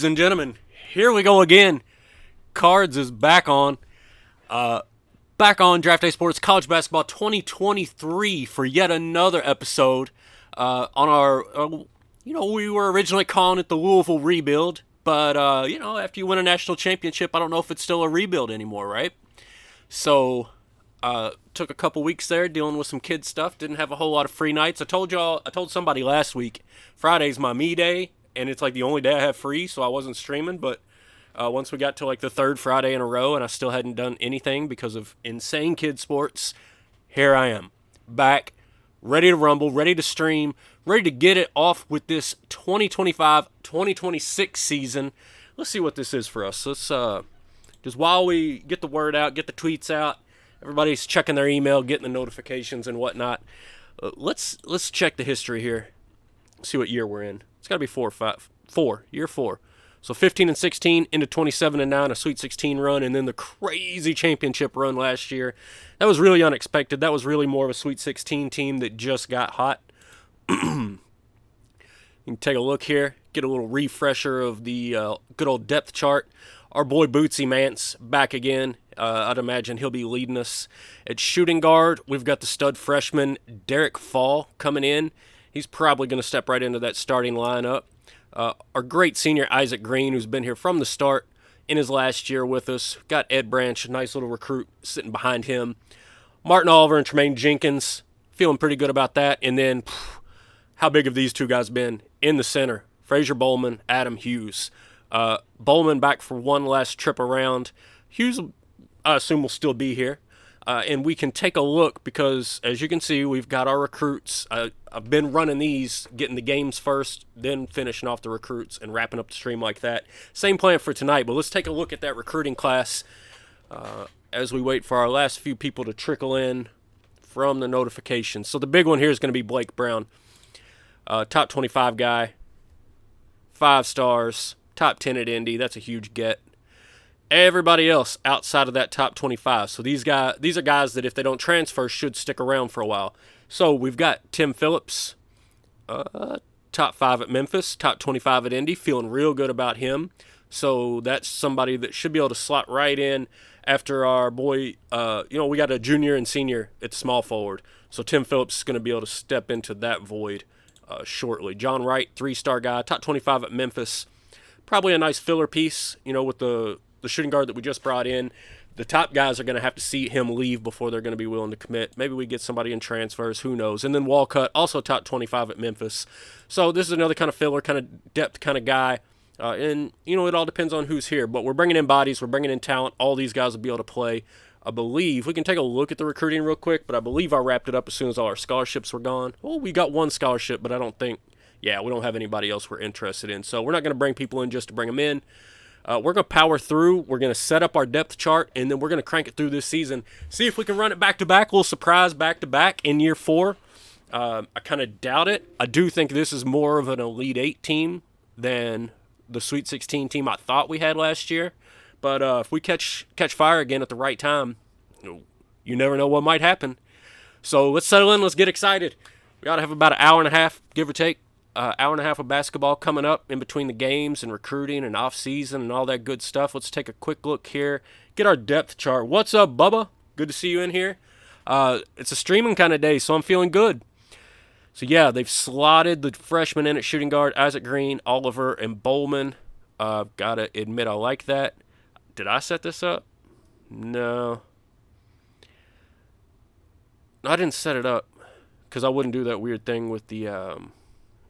And gentlemen, here we go again. Cards is back on Draft Day Sports College Basketball 2023 for yet another episode. On our, we were originally calling it the Louisville Rebuild, but after you win a national championship, I don't know if it's still a rebuild anymore, right? So, took a couple weeks there dealing with some kid stuff. Didn't have a whole lot of free nights. I told somebody last week, Friday's my me day, and it's like the only day I have free, so I wasn't streaming. But once we got to like the third Friday in a row, and I still hadn't done anything because of insane kid sports, here I am, back, ready to rumble, ready to stream, ready to get it off with this 2025-2026 season. Let's see what this is for us. Let's just while we get the word out, get the tweets out, everybody's checking their email, getting the notifications and whatnot. Let's check the history here. See what year we're in. It's got to be year 4. So 15 and 16 into 27 and 9, a Sweet 16 run, and then the crazy championship run last year. That was really unexpected. That was really more of a Sweet 16 team that just got hot. You can take a look here, get a little refresher of the good old depth chart. Our boy Bootsy Mance back again. I'd imagine he'll be leading us. At shooting guard, we've got the stud freshman Derek Fall coming in. He's probably going to step right into that starting lineup. Our great senior Isaac Green, who's been here from the start in his last year with us. Got Ed Branch, a nice little recruit, sitting behind him. Martin Oliver and Tremaine Jenkins, feeling pretty good about that. And then, how big have these two guys been in the center? Frazier Bowman, Adam Hughes. Bowman back for one last trip around. Hughes, I assume, will still be here. And we can take a look because, as you can see, we've got our recruits. I've been running these, getting the games first, then finishing off the recruits and wrapping up the stream like that. Same plan for tonight, but let's take a look at that recruiting class as we wait for our last few people to trickle in from the notifications. So the big one here is going to be Blake Brown. Top 25 guy, 5 stars, top 10 at Indy. That's a huge get. Everybody else outside of that top 25. So these are guys that if they don't transfer should stick around for a while. So we've got Tim Phillips, top 5 at Memphis, top 25 at Indy. Feeling real good about him. So that's somebody that should be able to slot right in after our boy. We got a junior and senior at small forward. So Tim Phillips is going to be able to step into that void shortly. John Wright, 3-star guy, top 25 at Memphis. Probably a nice filler piece, with the shooting guard that we just brought in. The top guys are going to have to see him leave before they're going to be willing to commit. Maybe we get somebody in transfers. Who knows? And then Walcott, also top 25 at Memphis. So this is another kind of filler, kind of depth kind of guy. And it all depends on who's here. But we're bringing in bodies. We're bringing in talent. All these guys will be able to play. I believe we can take a look at the recruiting real quick, but I believe I wrapped it up as soon as all our scholarships were gone. Oh, we got one scholarship, but I don't think, we don't have anybody else we're interested in. So we're not going to bring people in just to bring them in. We're going to power through. We're going to set up our depth chart, and then we're going to crank it through this season. See if we can run it back-to-back. A little surprise back-to-back in year 4. I kind of doubt it. I do think this is more of an Elite 8 team than the Sweet 16 team I thought we had last year. But if we catch fire again at the right time, you never know what might happen. So let's settle in. Let's get excited. We ought to have about an hour and a half, give or take. Hour and a half of basketball coming up in between the games and recruiting and off-season and all that good stuff. Let's take a quick look here. Get our depth chart. What's up, Bubba? Good to see you in here. It's a streaming kind of day, so I'm feeling good. So, they've slotted the freshmen in at shooting guard, Isaac Green, Oliver, and Bowman. Got to admit I like that. Did I set this up? No. I didn't set it up because I wouldn't do that weird thing with the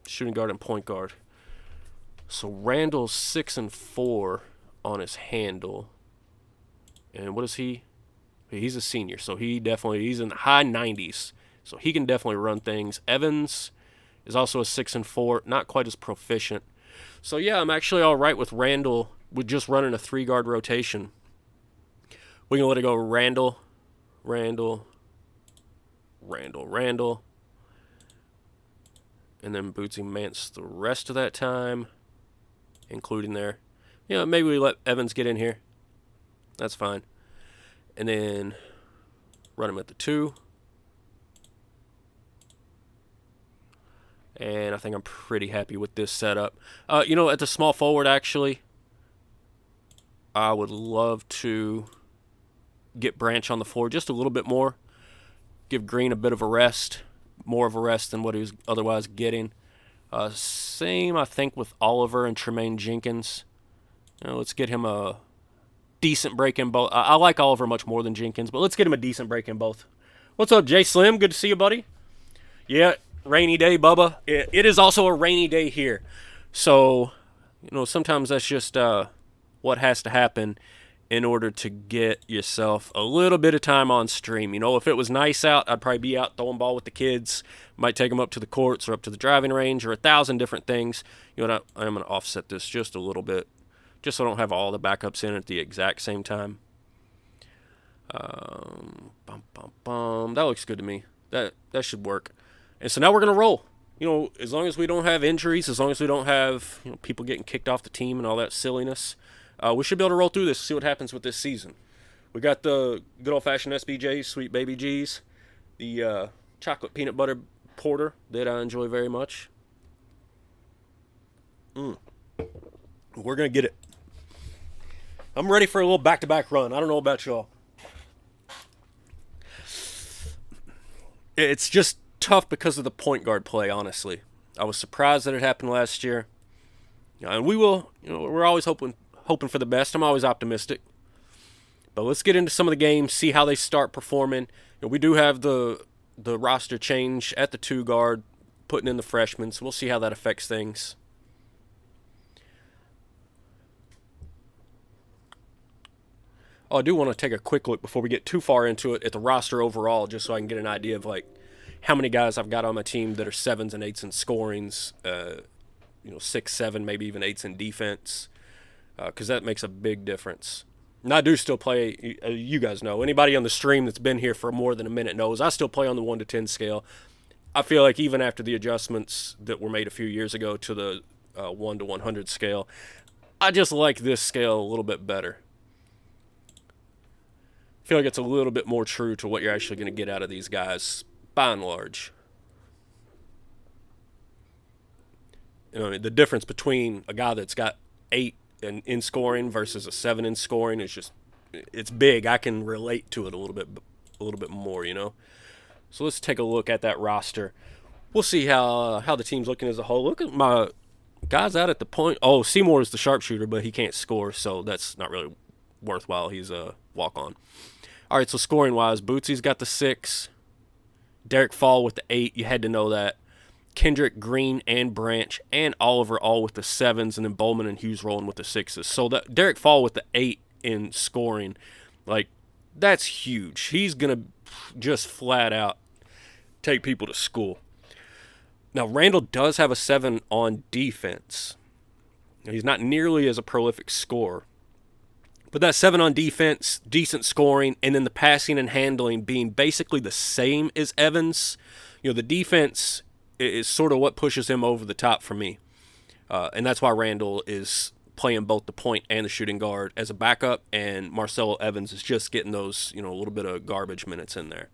shooting guard and point guard. So Randall's 6 and 4 on his handle. And what is he? He's a senior, so he's in the high 90s. So he can definitely run things. Evans is also a 6 and 4, not quite as proficient. So I'm actually all right with Randall with just running a 3-guard rotation. We can let it go Randall. And then Bootsy Mance the rest of that time, including there. Maybe we let Evans get in here. That's fine. And then run him at the 2. And I think I'm pretty happy with this setup. You know, at the small forward, actually, I would love to get Branch on the floor just a little bit more. Give Green a bit of a rest, more of a rest than what he was otherwise getting. Same, I think, with Oliver and Tremaine Jenkins. Let's get him a decent break in both. I like Oliver much more than Jenkins, but let's get him a decent break in both. What's up, Jay Slim? Good to see you, buddy. Yeah, rainy day, Bubba. It is also a rainy day here. So, sometimes that's just what has to happen in order to get yourself a little bit of time on stream. If it was nice out, I'd probably be out throwing ball with the kids. Might take them up to the courts or up to the driving range or 1,000 different things. I'm going to offset this just a little bit, just so I don't have all the backups in at the exact same time. That looks good to me. That should work. And so now we're going to roll. As long as we don't have injuries, as long as we don't have people getting kicked off the team and all that silliness, we should be able to roll through this, see what happens with this season. We got the good old-fashioned SBJs, Sweet Baby G's, the chocolate peanut butter porter that I enjoy very much. We're going to get it. I'm ready for a little back-to-back run. I don't know about y'all. It's just tough because of the point guard play, honestly. I was surprised that it happened last year. And we will, we're always hoping for the best. I'm always optimistic. But let's get into some of the games, see how they start performing. We do have the roster change at the 2 guard, putting in the freshmen, so we'll see how that affects things. Oh, I do want to take a quick look before we get too far into it at the roster overall, just so I can get an idea of how many guys I've got on my team that are 7s and 8s in scorings, 6, 7, maybe even 8s in defense, because that makes a big difference. And I do still play, you guys know, anybody on the stream that's been here for more than a minute knows, I still play on the 1 to 10 scale. I feel like even after the adjustments that were made a few years ago to the 1 to 100 scale, I just like this scale a little bit better. I feel like it's a little bit more true to what you're actually going to get out of these guys, by and large. The difference between a guy that's got 8 in scoring versus a 7 in scoring is just, it's big. I can relate to it a little bit more, So let's take a look at that roster. We'll see how the team's looking as a whole. Look at my guys out at the point. Oh, Seymour is the sharpshooter, but he can't score, so that's not really worthwhile. He's a walk-on. All right, so scoring-wise, Bootsy's got the 6. Derek Fall with the 8. You had to know that. Kendrick, Green, and Branch, and Oliver all with the 7s, and then Bowman and Hughes rolling with the 6s. So that Derek Fall with the 8 in scoring, that's huge. He's going to just flat out take people to school. Now, Randall does have a 7 on defense. He's not nearly as a prolific scorer. But that 7 on defense, decent scoring, and then the passing and handling being basically the same as Evans. The defense is sort of what pushes him over the top for me. And that's why Randall is playing both the point and the shooting guard as a backup, and Marcelo Evans is just getting those, a little bit of garbage minutes in there.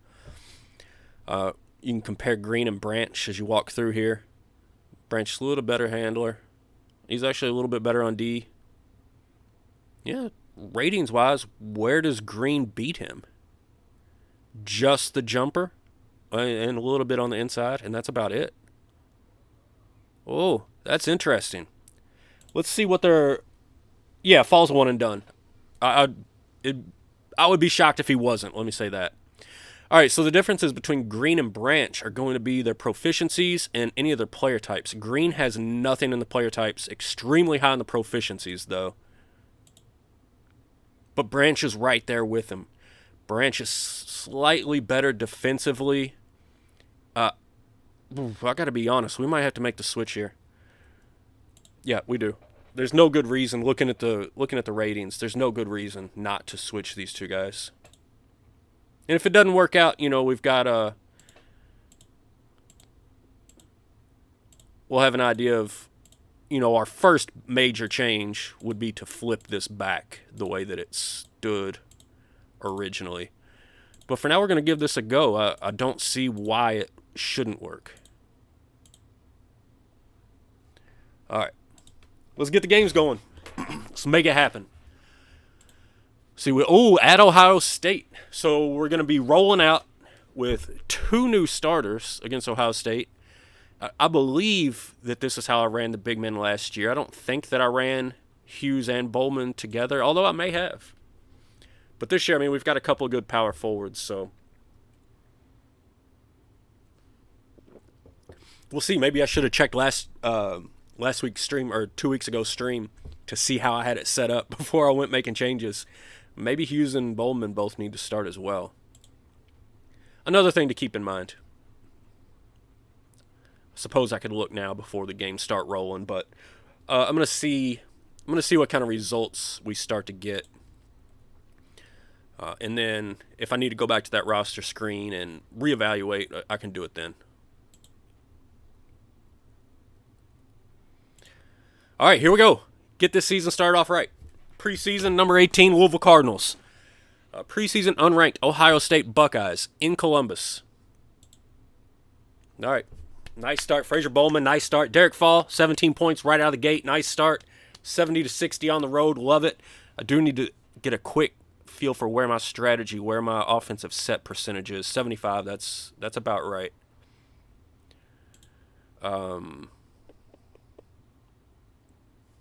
You can compare Green and Branch as you walk through here. Branch is a little better handler. He's actually a little bit better on D. Yeah, ratings-wise, where does Green beat him? Just the jumper and a little bit on the inside, and that's about it. Oh, that's interesting. Let's see what they're... Yeah, Fall's one and done. I would be shocked if he wasn't, let me say that. All right, so the differences between Green and Branch are going to be their proficiencies and any of their player types. Green has nothing in the player types, extremely high in the proficiencies, though. But Branch is right there with him. Branch is slightly better defensively. I got to be honest, we might have to make the switch here. Yeah, we do. There's no good reason, looking at the ratings, there's no good reason not to switch these two guys. And if it doesn't work out, we've got we'll have an idea of, our first major change would be to flip this back the way that it stood originally. But for now, we're going to give this a go. I don't see why it shouldn't work. All right. Let's get the games going. Let's make it happen. See, at Ohio State. So we're going to be rolling out with 2 new starters against Ohio State. I believe that this is how I ran the big men last year. I don't think that I ran Hughes and Bowman together, although I may have. But this year, I mean, we've got a couple of good power forwards, so we'll see. Maybe I should have checked last week's stream, or 2 weeks ago stream, to see how I had it set up before I went making changes. Maybe Hughes and Bowman both need to start as well. Another thing to keep in mind. I suppose I could look now before the games start rolling, but I'm gonna see what kind of results we start to get, and then if I need to go back to that roster screen and reevaluate, I can do it then. All right, here we go. Get this season started off right. Preseason number 18, Louisville Cardinals. Preseason unranked Ohio State Buckeyes in Columbus. All right. Nice start. Fraser Bowman, nice start. Derek Fall, 17 points right out of the gate. Nice start. 70-60 on the road. Love it. I do need to get a quick feel for where my offensive set percentage is. 75, that's about right. Hold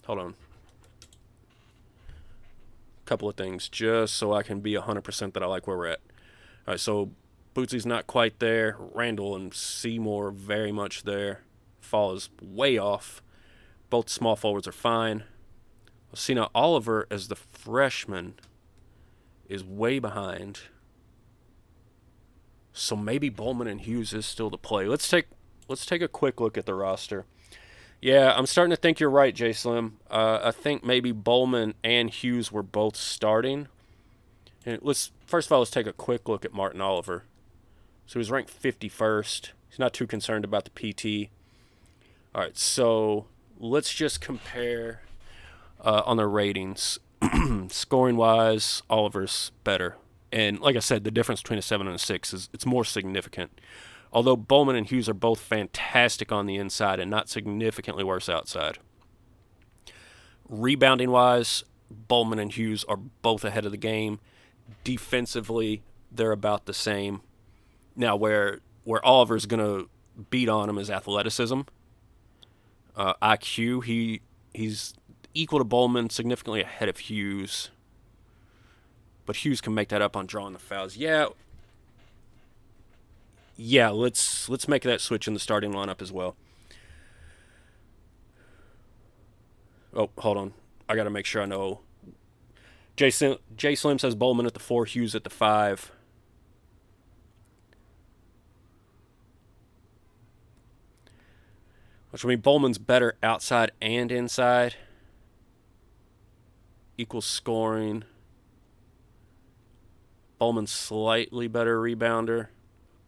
on. Couple of things just so I can be 100% that I like where we're at. All right, so Bootsy's not quite there. Randall and Seymour very much there. Fall is way off. Both small forwards are fine. Let's see now. Oliver, as the freshman, is way behind. So maybe Bowman and Hughes is still to play. Let's take a quick look at the roster. Yeah, I'm starting to think you're right, J Slim. I think maybe Bowman and Hughes were both starting. And first of all, let's take a quick look at Martin Oliver. So he's ranked 51st. He's not too concerned about the PT. All right, so let's just compare on their ratings. Scoring-wise, Oliver's better. And like I said, the difference between a 7 and a 6 it's more significant. Although Bowman and Hughes are both fantastic on the inside and not significantly worse outside. Rebounding-wise, Bowman and Hughes are both ahead of the game. Defensively, they're about the same. Now, where Oliver's going to beat on him is athleticism. IQ, he's equal to Bowman, significantly ahead of Hughes. But Hughes can make that up on drawing the fouls. Yeah, let's make that switch in the starting lineup as well. Oh, hold on. I got to make sure I know. J Slim says Bowman at the 4, Hughes at the 5. Which will mean Bowman's better outside and inside. Equals scoring. Bowman's slightly better rebounder,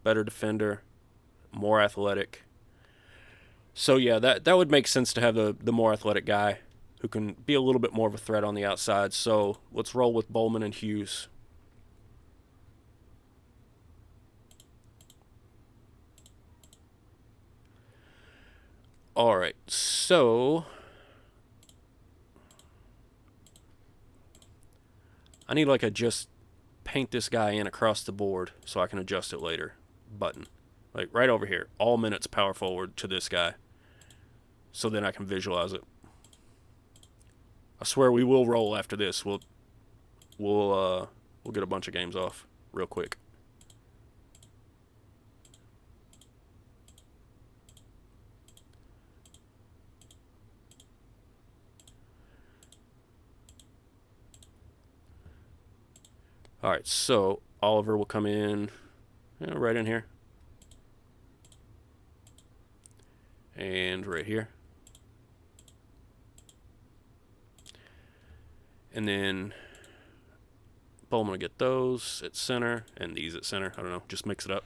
better defender, more athletic. So yeah, that would make sense to have the more athletic guy who can be a little bit more of a threat on the outside. So let's roll with Bowman and Hughes. All right, so I need like a just paint this guy in across the board so I can adjust it later button. Like right over here, all minutes power forward to this guy. So then I can visualize it. I swear we will roll after this. We'll get a bunch of games off real quick. All right, so Oliver will come in right in here. And right here. And then Bowman will get those at center and these at center. I don't know, just mix it up.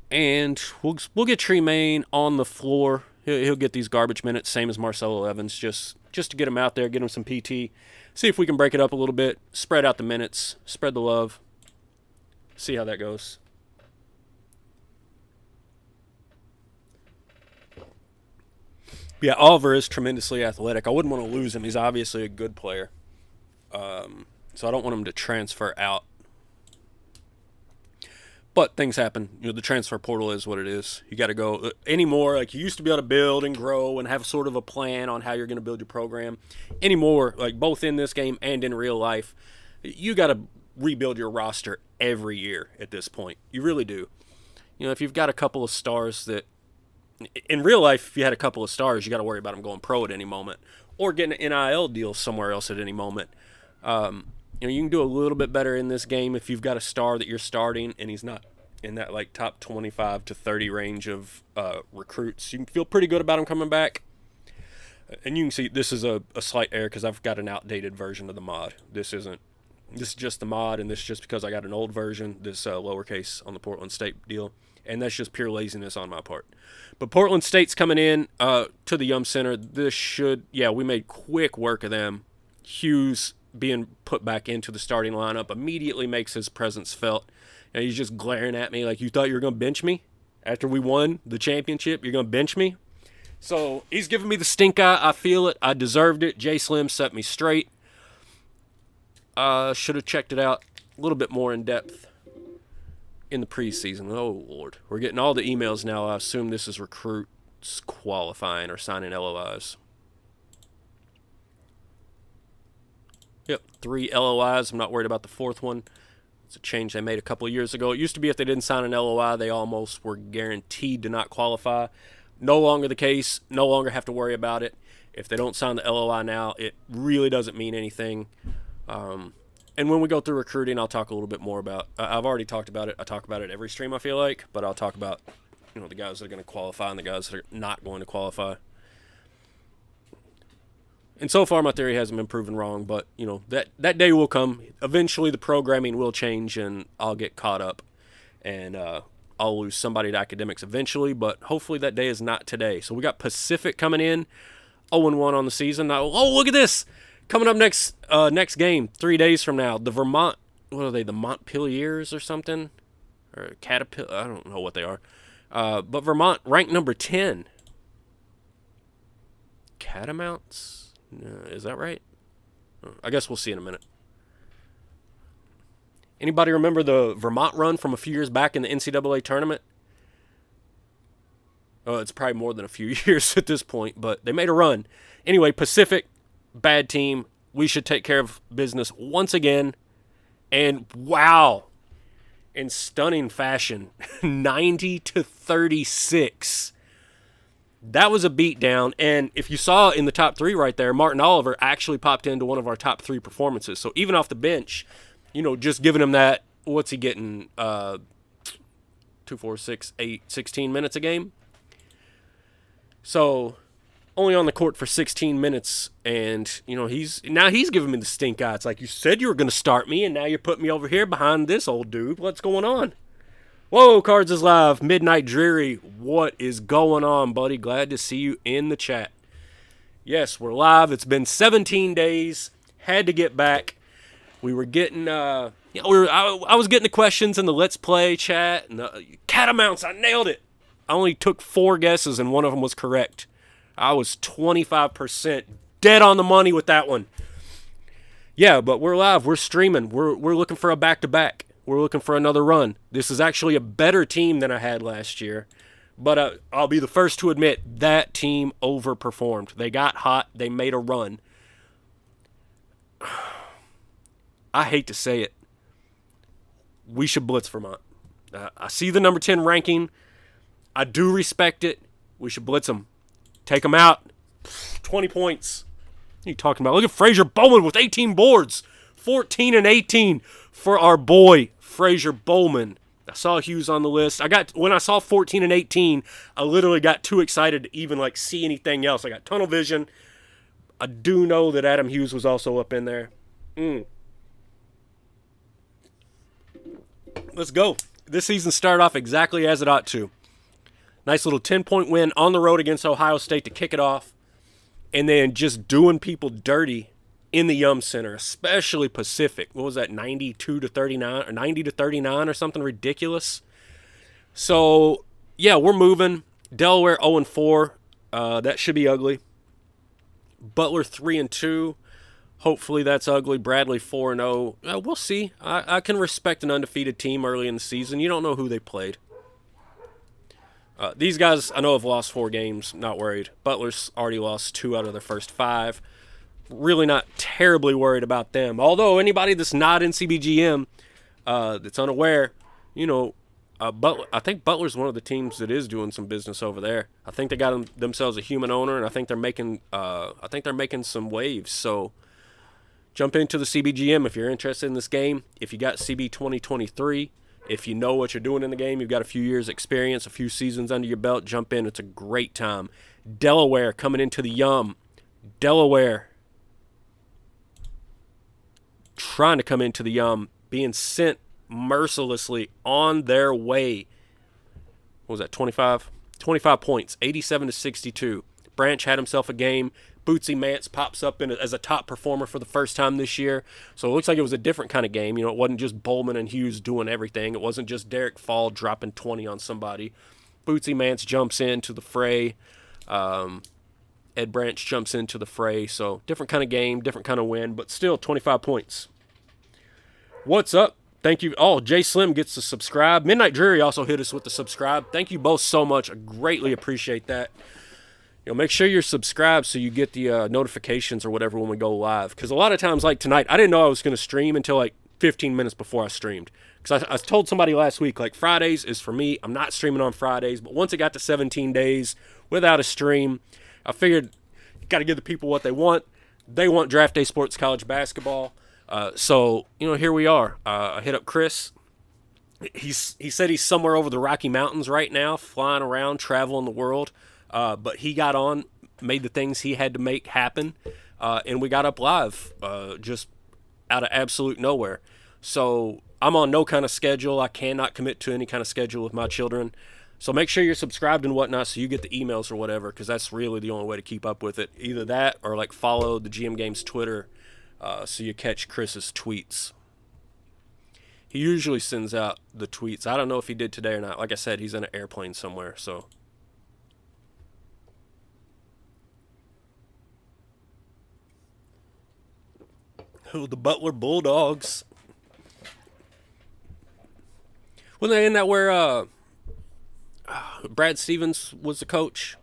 And we'll get Tremaine on the floor. He'll get these garbage minutes, same as Marcelo Evans, just to get him out there, get him some PT. See if we can break it up a little bit, spread out the minutes, spread the love. See how that goes. Yeah, Oliver is tremendously athletic. I wouldn't want to lose him. He's obviously a good player. So I don't want him to transfer out. But things happen. The transfer portal is what it is. You got to go anymore. Like, you used to be able to build and grow and have sort of a plan on how you're going to build your program. Anymore, like both in this game and in real life, you got to rebuild your roster every year at this point. You really do. If you've got a couple of stars that, in real life, if you had a couple of stars, you got to worry about them going pro at any moment or getting an NIL deal somewhere else at any moment. You can do a little bit better in this game if you've got a star that you're starting and he's not in that like top 25 to 30 range of recruits. You can feel pretty good about him coming back. And you can see this is a slight error because I've got an outdated version of the mod. This is just the mod, and this is just because I got an old version, this lowercase on the Portland State deal. And that's just pure laziness on my part. But Portland State's coming in to the Yum Center. We made quick work of them. Hughes being put back into the starting lineup immediately makes his presence felt. And he's just glaring at me like, you thought you were going to bench me? After we won the championship, you're going to bench me? So he's giving me the stink eye. I feel it. I deserved it. Jay Slim set me straight. Should have checked it out a little bit more in depth in the preseason. Oh, Lord. We're getting all the emails now. I assume this is recruits qualifying or signing LOIs. Yep, 3 LOIs. I'm not worried about the 4th one. It's a change they made a couple of years ago. It used to be if they didn't sign an LOI, they almost were guaranteed to not qualify. No longer the case. No longer have to worry about it. If they don't sign the LOI now, it really doesn't mean anything. And when we go through recruiting, I'll talk a little bit more about I've already talked about it. I talk about it every stream, I feel like. But I'll talk about the guys that are going to qualify and the guys that are not going to qualify. And so far, my theory hasn't been proven wrong, but, that day will come. Eventually, the programming will change, and I'll get caught up. And I'll lose somebody to academics eventually, but hopefully that day is not today. So we got Pacific coming in, 0-1 on the season. Now, look at this! Coming up next game, 3 days from now, the Vermont, what are they, the Montpeliers or something? Or Caterpillar, I don't know what they are. But Vermont ranked number 10. Catamounts? Is that right? I guess we'll see in a minute. Anybody remember the Vermont run from a few years back in the NCAA tournament? Oh, it's probably more than a few years at this point, but they made a run. Anyway, Pacific, bad team. We should take care of business once again. And wow, in stunning fashion, 90-36. That was a beatdown, and if you saw in the top 3 right there, Martin Oliver actually popped into one of our top 3 performances. So even off the bench, just giving him that, what's he getting, 2, 4, 6, 8, 16 minutes a game? So only on the court for 16 minutes, and, he's giving me the stink eye. It's like, you said you were going to start me, and now you're putting me over here behind this old dude. What's going on? Whoa, Cards is live. Midnight Dreary. What is going on, buddy? Glad to see you in the chat. Yes, we're live. It's been 17 days. Had to get back. We were getting, I was getting the questions in the Let's Play chat. And the Catamounts, I nailed it. I only took 4 guesses, and one of them was correct. I was 25% dead on the money with that one. Yeah, but we're live. We're streaming. We're looking for a back-to-back. We're looking for another run. This is actually a better team than I had last year. But I'll be the first to admit that team overperformed. They got hot. They made a run. I hate to say it. We should blitz Vermont. I see the number 10 ranking. I do respect it. We should blitz them. Take them out. 20 points. What are you talking about? Look at Fraser Bowman with 18 boards. 14 and 18 for our boy, Fraser Bowman. I saw Hughes on the list. When I saw 14 and 18, I literally got too excited to even see anything else. I got tunnel vision. I do know that Adam Hughes was also up in there. Let's go. This season started off exactly as it ought to. Nice little 10-point win on the road against Ohio State to kick it off. And then just doing people dirty in the Yum Center, especially Pacific. What was that, 92-39 or 90-39 or something ridiculous? So, yeah, we're moving. Delaware 0-4. That should be ugly. Butler 3-2. Hopefully that's ugly. Bradley 4-0. We'll see. I can respect an undefeated team early in the season. You don't know who they played. These guys, I know, have lost 4 games. Not worried. Butler's already lost 2 out of their first 5. Really not terribly worried about them. Although anybody that's not in CBGM, that's unaware, Butler, I think Butler's one of the teams that is doing some business over there. I think they got themselves a human owner, and I think they're making some waves. So jump into the CBGM if you're interested in this game. If you got CB23, if you know what you're doing in the game, you've got a few years experience, a few seasons under your belt, jump in. It's a great time. Delaware coming into the Yum. Delaware trying to come into the Yum, being sent mercilessly on their way. What was that, 25? 25 points, 87-62. Branch had himself a game. Bootsy Mance pops up as a top performer for the first time this year. So it looks like it was a different kind of game. It wasn't just Bowman and Hughes doing everything. It wasn't just Derek Fall dropping 20 on somebody. Bootsy Mance jumps into the fray. Ed Branch jumps into the fray. So different kind of game, different kind of win, but still 25 points. What's up? Thank you. Oh, Jay Slim gets to subscribe. Midnight Drury also hit us with the subscribe. Thank you both so much. I greatly appreciate that. Make sure you're subscribed so you get the notifications or whatever when we go live. Because a lot of times, like tonight, I didn't know I was going to stream until like 15 minutes before I streamed. Because I told somebody last week, like, Fridays is for me. I'm not streaming on Fridays. But once it got to 17 days without a stream, I figured you got to give the people what they want. They want Draft Day Sports College basketball. So, here we are. I hit up Chris. He said he's somewhere over the Rocky Mountains right now, flying around, traveling the world. But he got on, made the things he had to make happen, and we got up live just out of absolute nowhere. So I'm on no kind of schedule. I cannot commit to any kind of schedule with my children. So make sure you're subscribed and whatnot so you get the emails or whatever, because that's really the only way to keep up with it. Either that or like follow the GM Games Twitter so you catch Chris's tweets. He usually sends out the tweets. I don't know if he did today or not. Like I said, he's in an airplane somewhere, so... The Butler Bulldogs. Wasn't they in that where Brad Stevens was the coach?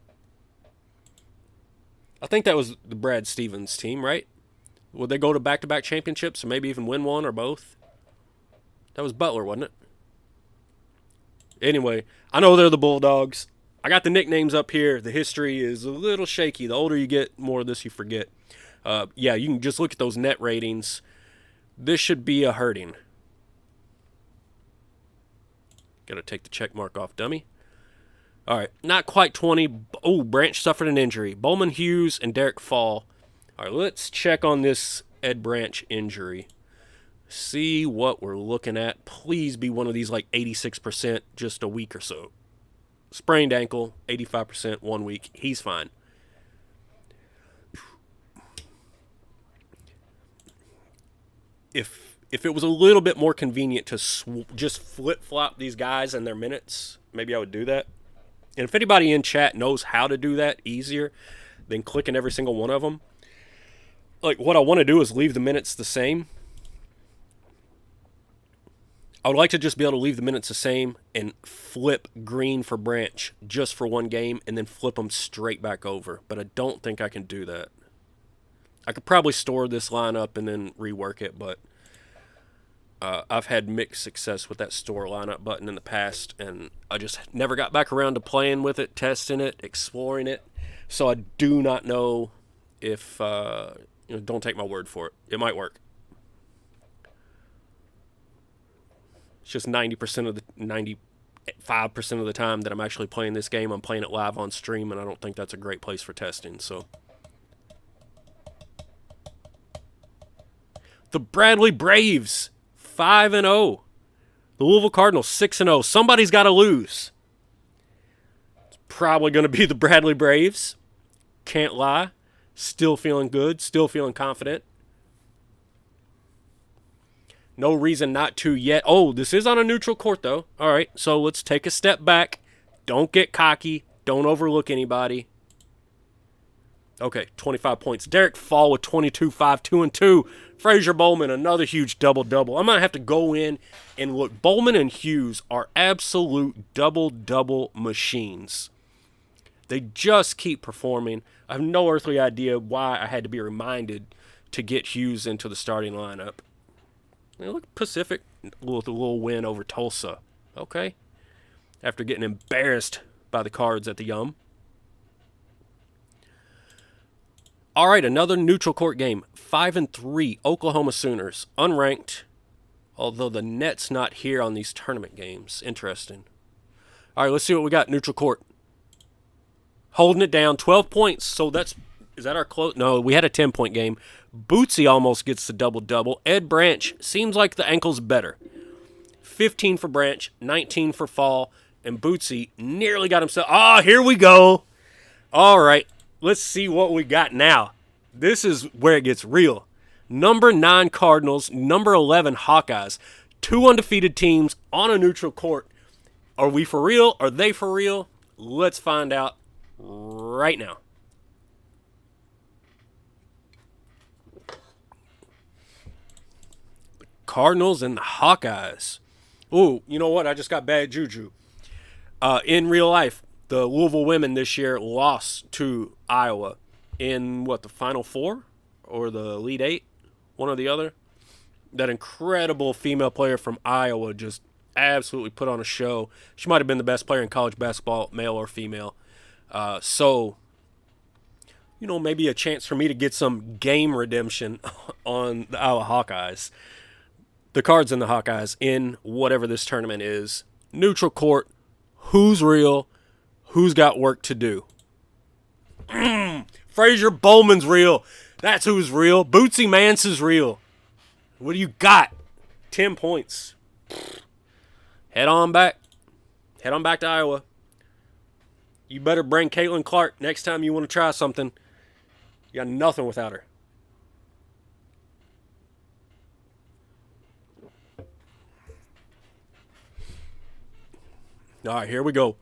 I think that was the Brad Stevens team, right? Would they go to back-to-back championships or maybe even win one or both? That was Butler, wasn't it? Anyway, I know they're the Bulldogs. I got the nicknames up here. The history is a little shaky. The older you get, more of this you forget. Yeah, you can just look at those net ratings. This should be a hurting. Got to take the check mark off, dummy. All right, not quite 20. Oh, Branch suffered an injury. Bowman Hughes and Derek Fall. All right, let's check on this Ed Branch injury. See what we're looking at. Please be one of these like 86% just a week or so. Sprained ankle, 85% 1 week. He's fine. If it was a little bit more convenient to just flip-flop these guys and their minutes, maybe I would do that. And if anybody in chat knows how to do that easier than clicking every single one of them, like what I want to do is leave the minutes the same. I would like to just be able to leave the minutes the same and flip Green for Branch just for one game and then flip them straight back over. But I don't think I can do that. I could probably store this lineup and then rework it, but I've had mixed success with that store lineup button in the past, and I just never got back around to playing with it, testing it, exploring it. So I do not know if, don't take my word for it. It might work. It's just 95% of the time that I'm actually playing this game, I'm playing it live on stream, and I don't think that's a great place for testing, so... The Bradley Braves, 5-0. The Louisville Cardinals, 6-0. Somebody's got to lose. It's probably going to be the Bradley Braves. Can't lie. Still feeling good. Still feeling confident. No reason not to yet. Oh, this is on a neutral court, though. All right, so let's take a step back. Don't get cocky. Don't overlook anybody. Okay, 25 points. Derek Fall with 22, 5, 2, and 2. Frazier Bowman, another huge double-double. I'm going to have to go in and look. Bowman and Hughes are absolute double-double machines. They just keep performing. I have no earthly idea why I had to be reminded to get Hughes into the starting lineup. Look, Pacific with a little win over Tulsa. Okay. After getting embarrassed by the Cards at the Yum. All right, another neutral court game. 5-3, Oklahoma Sooners. Unranked, although the net's not here on these tournament games. Interesting. All right, let's see what we got. Neutral court. Holding it down, 12 points. So is that our close? No, we had a 10-point game. Bootsy almost gets the double-double. Ed Branch seems like the ankle's better. 15 for Branch, 19 for Fall, and Bootsy nearly got himself. Ah, here we go. All right. Let's see what we got now. This is where it gets real. Number 9 Cardinals, number 11 Hawkeyes. 2 undefeated teams on a neutral court. Are we for real? Are they for real? Let's find out right now. The Cardinals and the Hawkeyes. Ooh, you know what? I just got bad juju. In real life, the Louisville women this year lost to Iowa in, the Final Four? Or the Elite Eight? One or the other. That incredible female player from Iowa just absolutely put on a show. She might have been the best player in college basketball, male or female. So, maybe a chance for me to get some game redemption on the Iowa Hawkeyes. The Cards and the Hawkeyes in whatever this tournament is. Neutral court. Who's real? Who's got work to do? Frazier Bowman's real. That's who's real. Bootsy Manson's real. What do you got? 10 points. Head on back. Head on back to Iowa. You better bring Caitlin Clark next time you want to try something. You got nothing without her. All right, here we go.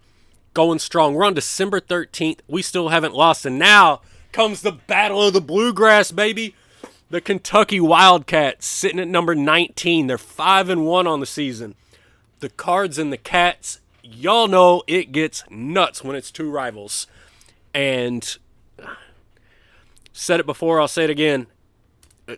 Going strong. We're on December 13th. We still haven't lost. And now comes the battle of the bluegrass, baby. The Kentucky Wildcats sitting at number 19. They're 5-1 on the season. The Cards and the Cats, y'all know it gets nuts when it's 2 rivals. And said it before, I'll say it again.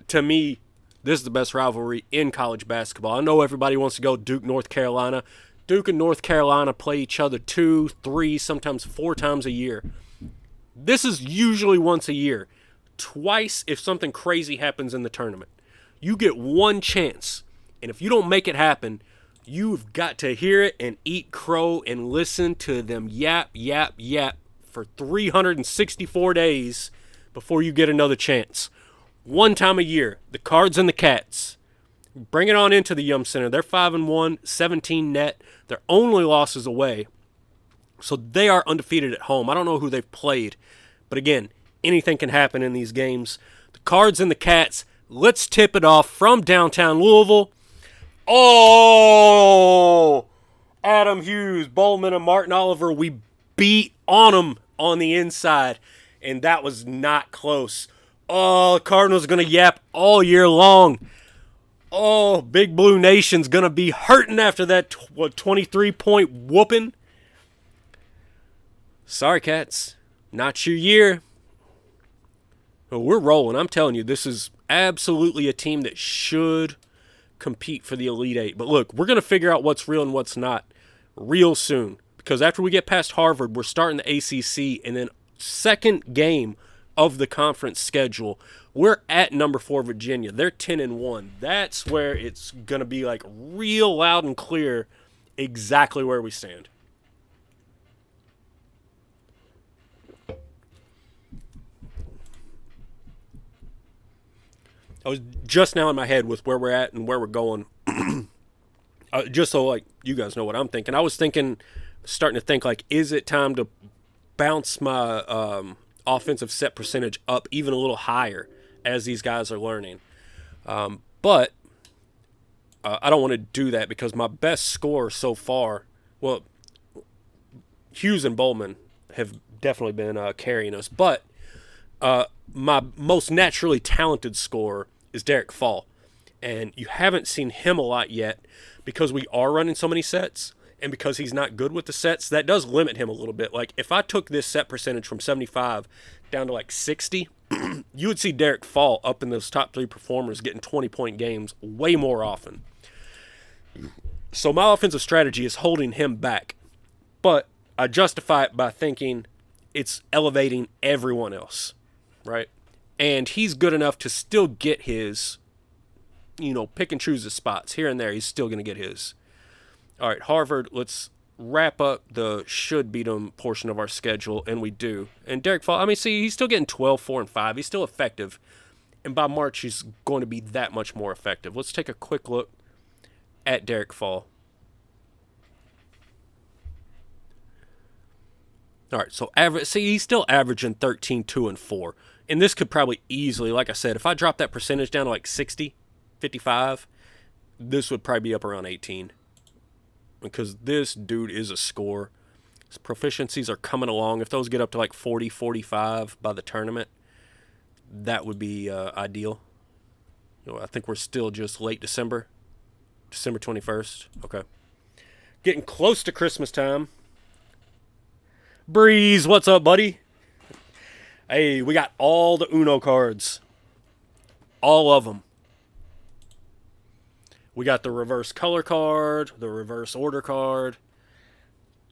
To me, this is the best rivalry in college basketball. I know everybody wants to go Duke, North Carolina. Duke and North Carolina play each other 2, 3, sometimes 4 times a year. This is usually once a year. Twice if something crazy happens in the tournament. You get one chance. And if you don't make it happen, you've got to hear it and eat crow and listen to them yap, yap, yap for 364 days before you get another chance. One time a year, the Cards and the Cats. Bring it on into the Yum Center. They're 5-1, 17 net. Their only losses away. So they are undefeated at home. I don't know who they've played. But again, anything can happen in these games. The Cards and the Cats. Let's tip it off from downtown Louisville. Oh! Adam Hughes, Bowman, and Martin Oliver. We beat on them on the inside. And that was not close. Oh, Cardinals going to yap all year long. Oh, Big Blue Nation's going to be hurting after that 23-point whooping. Sorry, Cats. Not your year. But we're rolling. I'm telling you, this is absolutely a team that should compete for the Elite Eight. But look, we're going to figure out what's real and what's not real soon. Because after we get past Harvard, we're starting the ACC. And then second game of the conference schedule, we're at number 4 Virginia. They're 10-1. That's where it's going to be like real loud and clear exactly where we stand. I was just now in my head with where we're at and where we're going. Just so like you guys know what I'm thinking. I was starting to think like, is it time to bounce my offensive set percentage up even a little higher as these guys are learning? But I don't want to do that because my best score so far, well, Hughes and Bowman have definitely been carrying us. But My most naturally talented scorer is Derek Fall. And you haven't seen him a lot yet because we are running so many sets. And because he's not good with the sets, that does limit him a little bit. Like, if I took this set percentage from 75 down to like 60, you would see Derek Fall up in those top 3 performers getting 20-point games way more often. So my offensive strategy is holding him back. But I justify it by thinking it's elevating everyone else, right? And he's good enough to still get his, pick and choose his spots. Here and there, he's still going to get his. All right, Harvard, let's wrap up the should beat them portion of our schedule, and we do. And Derek Fall, he's still getting 12, 4, and 5. He's still effective. And by March, he's going to be that much more effective. Let's take a quick look at Derek Fall. All right, so he's still averaging 13, 2, and 4. And this could probably easily, like I said, if I drop that percentage down to like 60, 55, this would probably be up around 18. Because this dude is a scorer. His proficiencies are coming along. If those get up to like 40, 45 by the tournament, that would be ideal. I think we're still just late December. December 21st. Okay. Getting close to Christmas time. Breeze, what's up, buddy? Hey, we got all the Uno cards. All of them. We got the reverse color card, the reverse order card.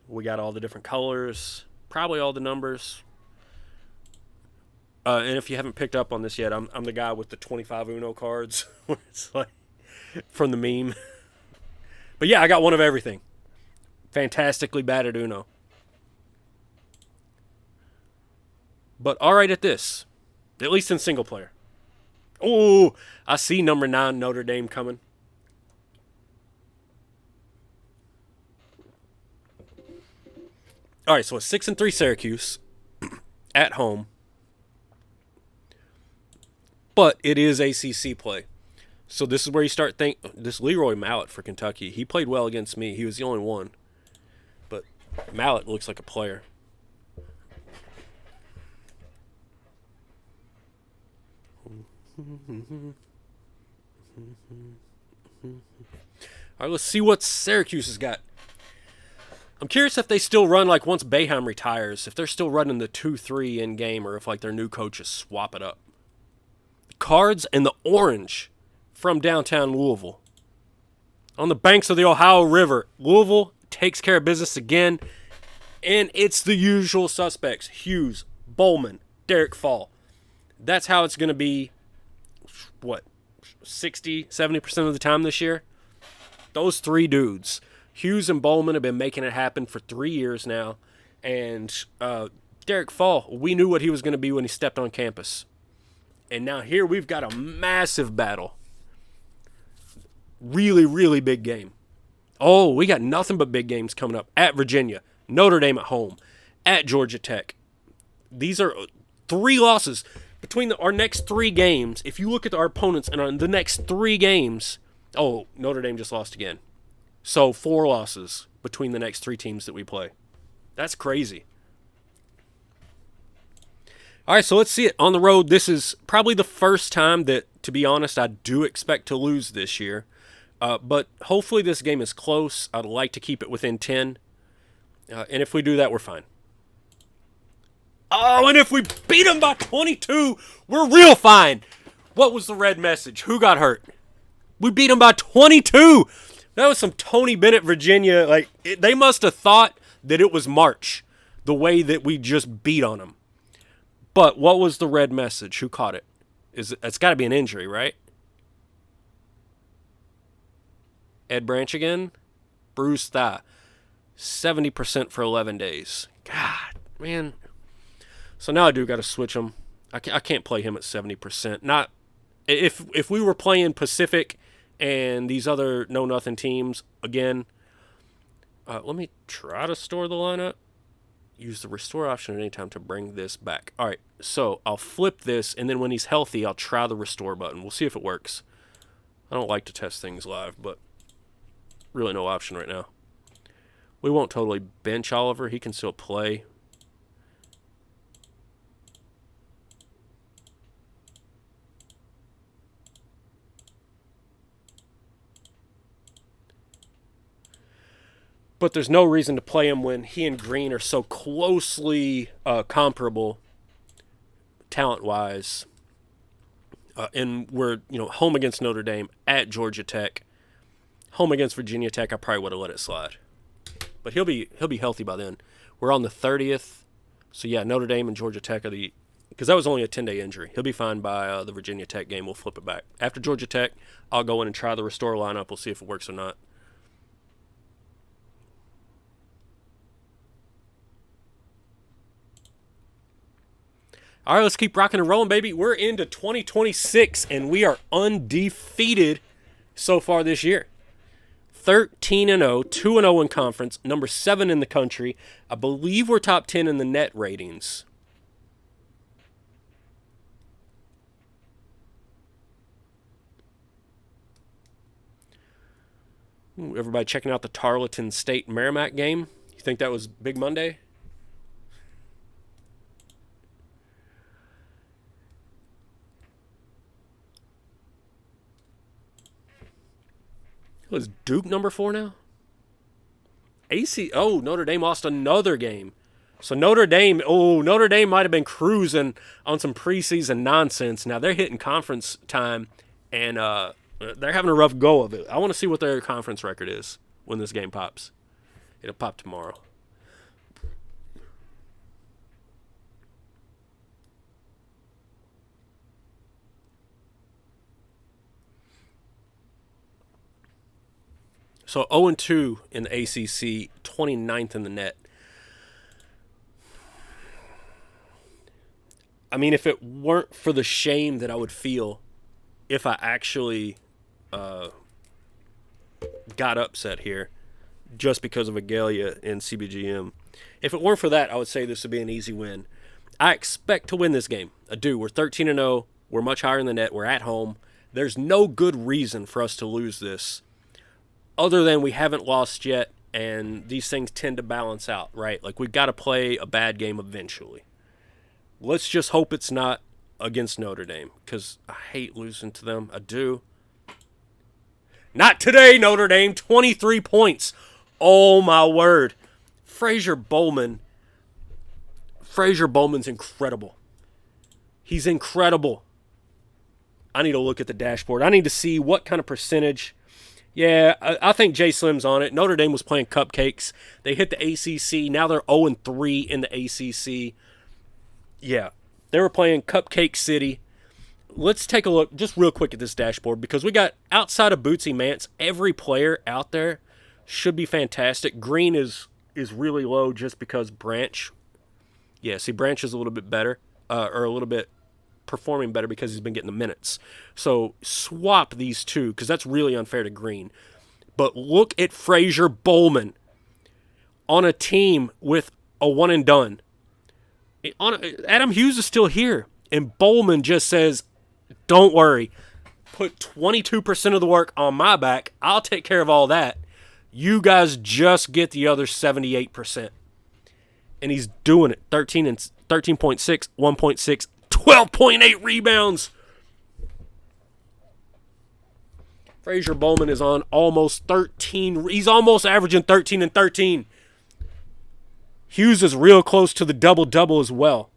We got all the different colors, probably all the numbers. And if you haven't picked up on this yet, I'm the guy with the 25 Uno cards. It's like from the meme. But yeah, I got one of everything. Fantastically batted Uno. But all right at this, at least in single player. Oh, I see number 9 Notre Dame coming. All right, so a 6-3 Syracuse at home, but it is ACC play. So this is where you start this Leroy Mallett for Kentucky. He played well against me. He was the only one, but Mallett looks like a player. All right, let's see what Syracuse has got. I'm curious if they still run, like, once Boeheim retires, if they're still running the 2-3 in game, or if, like, their new coaches swap it up. The Cards and the orange from downtown Louisville. On the banks of the Ohio River, Louisville takes care of business again, and it's the usual suspects. Hughes, Bowman, Derek Fall. That's how it's going to be, 60, 70% of the time this year? Those 3 dudes. Hughes and Bowman have been making it happen for 3 years now. And Derek Fall, we knew what he was going to be when he stepped on campus. And now here we've got a massive battle. Really, really big game. Oh, we got nothing but big games coming up. At Virginia, Notre Dame at home, at Georgia Tech. These are 3 losses. Between our next 3 games, if you look at our opponents and the next 3 games, Notre Dame just lost again. So 4 losses between the next 3 teams that we play. That's crazy. All right, so let's see it. On the road, this is probably the first time that, to be honest, I do expect to lose this year. But hopefully this game is close. I'd like to keep it within 10. And if we do that, we're fine. Oh, and if we beat them by 22, we're real fine. What was the red message? Who got hurt? We beat them by 22. That was some Tony Bennett, Virginia. They must have thought that it was March, the way that we just beat on them. But what was the red message? Who caught it? It's got to be an injury, right? Ed Branch again? Bruised thigh. 70% for 11 days. God, man. So now I do got to switch him. I can't play him at 70%. Not if we were playing Pacific and these other know-nothing teams, again, let me try to store the lineup. Use the restore option at any time to bring this back. All right, so I'll flip this, and then when he's healthy, I'll try the restore button. We'll see if it works. I don't like to test things live, but really no option right now. We won't totally bench Oliver. He can still play. But there's no reason to play him when he and Green are so closely comparable talent-wise. And we're home against Notre Dame, at Georgia Tech, home against Virginia Tech. I probably would have let it slide, but he'll be healthy by then. We're on the 30th, so yeah, Notre Dame and Georgia Tech are because that was only a 10-day injury. He'll be fine by the Virginia Tech game. We'll flip it back after Georgia Tech. I'll go in and try the restore lineup. We'll see if it works or not. All right, let's keep rocking and rolling, baby. We're into 2026, and we are undefeated so far this year. 13-0, 2-0 in conference, number 7 in the country. I believe we're top 10 in the net ratings. Ooh, everybody checking out the Tarleton State Merrimack game? You think that was Big Monday? Was Duke number 4 now? Notre Dame lost another game. So Notre Dame might have been cruising on some preseason nonsense. Now they're hitting conference time, and they're having a rough go of it. I want to see what their conference record is when this game pops. It'll pop tomorrow. So 0-2 in the ACC, 29th in the net. I mean, if it weren't for the shame that I would feel if I actually got upset here just because of Agalia in CBGM, if it weren't for that, I would say this would be an easy win. I expect to win this game. I do. We're 13-0. We're much higher in the net. We're at home. There's no good reason for us to lose this, other than we haven't lost yet, and these things tend to balance out, right? Like, we've got to play a bad game eventually. Let's just hope it's not against Notre Dame, because I hate losing to them. I do. Not today, Notre Dame. 23 points. Oh, my word. Fraser Bowman's incredible. He's incredible. I need to look at the dashboard. I need to see what kind of percentage. Yeah, I think Jay Slim's on it. Notre Dame was playing cupcakes. They hit the ACC. Now they're 0-3 in the ACC. Yeah, they were playing Cupcake City. Let's take a look just real quick at this dashboard, because we got, outside of Bootsy Mance, every player out there should be fantastic. Green is really low just because Branch. Yeah, see, Branch is a little bit better, or a little bit performing better because he's been getting the minutes. So swap these two, because that's really unfair to Green. But look at Fraser Bowman on a team with a one and done. Adam Hughes is still here, and Bowman just says, don't worry, put 22% of the work on my back. I'll take care of all that. You guys just get the other 78%. And he's doing it. 13.6, 1.6, 12.8 rebounds. Fraser Bowman is on almost 13. He's almost averaging 13 and 13. Hughes is real close to the double-double as well.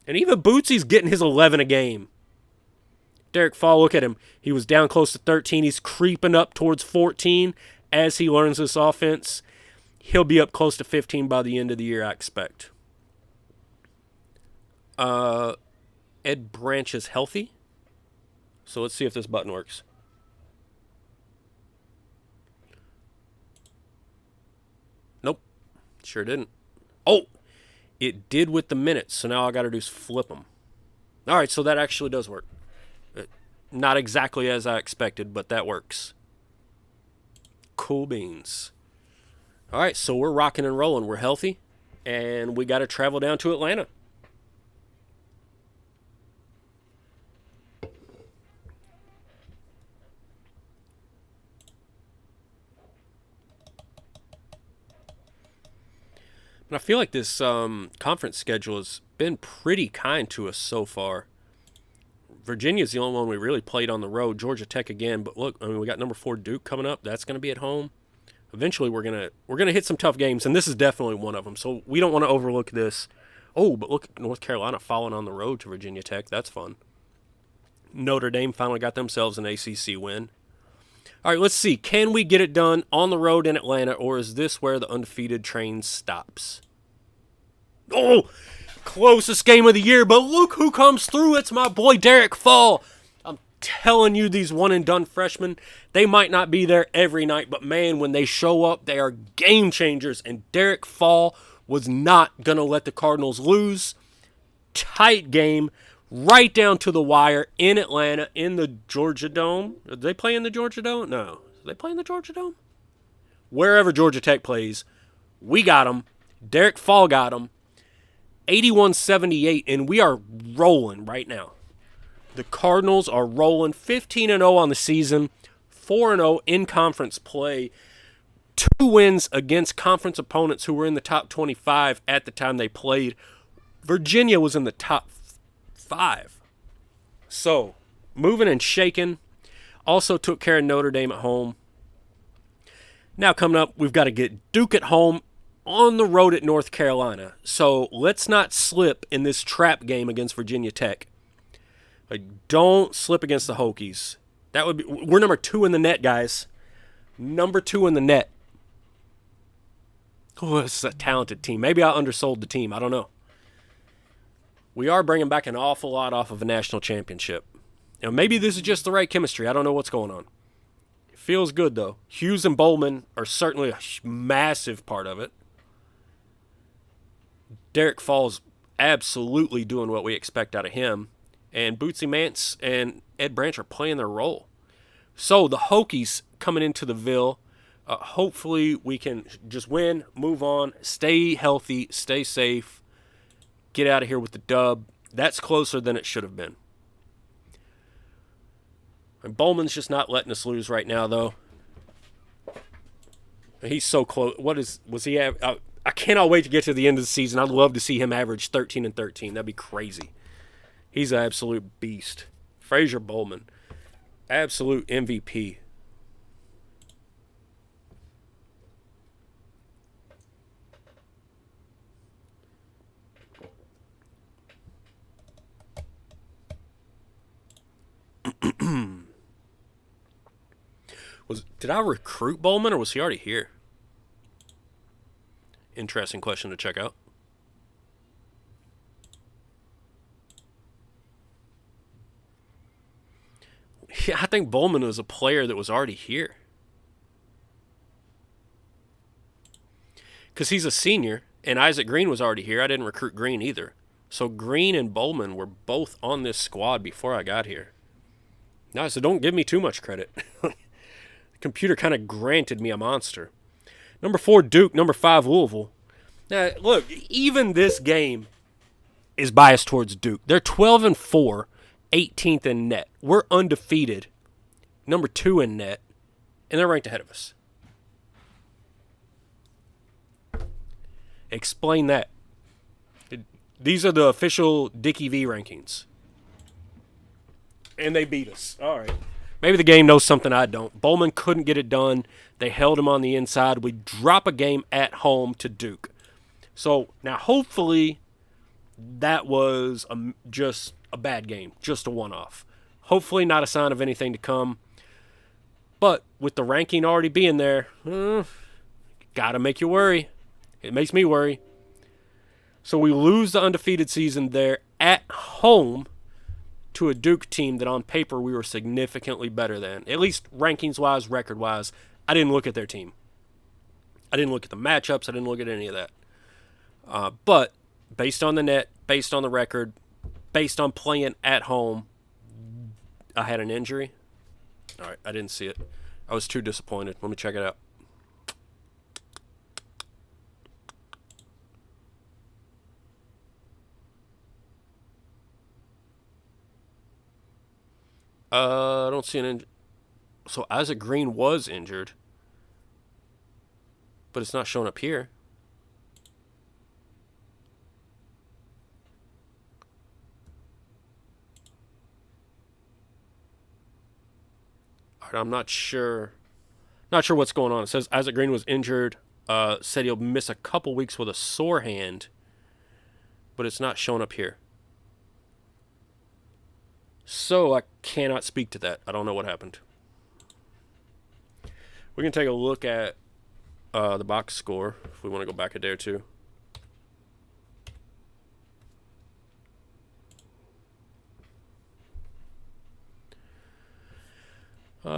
And even Bootsy's getting his 11 a game. Derek Fall, look at him. He was down close to 13. He's creeping up towards 14 as he learns this offense. He'll be up close to 15 by the end of the year, I expect. Ed Branch is healthy. So let's see if this button works. Nope. Sure didn't. Oh, it did with the minutes. So now all I got to do is flip them. All right, so that actually does work. Not exactly as I expected, but that works. Cool beans. All right, so we're rocking and rolling. We're healthy, and we got to travel down to Atlanta. And I feel like this conference schedule has been pretty kind to us so far. Virginia's the only one we really played on the road. Georgia Tech again. But look, I mean, we got number 4 Duke coming up. That's going to be at home. Eventually, we're gonna hit some tough games, and this is definitely one of them. So we don't want to overlook this. Oh, but look, North Carolina falling on the road to Virginia Tech. That's fun. Notre Dame finally got themselves an ACC win. All right, let's see. Can we get it done on the road in Atlanta, or is this where the undefeated train stops? Oh, closest game of the year, but look who comes through. It's my boy Derek Fall. I'm telling you, these one-and-done freshmen, they might not be there every night, but man, when they show up, they are game changers, and Derek Fall was not going to let the Cardinals lose. Tight game, right down to the wire in Atlanta, in the Georgia Dome. Did they play in the Georgia Dome? No. Did they play in the Georgia Dome? Wherever Georgia Tech plays, we got them. Derek Fall got them. 81-78, and we are rolling right now. The Cardinals are rolling 15-0 on the season, 4-0 in conference play. 2 wins against conference opponents who were in the top 25 at the time they played. Virginia was in the top 5. So, moving and shaking. Also took care of Notre Dame at home. Now coming up, we've got to get Duke at home, on the road at North Carolina. So let's not slip in this trap game against Virginia Tech. Don't slip against the Hokies. That would be, we're number 2 in the net, guys. Number 2 in the net. Oh, this is a talented team. Maybe I undersold the team. I don't know. We are bringing back an awful lot off of a national championship. Now, maybe this is just the right chemistry. I don't know what's going on. It feels good, though. Hughes and Bowman are certainly a massive part of it. Derek Fall's absolutely doing what we expect out of him. And Bootsy Mance and Ed Branch are playing their role. So the Hokies coming into the Ville, hopefully we can just win, move on, stay healthy, stay safe, get out of here with the dub. That's closer than it should have been. And Bowman's just not letting us lose right now, though. He's so close. Was he? I cannot wait to get to the end of the season. I'd love to see him average 13-13. That'd be crazy. He's an absolute beast. Frazier Bowman, absolute MVP. Did I recruit Bowman, or was he already here? Interesting question to check out. Yeah, I think Bowman was a player that was already here. Because he's a senior, and Isaac Green was already here. I didn't recruit Green either. So Green and Bowman were both on this squad before I got here. No, so don't give me too much credit. The computer kind of granted me a monster. Number 4, Duke. Number 5, Louisville. Now, look, even this game is biased towards Duke. They're 12-4, 18th in net. We're undefeated, number 2 in net, and they're ranked ahead of us. Explain that. These are the official Dickie V rankings. And they beat us. All right. Maybe the game knows something I don't. Bowman couldn't get it done. They held him on the inside. We drop a game at home to Duke. So now hopefully that was just a bad game, just a one-off. Hopefully not a sign of anything to come. But with the ranking already being there, gotta make you worry. It makes me worry. So we lose the undefeated season there at home to a Duke team that on paper we were significantly better than. At least rankings-wise, record-wise. I didn't look at their team. I didn't look at the matchups. I didn't look at any of that. But based on the net, based on the record, based on playing at home, I had an injury. All right, I didn't see it. I was too disappointed. Let me check it out. I don't see an injury. So Isaac Green was injured, but it's not showing up here. All right, I'm not sure. Not sure what's going on. It says Isaac Green was injured. Said he'll miss a couple weeks with a sore hand, but it's not showing up here. So I cannot speak to that. I don't know what happened. We can take a look at the box score if we want to go back a day or two.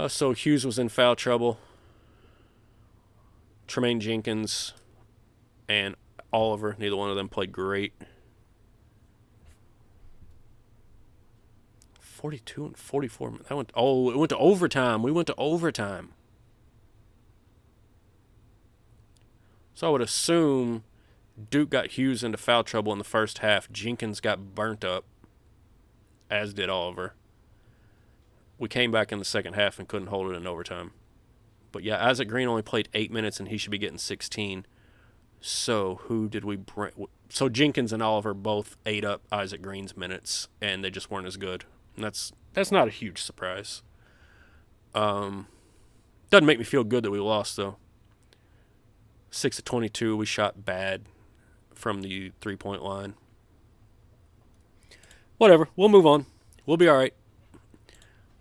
So Hughes was in foul trouble. Tremaine Jenkins and Oliver, neither one of them played great. 42 and 44. It went to overtime. We went to overtime. So I would assume Duke got Hughes into foul trouble in the first half. Jenkins got burnt up, as did Oliver. We came back in the second half and couldn't hold it in overtime. But yeah, Isaac Green only played 8 minutes and he should be getting 16. So who did we bring? So Jenkins and Oliver both ate up Isaac Green's minutes, and they just weren't as good. And that's not a huge surprise. Doesn't make me feel good that we lost though. 6 of 22, we shot bad from the 3-point line. Whatever, we'll move on. We'll be all right.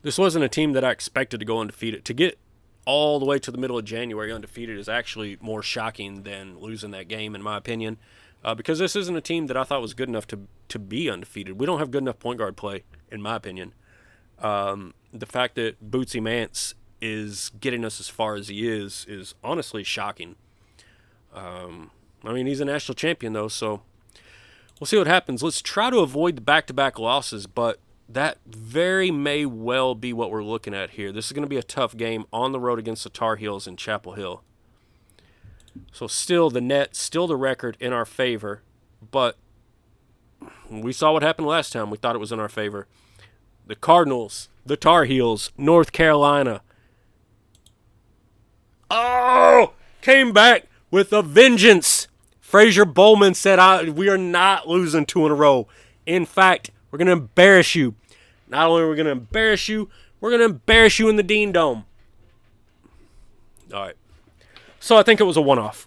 This wasn't a team that I expected to go undefeated. To get all the way to the middle of January undefeated is actually more shocking than losing that game, in my opinion, because this isn't a team that I thought was good enough to be undefeated. We don't have good enough point guard play, in my opinion. The fact that Bootsy Mance is getting us as far as he is honestly shocking. I mean, he's a national champion, though, so we'll see what happens. Let's try to avoid the back-to-back losses, but that very may well be what we're looking at here. This is going to be a tough game on the road against the Tar Heels in Chapel Hill. So still the net, still the record in our favor, but we saw what happened last time. We thought it was in our favor. The Cardinals, the Tar Heels, North Carolina. Oh! Came back with a vengeance. Frazier Bowman said, we are not losing 2 in a row. In fact, we're going to embarrass you. Not only are we going to embarrass you, we're going to embarrass you in the Dean Dome. All right. So I think it was a one-off.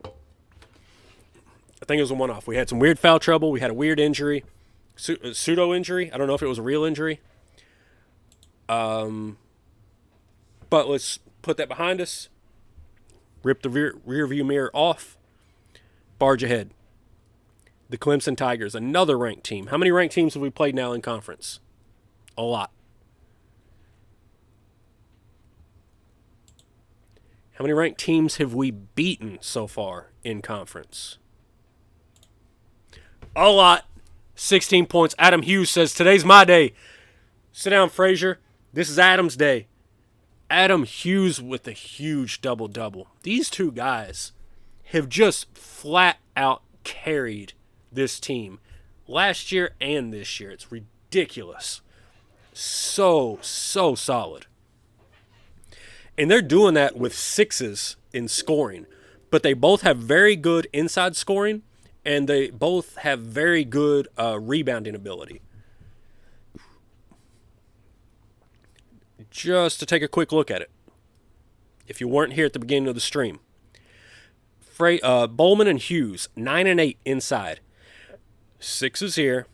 I think it was a one-off. We had some weird foul trouble. We had a weird injury. Pseudo-injury. I don't know if it was a real injury. But let's put that behind us. Rip the rear view mirror off. Barge ahead. The Clemson Tigers, another ranked team. How many ranked teams have we played now in conference? A lot. How many ranked teams have we beaten so far in conference? A lot. 16 points. Adam Hughes says, today's my day. Sit down, Frazier. This is Adam's day. Adam Hughes with a huge double-double. These two guys have just flat out carried this team last year and this year. It's ridiculous. So solid. And they're doing that with sixes in scoring. But they both have very good inside scoring, and they both have very good rebounding ability. Just to take a quick look at it, if you weren't here at the beginning of the stream, Bowman and Hughes, 9 and 8 inside. Sixes here,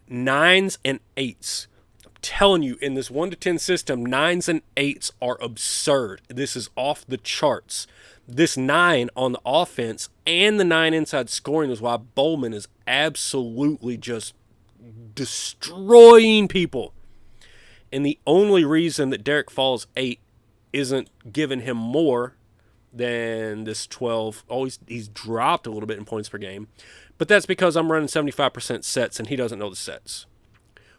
9s and 8s. I'm telling you, in this 1 to 10 system, 9s and 8s are absurd. This is off the charts. This 9 on the offense and the 9 inside scoring is why Bowman is absolutely just destroying people. And the only reason that Derek Fall's 8 isn't giving him more than this 12. Oh, he's dropped a little bit in points per game. But that's because I'm running 75% sets and he doesn't know the sets.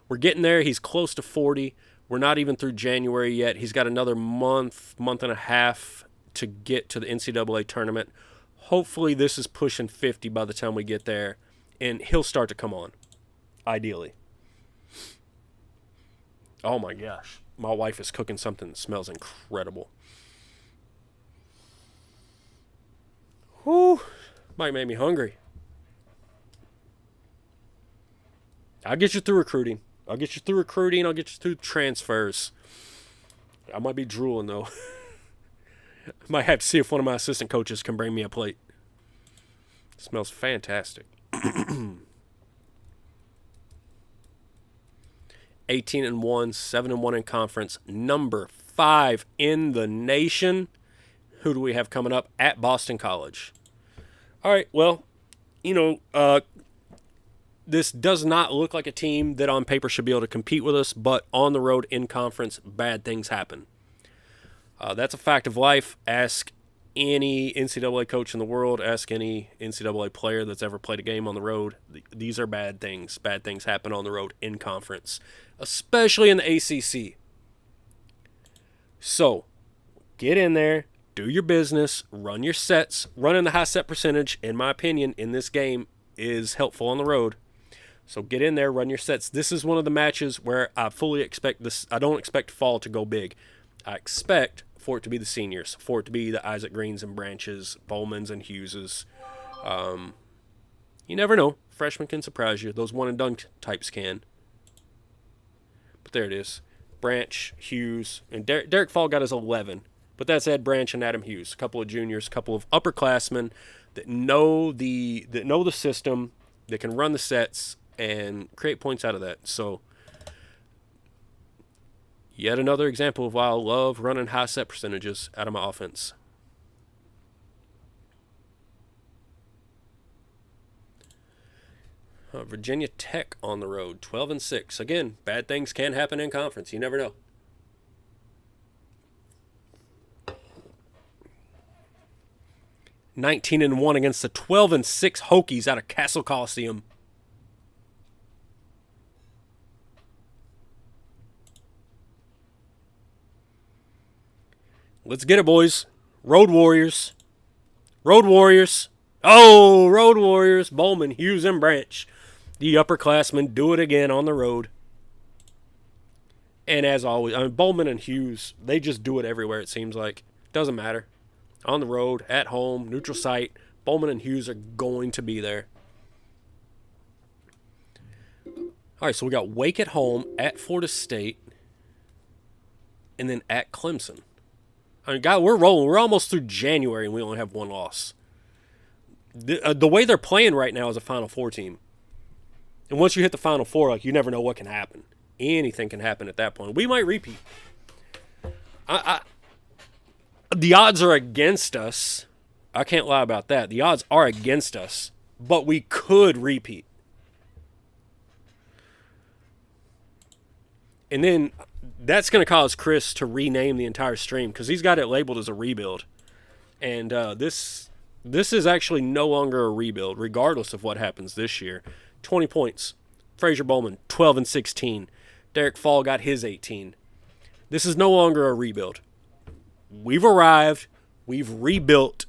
We're getting there. He's close to 40. We're not even through January yet. He's got another month and a half to get to the NCAA tournament. Hopefully this is pushing 50 by the time we get there. And he'll start to come on, ideally. Oh my gosh. My wife is cooking something that smells incredible. Whew. Might make me hungry. I'll get you through recruiting. I'll get you through recruiting. I'll get you through transfers. I might be drooling, though. I might have to see if one of my assistant coaches can bring me a plate. It smells fantastic. 18-1, 7-1 in conference. Number 5 in the nation. Who do we have coming up? At Boston College. All right, well, this does not look like a team that on paper should be able to compete with us, but on the road in conference, bad things happen. That's a fact of life. Ask any NCAA coach in the world. Ask any NCAA player that's ever played a game on the road. These are bad things. Bad things happen on the road in conference, especially in the ACC. So, get in there, do your business, run your sets. Running the high set percentage, in my opinion, in this game is helpful on the road. So get in there, run your sets. This is one of the matches where I fully expect this. I don't expect fall to go big. I expect for it to be the seniors, for it to be the Isaac Greens and Branches, Bowmans and Hugheses. You never know. Freshmen can surprise you. Those one-and-done types can. But there it is. Branch, Hughes, and Derek Fall got his 11. But that's Ed Branch and Adam Hughes, a couple of juniors, a couple of upperclassmen that know the system, that can run the sets and create points out of that. So yet another example of why I love running high set percentages out of my offense. Virginia Tech on the road, 12-6. Again, bad things can happen in conference. You never know. (19-1) against the 12-6 Hokies out of Castle Coliseum. Let's get it, boys. Road Warriors. Road Warriors. Oh, Road Warriors. Bowman, Hughes, and Branch. The upperclassmen do it again on the road. And as always, Bowman and Hughes, they just do it everywhere, it seems like. Doesn't matter. On the road, at home, neutral site, Bowman and Hughes are going to be there. All right, so we got Wake at home, at Florida State, and then at Clemson. I mean, God, we're rolling. We're almost through January, and we only have one loss. The way they're playing right now is a Final Four team. And once you hit the Final Four, you never know what can happen. Anything can happen at that point. We might repeat. The odds are against us. I can't lie about that. The odds are against us, but we could repeat. And then that's going to cause Chris to rename the entire stream because he's got it labeled as a rebuild. And this is actually no longer a rebuild, regardless of what happens this year. 20 points. Fraser Bowman, 12-16. Derek Fall got his 18. This is no longer a rebuild. We've arrived, we've rebuilt,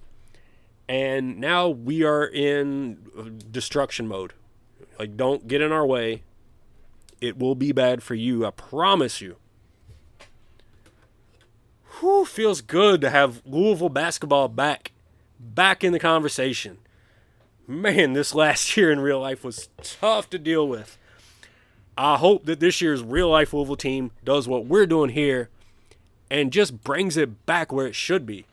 and now we are in destruction mode. Don't get in our way. It will be bad for you, I promise you. Whew, feels good to have Louisville basketball back in the conversation. Man, this last year in real life was tough to deal with. I hope that this year's real-life Louisville team does what we're doing here and just brings it back where it should be.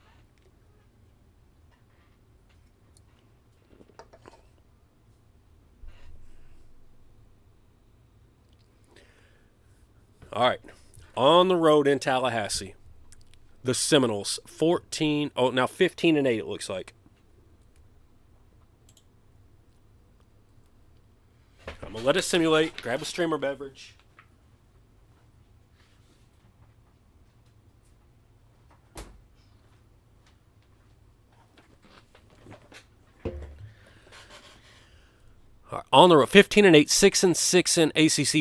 All right. On the road in Tallahassee, the Seminoles, 15-8 it looks like. I'm going to let it simulate. Grab a streamer beverage. On the road, 15-8, 6-6 in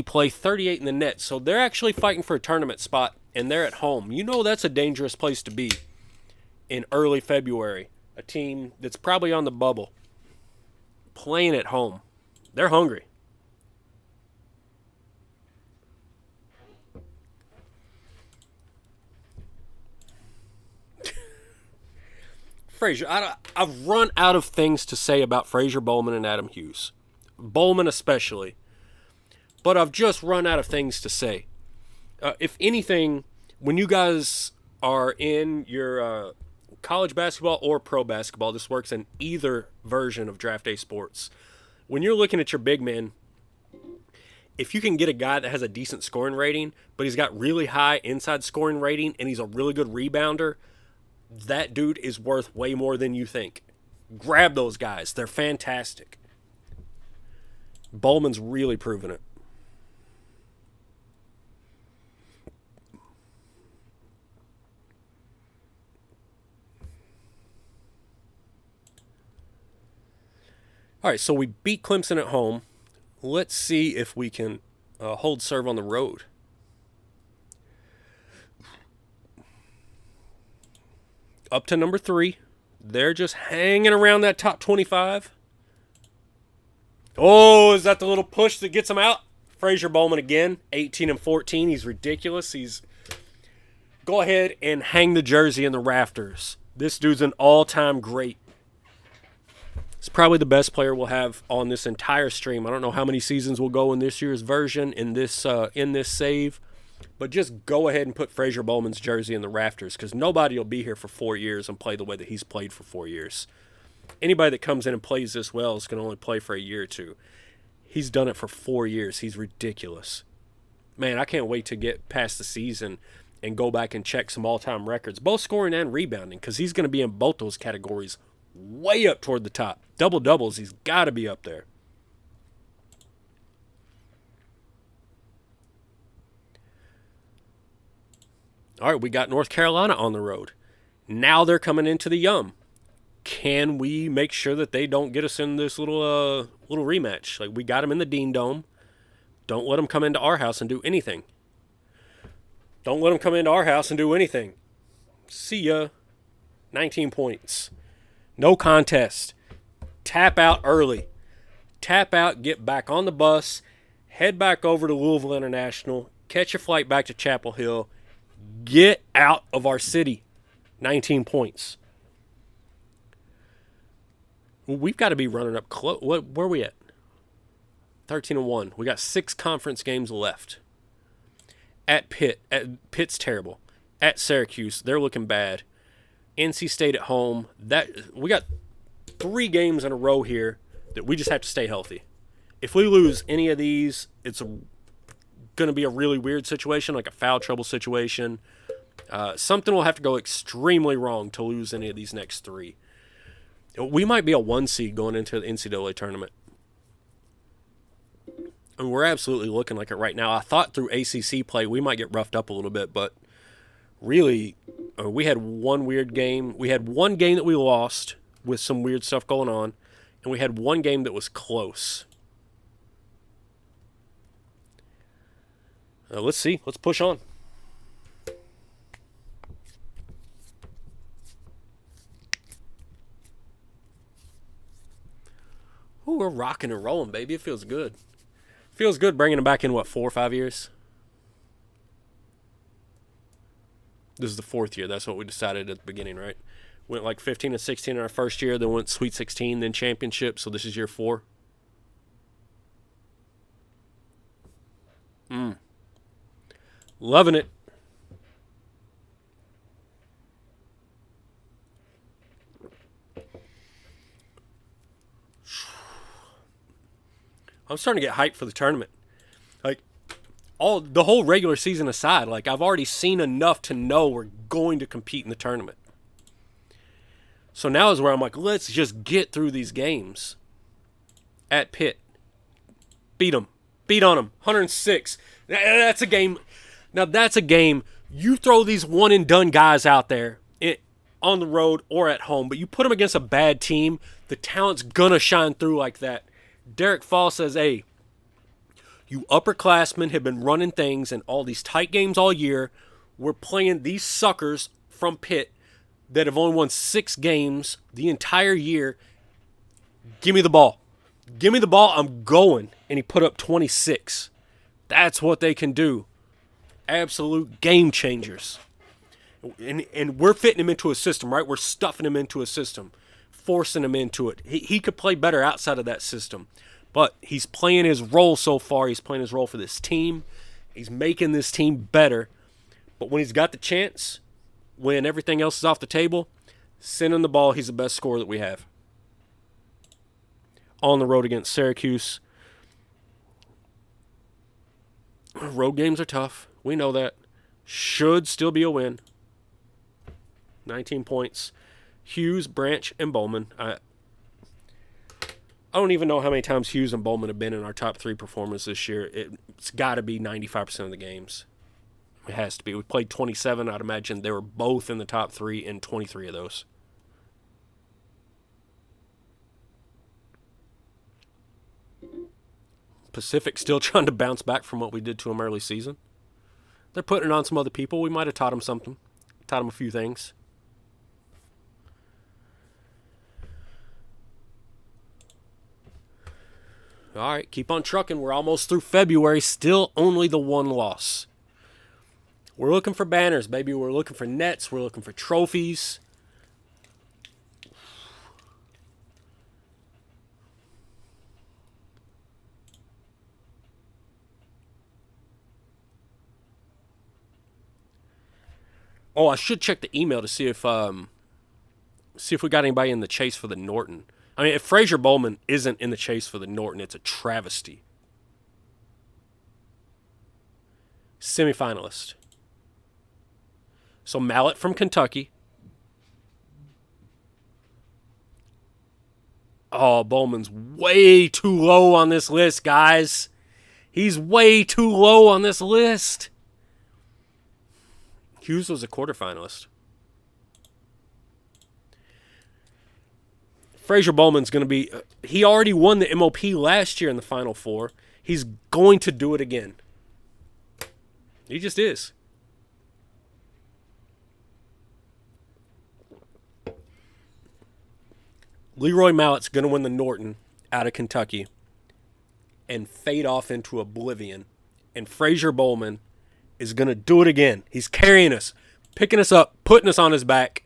ACC play, 38 in the net. So they're actually fighting for a tournament spot, and they're at home. You know that's a dangerous place to be in early February. A team that's probably on the bubble, playing at home. They're hungry. Fraser, I've run out of things to say about Fraser Bowman and Adam Hughes. Bowman especially. but I've just run out of things to say. If anything, when you guys are in your college basketball or pro basketball, this works in either version of Draft Day Sports. When you're looking at your big men, if you can get a guy that has a decent scoring rating, but he's got really high inside scoring rating and he's a really good rebounder, that dude is worth way more than you think. Grab those guys. They're fantastic. Bowman's really proven it. All right, so we beat Clemson at home. Let's see if we can hold serve on the road. Up to number 3. They're just hanging around that top 25. Oh, is that the little push that gets them out? Frazier Bowman again, 18 and 14. He's ridiculous. Go ahead and hang the jersey in the rafters. This dude's an all-time great. He's probably the best player we'll have on this entire stream. I don't know how many seasons will go in this year's version, in this save. But just go ahead and put Frazier Bowman's jersey in the rafters because nobody will be here for 4 years and play the way that he's played for 4 years. Anybody that comes in and plays this well is going to only play for a year or two. He's done it for 4 years. He's ridiculous. Man, I can't wait to get past the season and go back and check some all-time records, both scoring and rebounding, because he's going to be in both those categories way up toward the top. Double-doubles, he's got to be up there. All right, we got North Carolina on the road. Now they're coming into the Yum. Can we make sure that they don't get us in this little rematch? Like, we got them in the Dean Dome. Don't let them come into our house and do anything. Don't let them come into our house and do anything. See ya. 19 points. No contest. Tap out early. Tap out, get back on the bus, head back over to Louisville International, catch a flight back to Chapel Hill, get out of our city. 19 points. We've got to be running up close. Where are we at? 13-1. We got 6 conference games left. At Pitt. Pitt's terrible. At Syracuse, they're looking bad. NC State at home. We got 3 games in a row here that we just have to stay healthy. If we lose any of these, it's going to be a really weird situation, like a foul trouble situation. Something will have to go extremely wrong to lose any of these next 3. We might be a 1 seed going into the NCAA tournament. And we're absolutely looking like it right now. I thought through ACC play we might get roughed up a little bit, but really we had one weird game. We had one game that we lost with some weird stuff going on, and we had one game that was close. Let's see. Let's push on. Ooh, we're rocking and rolling, baby. It feels good. Feels good bringing them back in, 4 or 5 years? This is the 4th year. That's what we decided at the beginning, right? Went like 15 and 16 in our first year, then went Sweet 16, then championship. So this is year 4. Loving it. I'm starting to get hyped for the tournament. Like, the whole regular season aside, like, I've already seen enough to know we're going to compete in the tournament. So now is where I'm like, let's just get through these games. At Pitt. Beat them. Beat on them. 106. That's a game. Now, that's a game. You throw these one-and-done guys out there on the road or at home, but you put them against a bad team, the talent's going to shine through like that. Derek Fall says, hey, you upperclassmen have been running things in all these tight games all year. We're playing these suckers from Pitt that have only won 6 games the entire year. Give me the ball. Give me the ball. I'm going. And he put up 26. That's what they can do. Absolute game changers. And we're fitting him into a system, right? We're stuffing him into a system, forcing him into it. He could play better outside of that system. But he's playing his role so far. He's playing his role for this team. He's making this team better. But when he's got the chance, when everything else is off the table, send him the ball. He's the best scorer that we have. On the road against Syracuse. Road games are tough. We know that. Should still be a win. 19 points. Hughes, Branch, and Bowman. I don't even know how many times Hughes and Bowman have been in our top 3 performers this year. It's got to be 95% of the games. It has to be. We played 27. I'd imagine they were both in the top 3 in 23 of those. Pacific still trying to bounce back from what we did to them early season. They're putting it on some other people. We might have taught them something. Taught them a few things. All right, keep on trucking. We're almost through February. Still only the 1 loss. We're looking for banners, baby. We're looking for nets. We're looking for trophies. Oh, I should check the email to see if we got anybody in the chase for the Norton. I mean, if Frazier Bowman isn't in the chase for the Norton, it's a travesty. Semifinalist. So Mallet from Kentucky. Oh, Bowman's way too low on this list, guys. He's way too low on this list. Hughes was a quarterfinalist. Frazier Bowman's going to be... he already won the MOP last year in the Final Four. He's going to do it again. He just is. Leroy Mallett's going to win the Norton out of Kentucky and fade off into oblivion. And Frazier Bowman is going to do it again. He's carrying us, picking us up, putting us on his back.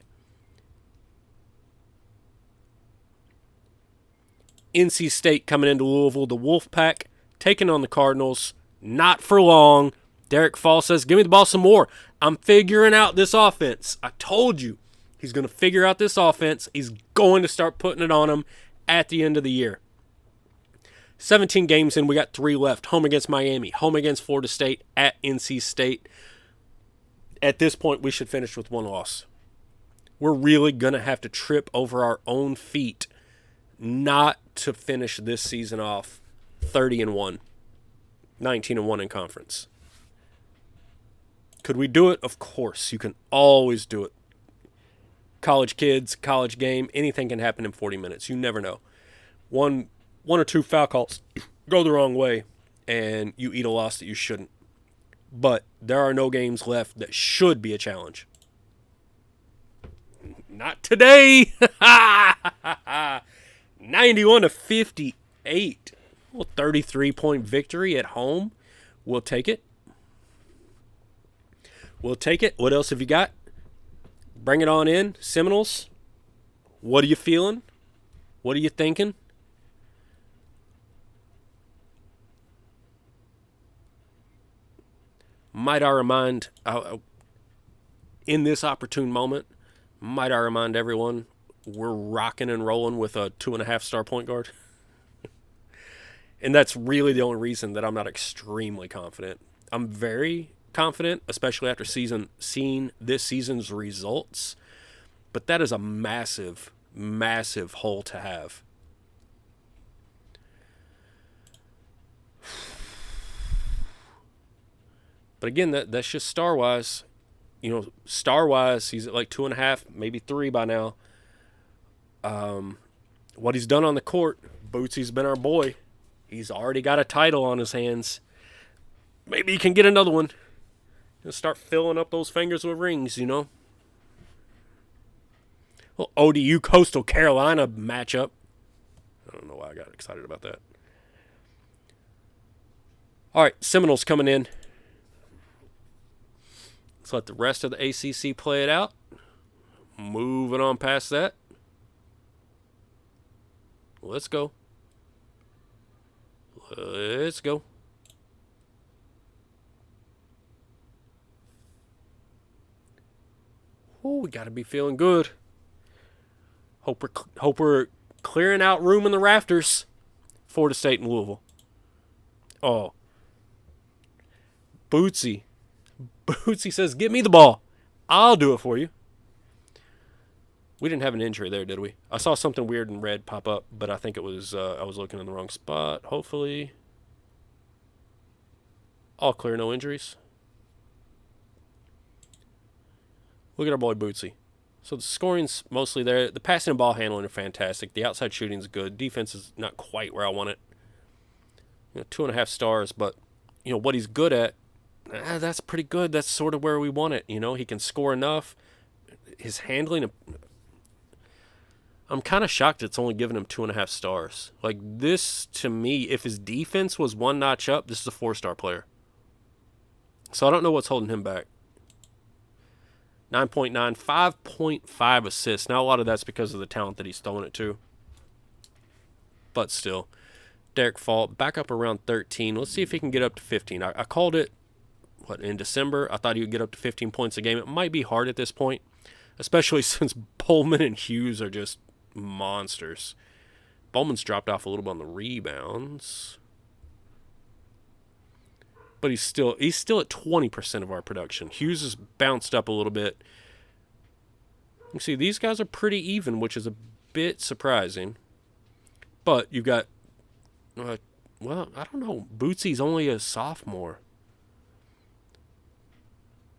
NC State coming into Louisville, the Wolfpack, taking on the Cardinals. Not for long. Derek Fall says, give me the ball some more. I'm figuring out this offense. I told you. He's going to figure out this offense. He's going to start putting it on him at the end of the year. 17 games in, we got 3 left. Home against Miami, home against Florida State, at NC State. At this point, we should finish with 1 loss. We're really going to have to trip over our own feet not to finish this season off 30-1, 19-1 in conference. Could we do it? Of course. You can always do it. College kids, college game, anything can happen in 40 minutes. You never know. One or two foul calls go the wrong way, and you eat a loss that you shouldn't. But there are no games left that should be a challenge. Not today. 91-58. Well, 33-point victory at home. We'll take it. We'll take it. What else have you got? Bring it on in. Seminoles. What are you feeling? What are you thinking? Might I remind, in this opportune moment, might I remind everyone, we're rocking and rolling with a 2.5-star point guard. And that's really the only reason that I'm not extremely confident. I'm very confident, especially after seeing this season's results. But that is a massive, massive hole to have. But again, that's just star-wise. You know, star-wise, he's at like 2.5, maybe 3 by now. What he's done on the court, Bootsy's been our boy. He's already got a title on his hands. Maybe he can get another one. He'll start filling up those fingers with rings, you know. Well, ODU Coastal Carolina matchup. I don't know why I got excited about that. All right, Seminoles coming in. Let's let the rest of the ACC play it out. Moving on past that. Let's go. Let's go. Oh, we got to be feeling good. Hope we're clearing out room in the rafters. Florida State and Louisville. Oh. Bootsy. Bootsy says, "Give me the ball. I'll do it for you." We didn't have an injury there, did we? I saw something weird in red pop up, but I think it was I was looking in the wrong spot. Hopefully. All clear, no injuries. Look at our boy Bootsy. So the scoring's mostly there. The passing and ball handling are fantastic. The outside shooting's good. Defense is not quite where I want it. 2.5 stars, but what he's good at, that's pretty good. That's sort of where we want it. He can score enough. His handling, I'm kind of shocked it's only giving him 2.5 stars. Like this, to me, if his defense was one notch up, this is a 4-star player. So I don't know what's holding him back. 9.9, 5.5 assists. Now a lot of that's because of the talent that he's throwing it to. But still. Derek Fall, back up around 13. Let's see if he can get up to 15. I called it, in December? I thought he would get up to 15 points a game. It might be hard at this point, especially since Bowman and Hughes are just monsters. Bowman's dropped off a little bit on the rebounds. But he's still at 20% of our production. Hughes has bounced up a little bit. You see, these guys are pretty even, which is a bit surprising. But you've got, I don't know. Bootsy's only a sophomore.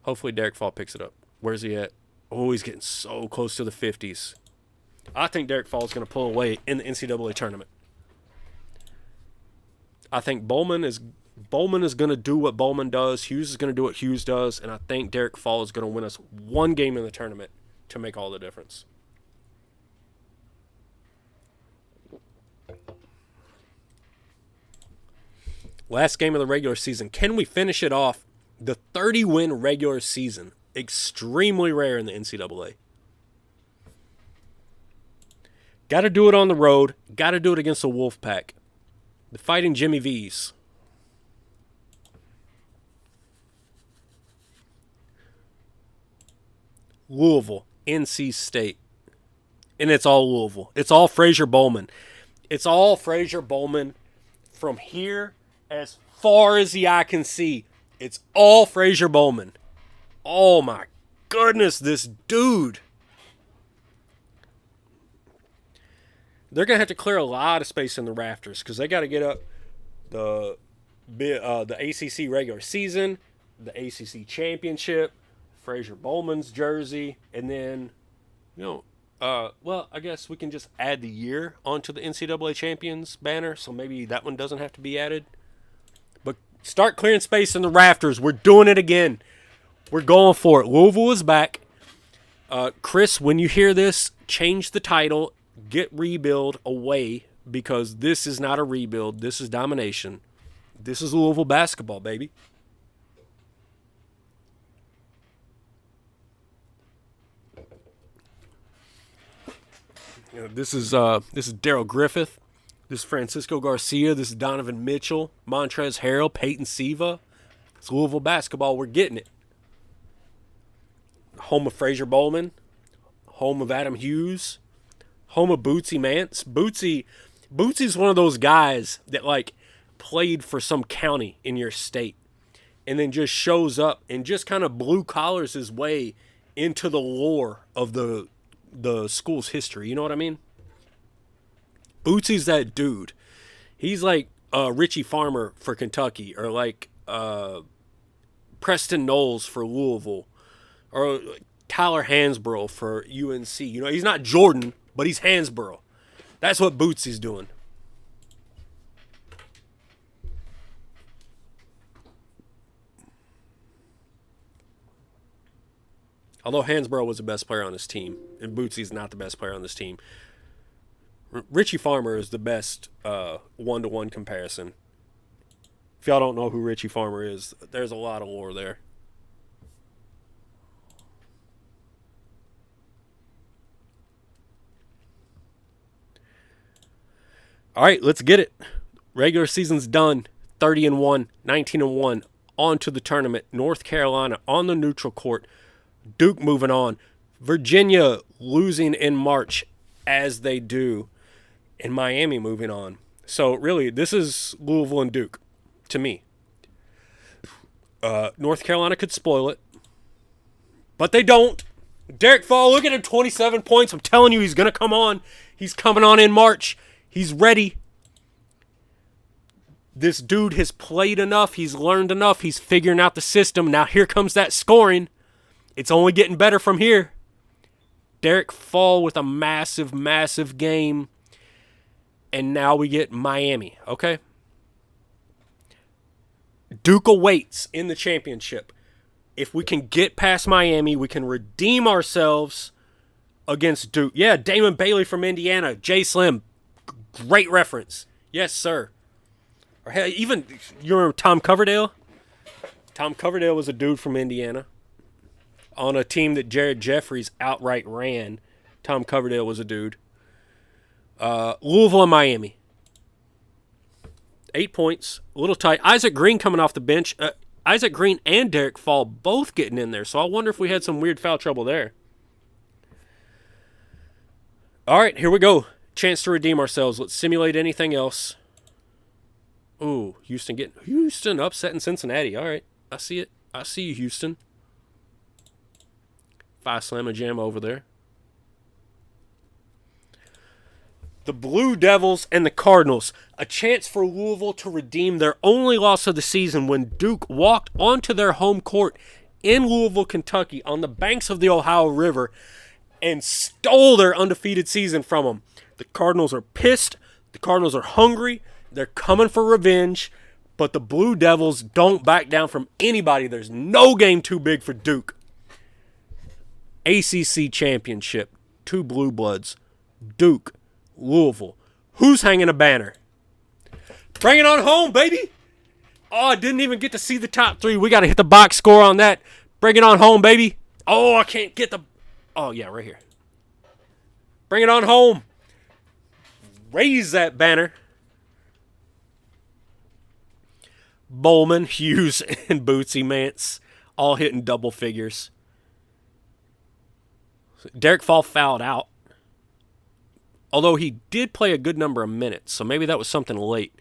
Hopefully Derek Fall picks it up. Where's he at? Oh, he's getting so close to the 50s. I think Derek Fall is going to pull away in the NCAA tournament. I think Bowman is going to do what Bowman does. Hughes is going to do what Hughes does. And I think Derek Fall is going to win us one game in the tournament to make all the difference. Last game of the regular season. Can we finish it off? The 30-win regular season. Extremely rare in the NCAA. Got to do it on the road. Got to do it against the Wolfpack. The Fighting Jimmy V's. Louisville, NC State. And it's all Louisville. It's all Frazier Bowman. It's all Frazier Bowman from here as far as the eye can see. It's all Frazier Bowman. Oh my goodness, this dude. They're going to have to clear a lot of space in the rafters because they got to get up the ACC regular season, the ACC championship, Frazier Bowman's jersey, and then, I guess we can just add the year onto the NCAA champions banner, so maybe that one doesn't have to be added. But start clearing space in the rafters. We're doing it again. We're going for it. Louisville is back. Chris, when you hear this, change the title. Get rebuild away because this is not a rebuild. This is domination. This is Louisville basketball, baby. This is Daryl Griffith. This is Francisco Garcia. This is Donovan Mitchell, Montrezl Harrell, Peyton Siva. It's Louisville basketball. We're getting it. Home of Frazier Bowman. Home of Adam Hughes. Home of Bootsy Mance. Bootsy's one of those guys that played for some county in your state and then just shows up and just kind of blue collars his way into the lore of the school's history. You know what I mean? Bootsy's that dude. He's like Richie Farmer for Kentucky or Preston Knowles for Louisville or Tyler Hansborough for UNC. He's not Jordan, but he's Hansborough. That's what Bootsy's doing. Although Hansborough was the best player on his team, and Bootsy's not the best player on this team. Richie Farmer is the best one-to-one comparison. If y'all don't know who Richie Farmer is, there's a lot of lore there. All right, let's get it. Regular season's done. 30-1, 19-1. On to the tournament. North Carolina on the neutral court. Duke moving on. Virginia losing in March, as they do. And Miami moving on. So, really, this is Louisville and Duke, to me. North Carolina could spoil it. But they don't. Derek Fall, look at him, 27 points. I'm telling you, he's going to come on. He's coming on in March. He's ready. This dude has played enough. He's learned enough. He's figuring out the system. Now here comes that scoring. It's only getting better from here. Derek Fall with a massive, massive game. And now we get Miami, okay? Duke awaits in the championship. If we can get past Miami, we can redeem ourselves against Duke. Yeah, Damon Bailey from Indiana. Jay Slim, great reference. Yes, sir. Or hell, even, you remember Tom Coverdale? Tom Coverdale was a dude from Indiana. On a team that Jared Jeffries outright ran. Tom Coverdale was a dude. Louisville and Miami. 8 points. A little tight. Isaac Green coming off the bench. Isaac Green and Derek Fall both getting in there. So I wonder if we had some weird foul trouble there. All right, here we go. Chance to redeem ourselves. Let's simulate anything else. Ooh, Houston upsetting Cincinnati. All right, I see it. I see you, Houston. 5 slam a jam over there. The Blue Devils and the Cardinals. A chance for Louisville to redeem their only loss of the season when Duke walked onto their home court in Louisville, Kentucky, on the banks of the Ohio River and stole their undefeated season from them. The Cardinals are pissed. The Cardinals are hungry. They're coming for revenge. But the Blue Devils don't back down from anybody. There's no game too big for Duke. ACC championship. 2 Blue Bloods. Duke. Louisville. Who's hanging a banner? Bring it on home, baby. Oh, I didn't even get to see the top 3. We got to hit the box score on that. Bring it on home, baby. Oh, I can't get the... Oh, yeah, right here. Bring it on home. Raise that banner. Bowman, Hughes, and Bootsy Mance all hitting double figures. Derek Fall fouled out. Although he did play a good number of minutes, so maybe that was something late.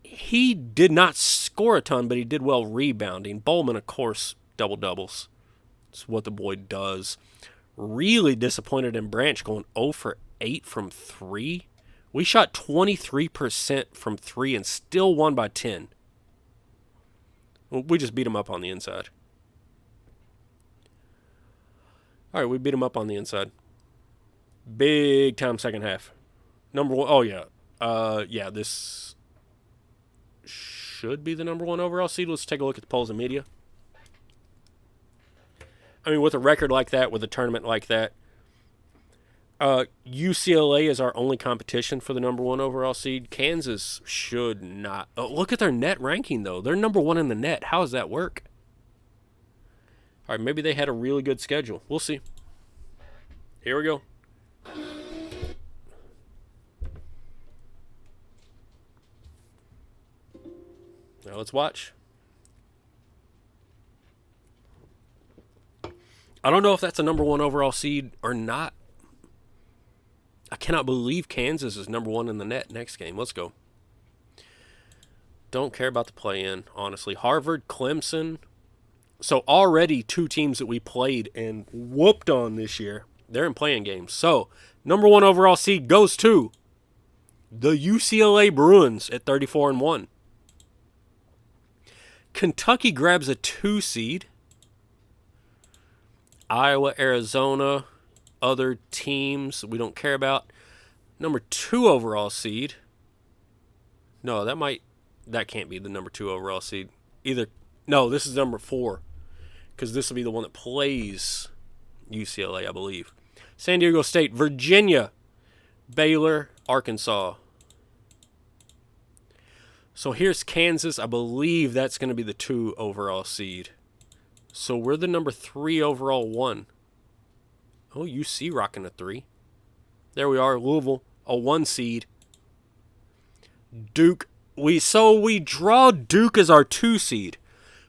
He did not score a ton, but he did well rebounding. Bowman, of course, double-doubles. It's what the boy does. Really disappointed in Branch going 0 for 8 from 3. We shot 23% from 3 and still won by 10. We just beat him up on the inside. All right, we beat him up on the inside. Big time second half. Number 1. Oh, yeah. Yeah, this should be the number 1 overall seed. Let's take a look at the polls and media. I mean, with a record like that, with a tournament like that, UCLA is our only competition for the number 1 overall seed. Kansas should not. Oh, look at their net ranking, though. They're number 1 in the net. How does that work? All right, maybe they had a really good schedule. We'll see. Here we go. Now let's watch. I don't know if that's a number 1 overall seed or not. I cannot believe Kansas is number 1 in the net next game. Let's go. Don't care about the play-in, honestly. Harvard, Clemson. So already 2 teams that we played and whooped on this year. They're in play-in games. So number 1 overall seed goes to the UCLA Bruins at 34-1. Kentucky grabs a 2 seed. Iowa, Arizona, other teams we don't care about. Number 2 overall seed. No, that can't be the number 2 overall seed. Either. No, this is number 4. Because this will be the one that plays UCLA, I believe. San Diego State, Virginia, Baylor, Arkansas. So here's Kansas. I believe that's going to be the 2 overall seed. So we're the number 3 overall 1. Oh, UC rocking a 3. There we are. Louisville, a 1 seed. Duke we draw Duke as our 2 seed.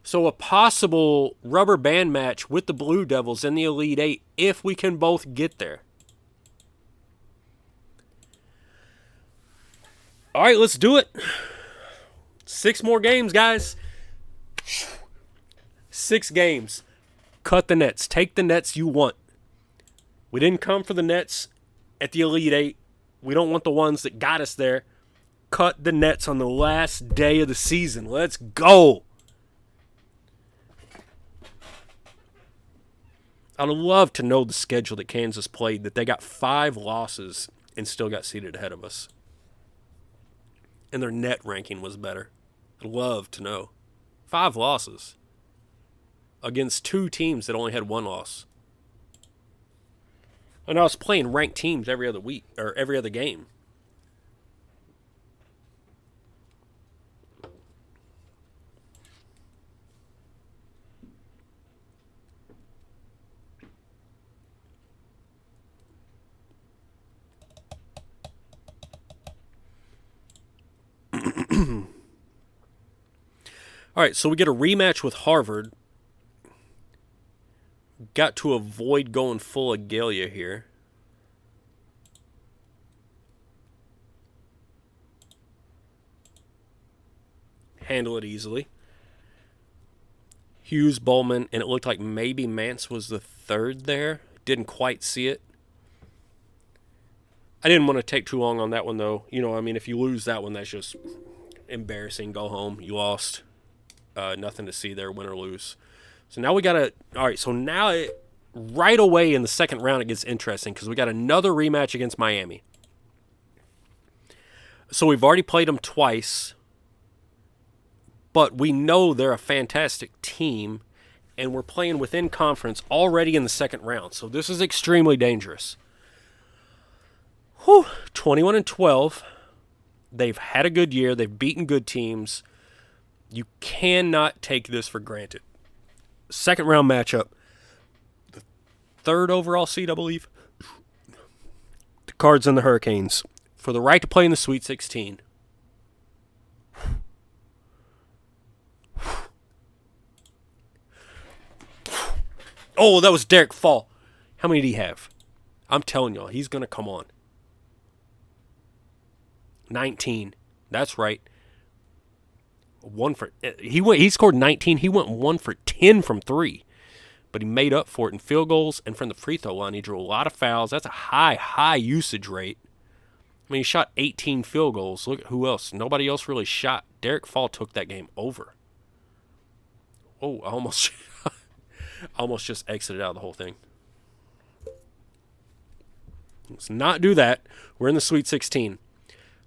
So a possible rubber band match with the Blue Devils in the Elite Eight if we can both get there. All right, let's do it. 6 more games, guys. 6 games. Cut the nets. Take the nets you want. We didn't come for the nets at the Elite Eight. We don't want the ones that got us there. Cut the nets on the last day of the season. Let's go. I'd love to know the schedule that Kansas played, that they got 5 losses and still got seated ahead of us. And their net ranking was better. I'd love to know. 5 losses against 2 teams that only had 1 loss. And I was playing ranked teams every other week, or every other game. All right, so we get a rematch with Harvard. Got to avoid going full Agalia here. Handle it easily. Hughes, Bowman, and it looked like maybe Mance was the 3rd there. Didn't quite see it. I didn't want to take too long on that one, though. You know, I mean, if you lose that one, that's just embarrassing. Go home. You lost. Nothing to see there, win or lose. So now we got to... All right, so now right away in the second round it gets interesting because we got another rematch against Miami. So we've already played them twice, but we know they're a fantastic team, and we're playing within conference already in the second round. So this is extremely dangerous. 21-12. They've had a good year. They've beaten good teams. You cannot take this for granted. Second round matchup. The 3rd overall seed, I believe. The Cards and the Hurricanes. For the right to play in the Sweet 16. Oh, that was Derek Fall. How many did he have? I'm telling y'all, he's going to come on. 19. That's right. He scored 19. He went 1 for 10 from 3. But he made up for it in field goals and from the free throw line. He drew a lot of fouls. That's a high usage rate. I mean, he shot 18 field goals. Look at who else. Nobody else really shot. Derek Fall took that game over. Oh, I almost just exited out of the whole thing. Let's not do that. We're in the Sweet 16.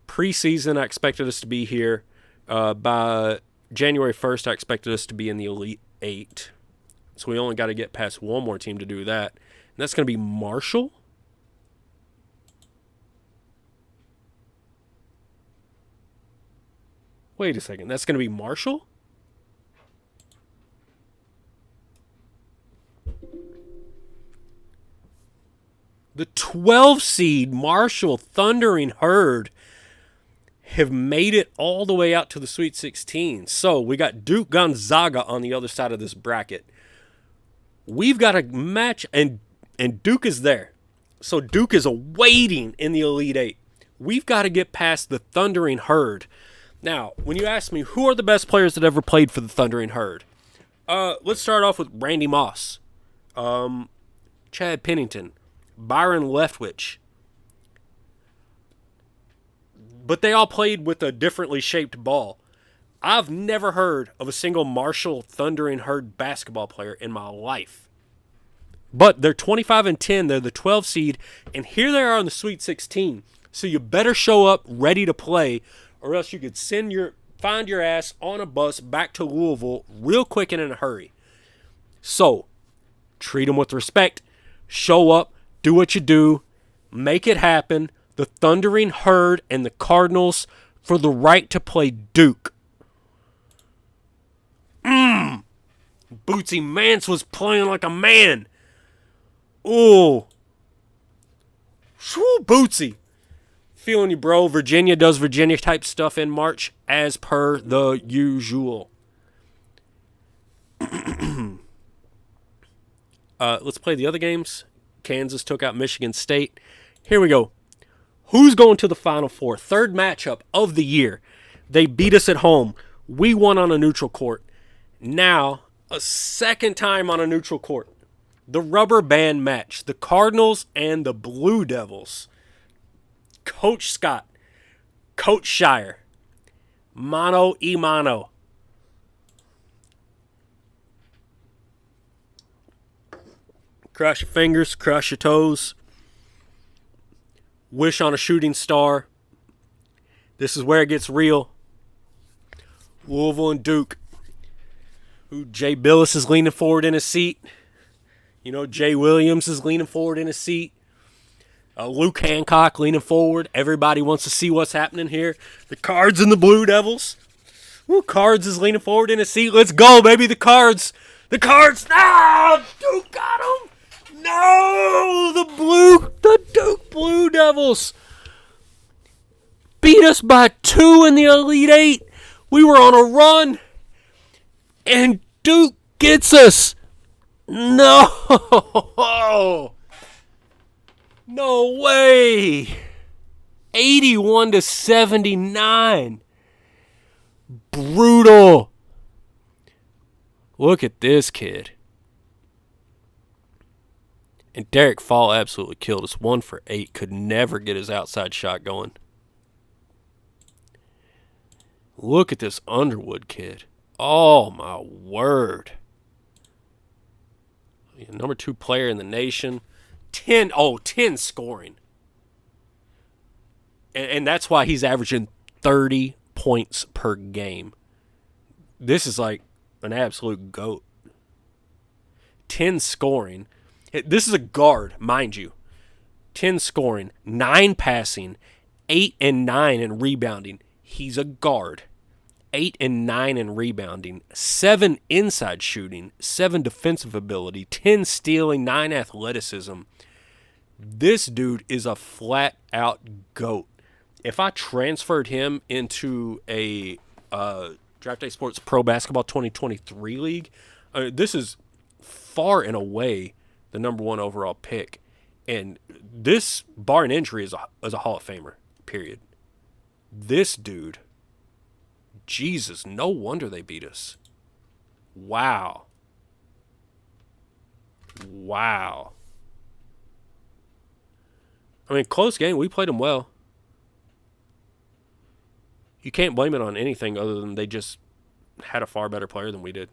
Preseason, I expected us to be here. By January 1st, I expected us to be in the Elite 8. So we only got to get past one more team to do that. And that's going to be Marshall. Wait a second. That's going to be Marshall? The 12 seed Marshall Thundering Herd have made it all the way out to the Sweet 16. So we got Duke Gonzaga on the other side of this bracket. We've got a match, and Duke is there. So Duke is awaiting in the Elite Eight. We've got to get past the Thundering Herd. Now, when you ask me who are the best players that ever played for the Thundering Herd, let's start off with Randy Moss, Chad Pennington, Byron Leftwich. But they all played with a differently shaped ball. I've never heard of a single Marshall Thundering Herd basketball player in my life. But they're 25-10. They're the 12 seed. And here they are in the Sweet 16. So you better show up ready to play, or else you could find your ass on a bus back to Louisville real quick and in a hurry. So, treat them with respect. Show up. Do what you do. Make it happen. The Thundering Herd and the Cardinals for the right to play Duke. Bootsy Mance was playing like a man. Ooh. Whew, Bootsy. Feeling you, bro. Virginia does Virginia type stuff in March as per the usual. Let's play the other games. Kansas took out Michigan State. Here we go. Who's going to the Final Four? Third matchup of the year. They beat us at home. We won on a neutral court. Now, a second time on a neutral court. The rubber band match. The Cardinals and the Blue Devils. Coach Scott. Coach Shire. Mano y mano. Cross your fingers, cross your toes. Wish on a shooting star. This is where it gets real. Louisville and Duke. Jay Billis is leaning forward in his seat. You know, Jay Williams is leaning forward in his seat. Luke Hancock leaning forward. Everybody wants to see what's happening here. The Cards and the Blue Devils. Cards is leaning forward in his seat. Let's go, baby. The Cards. The Cards. Ah! Duke got him. No! The Duke Blue Devils beat us by 2 in the Elite Eight. We were on a run. And Duke gets us. No! No way! 81-79. Brutal. Look at this kid. And Derek Fall absolutely killed us. 1 for 8. Could never get his outside shot going. Look at this Underwood kid. Oh, my word. Number 2 player in the nation. 10 scoring. And that's why he's averaging 30 points per game. This is like an absolute GOAT. 10 scoring. This is a guard, mind you. 10 scoring, 9 passing, 8 and 9 in rebounding. He's a guard. 8 and 9 in rebounding, 7 inside shooting, 7 defensive ability, 10 stealing, 9 athleticism. This dude is a flat-out GOAT. If I transferred him into a Draft Day Sports Pro Basketball 2023 league, this is far and away the number 1 overall pick. And this, barring injury, is a Hall of Famer, period. This dude, Jesus, no wonder they beat us. Wow. I mean, close game. We played them well. You can't blame it on anything other than they just had a far better player than we did.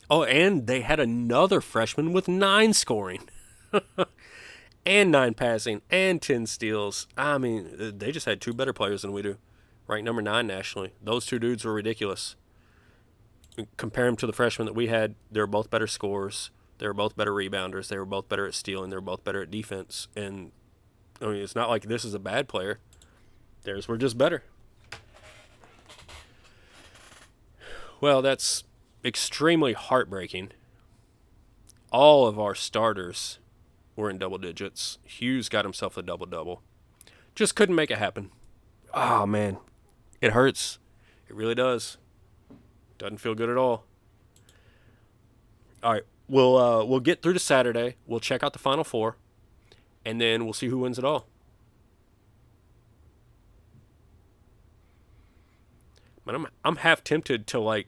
Oh, and they had another freshman with 9 scoring. And 9 passing, and 10 steals. I mean, they just had 2 better players than we do. Ranked number 9 nationally. Those 2 dudes were ridiculous. Compare them to the freshmen that we had. They were both better scorers. They were both better rebounders. They were both better at stealing. They were both better at defense. And, I mean, it's not like this is a bad player. Theirs were just better. Well, that's extremely heartbreaking. All of our starters were in double digits. Hughes got himself a double-double. Just couldn't make it happen. Oh, man. It hurts. It really does. Doesn't feel good at all. All right. We'll get through to Saturday. We'll check out the Final Four. And then we'll see who wins it all. But I'm half tempted to, like,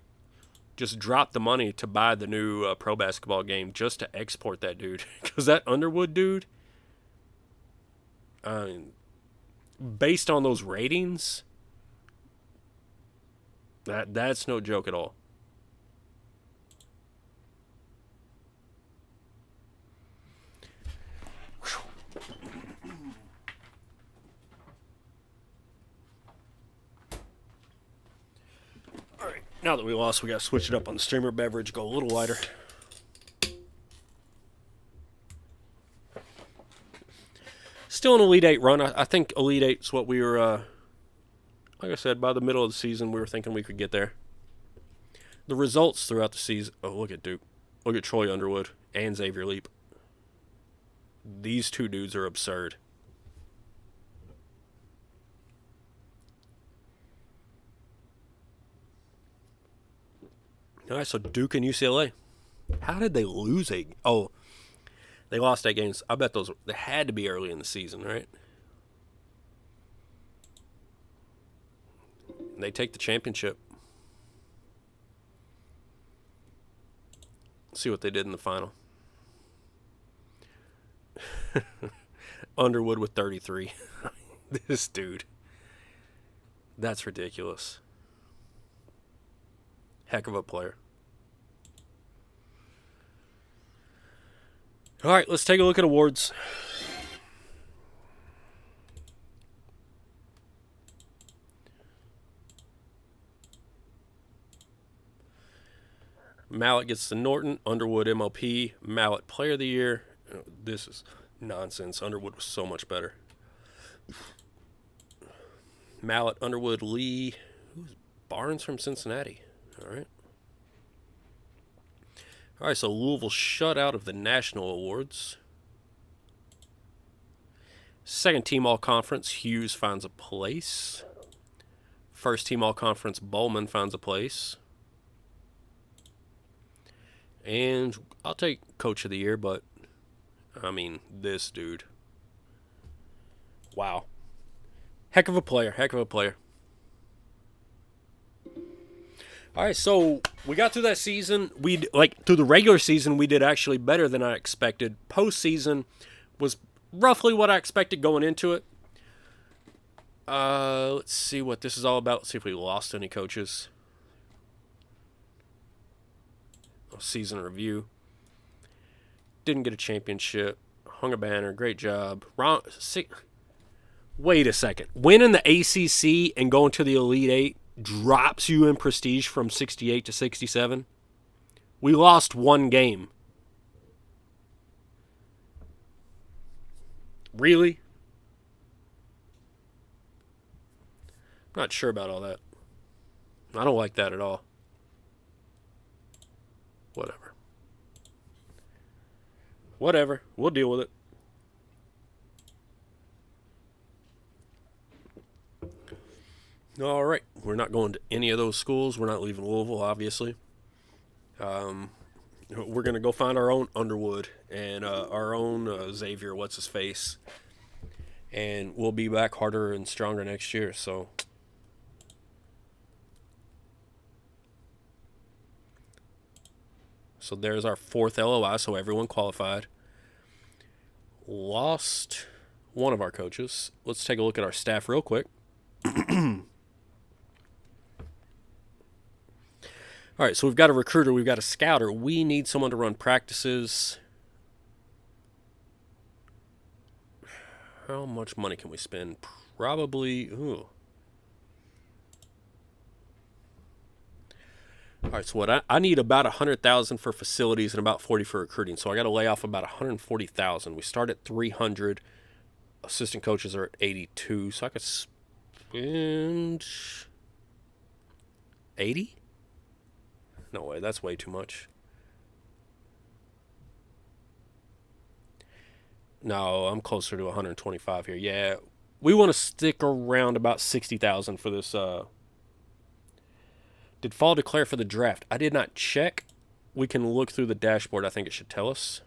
just drop the money to buy the new pro basketball game just to export that dude. Because that Underwood dude, based on those ratings, that's no joke at all. Now that we lost, we got to switch it up on the streamer beverage, go a little lighter. Still an Elite Eight run. I think Elite Eight's what we were, like I said, by the middle of the season, we were thinking we could get there. The results throughout the season, oh, look at Duke. Look at Troy Underwood and Xavier Leap. These two dudes are absurd. All right, so Duke and UCLA. How did they lose Oh, they lost 8 games. I bet they had to be early in the season, right? They take the championship. Let's see what they did in the final. Underwood with 33. This dude. That's ridiculous. Heck of a player. All right, let's take a look at awards. Mallett gets the Norton, Underwood MLP, Mallett Player of the Year. This is nonsense. Underwood was so much better. Mallett, Underwood, Lee. Who's Barnes from Cincinnati? All right. All right, so Louisville shut out of the national awards. Second team all-conference, Hughes finds a place. First team all-conference, Bowman finds a place. And I'll take Coach of the Year, but, I mean, this dude. Wow. Heck of a player, heck of a player. All right, so we got through that season. Through the regular season, we did actually better than I expected. Postseason was roughly what I expected going into it. Let's see what this is all about. Let's see if we lost any coaches. Season review. Didn't get a championship. Hung a banner. Great job. Wait a second. Winning the ACC and going to the Elite Eight drops you in prestige from 68 to 67. We lost 1 game. Really? I'm not sure about all that. I don't like that at all. Whatever. We'll deal with it. All right. We're not going to any of those schools. We're not leaving Louisville, obviously. We're going to go find our own Underwood and our own Xavier, what's-his-face. And we'll be back harder and stronger next year. So there's our 4th LOI, so everyone qualified. Lost one of our coaches. Let's take a look at our staff real quick. All right, so we've got a recruiter, we've got a scouter. We need someone to run practices. How much money can we spend? Probably, All right, so what I need about $100,000 for facilities and about $40,000 for recruiting. So I got to lay off about $140,000. We start at $300. Assistant coaches are at $82. So I could spend $80. No way, that's way too much. No, I'm closer to 125 here. Yeah, we want to stick around about $60,000 for this. Did fall declare for the draft? I did not check. We can look through the dashboard. I think it should tell us.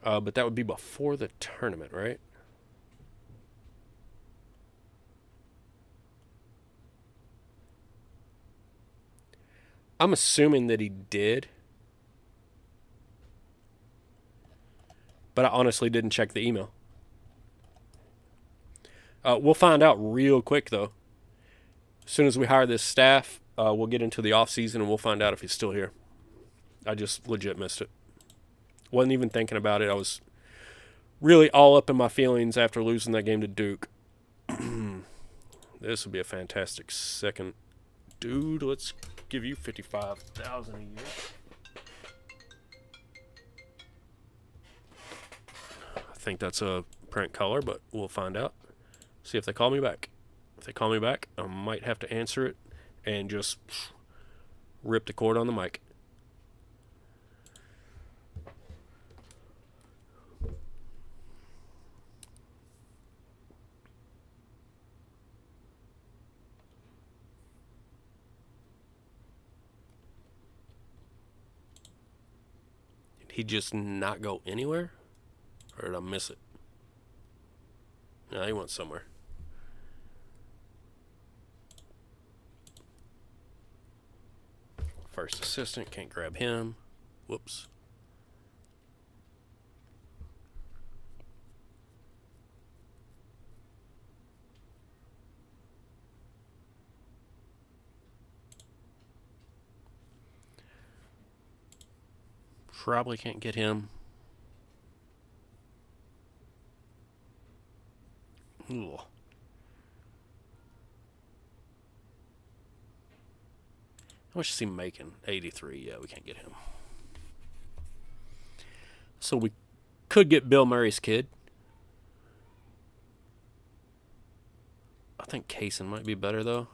But that would be before the tournament, right? I'm assuming that he did. But I honestly didn't check the email. We'll find out real quick, though. As soon as we hire this staff, we'll get into the off-season and we'll find out if he's still here. I just legit missed it. Wasn't even thinking about it. I was really all up in my feelings after losing that game to Duke. This would be a fantastic second. Dude, let's give you $55,000 a year. I think that's a print color, but we'll find out. See if they call me back. If they call me back, I might have to answer it and just rip the cord on the mic. he just not go anywhere? Or did I miss it? No, he went somewhere. First assistant, can't grab him. Whoops. Probably can't get him. Ooh. How much is he making? 83. Yeah, we can't get him. So we could get Bill Murray's kid. I think Kaysen might be better, though.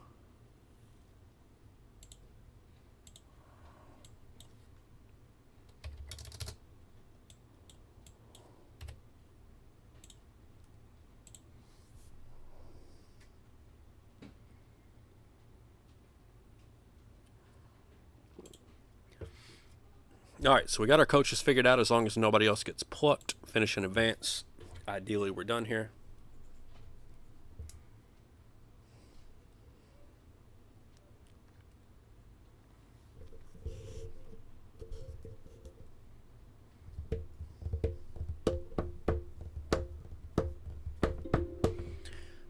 All right, so we got our coaches figured out as long as nobody else gets plucked. Finish in advance. Ideally, we're done here.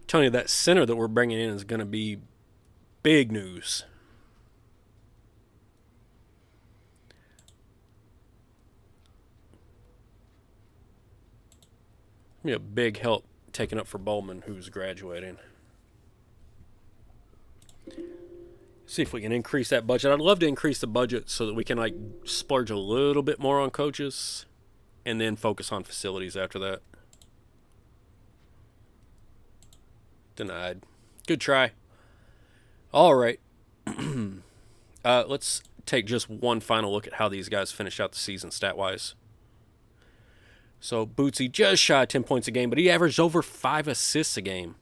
Telling you, that center that we're bringing in is going to be big news. Be a big help taking up for Bowman, who's graduating. See if we can increase that budget. I'd love to increase the budget so that we can like splurge a little bit more on coaches and then focus on facilities after that. Denied. Good try. All right. Let's take just one final look at how these guys finish out the season stat-wise. So Bootsy just shy of 10 points a game, but he averaged over 5 assists a game.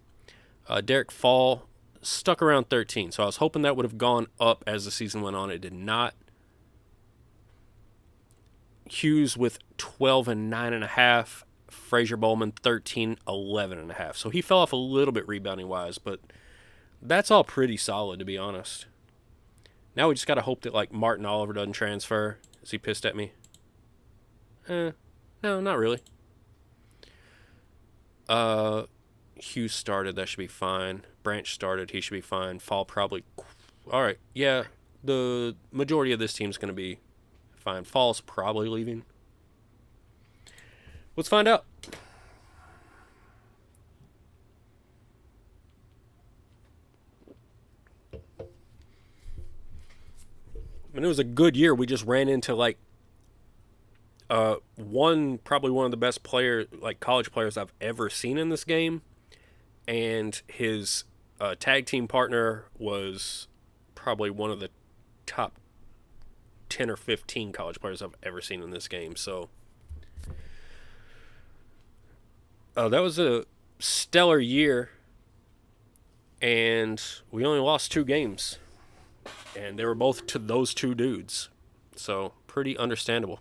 Derek Fall stuck around 13, so I was hoping that would have gone up as the season went on. It did not. Hughes with 12 and 9.5. Frazier Bowman 13, 11.5. So he fell off a little bit rebounding-wise, but that's all pretty solid, to be honest. Now we just got to hope that like Martin Oliver doesn't transfer. Is he pissed at me? No, not really. Hughes started. That should be fine. Branch started. He should be fine. Fall probably. All right. Yeah, the majority of this team's going to be fine. Fall's probably leaving. Let's find out. I mean, it was a good year. We just ran into like probably one of the best college players I've ever seen in this game, and his tag team partner was probably one of the top 10 or 15 college players I've ever seen in this game. So that was a stellar year, and we only lost 2 games, and they were both to those 2 dudes. So pretty understandable.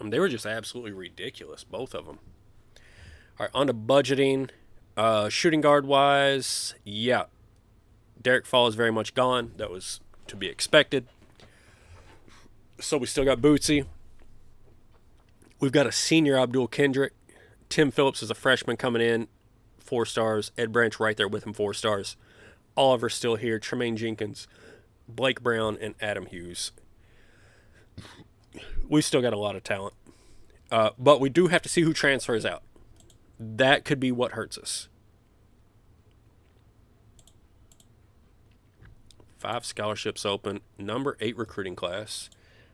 They were just absolutely ridiculous, both of them. All right, on to budgeting. Shooting guard-wise, yeah. Derek Fall is very much gone. That was to be expected. So we still got Bootsy. We've got a senior Abdul Kendrick. Tim Phillips is a freshman coming in, 4 stars. Ed Branch right there with him, 4 stars. Oliver's still here. Tremaine Jenkins, Blake Brown, and Adam Hughes. We still got a lot of talent. But we do have to see who transfers out. That could be what hurts us. 5 scholarships open. Number 8 recruiting class.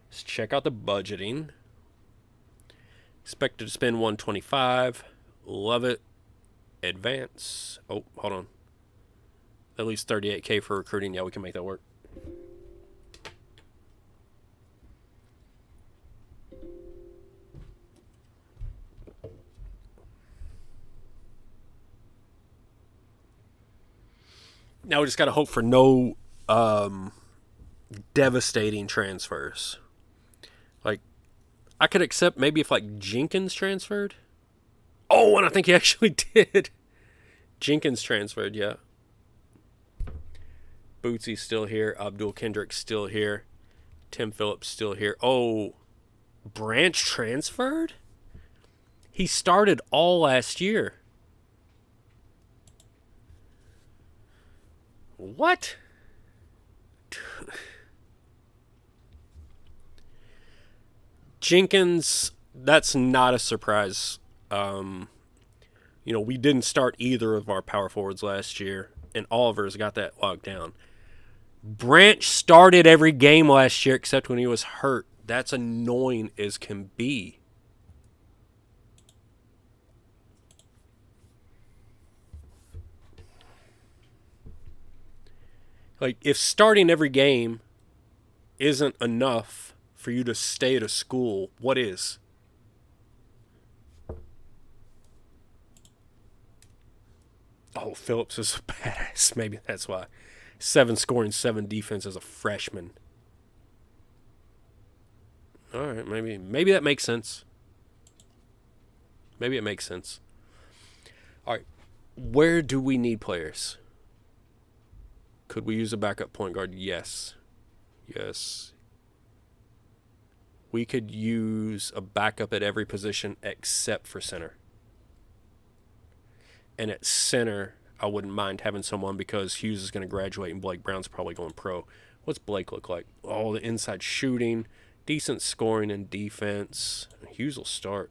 Let's check out the budgeting. Expected to spend $125. Love it. Advance. Oh, hold on. At least $38K for recruiting. Yeah, we can make that work. Now we just got to hope for no devastating transfers. Like, I could accept maybe if, like, Jenkins transferred. Oh, and I think he actually did. Jenkins transferred, yeah. Bootsy's still here. Abdul Kendrick's still here. Tim Phillips still here. Oh, Branch transferred? He started all last year. What? Jenkins, that's not a surprise. We didn't start either of our power forwards last year, and Oliver's got that locked down. Branch started every game last year except when he was hurt. That's annoying as can be. Like, if starting every game isn't enough for you to stay at a school, what is? Oh, Phillips is a badass. Maybe that's why. 7 scoring, 7 defense as a freshman. All right, maybe that makes sense. Maybe it makes sense. All right, where do we need players? Could we use a backup point guard? Yes. Yes. We could use a backup at every position except for center. And at center, I wouldn't mind having someone because Hughes is going to graduate and Blake Brown's probably going pro. What's Blake look like? Oh, the inside shooting, decent scoring and defense. Hughes will start.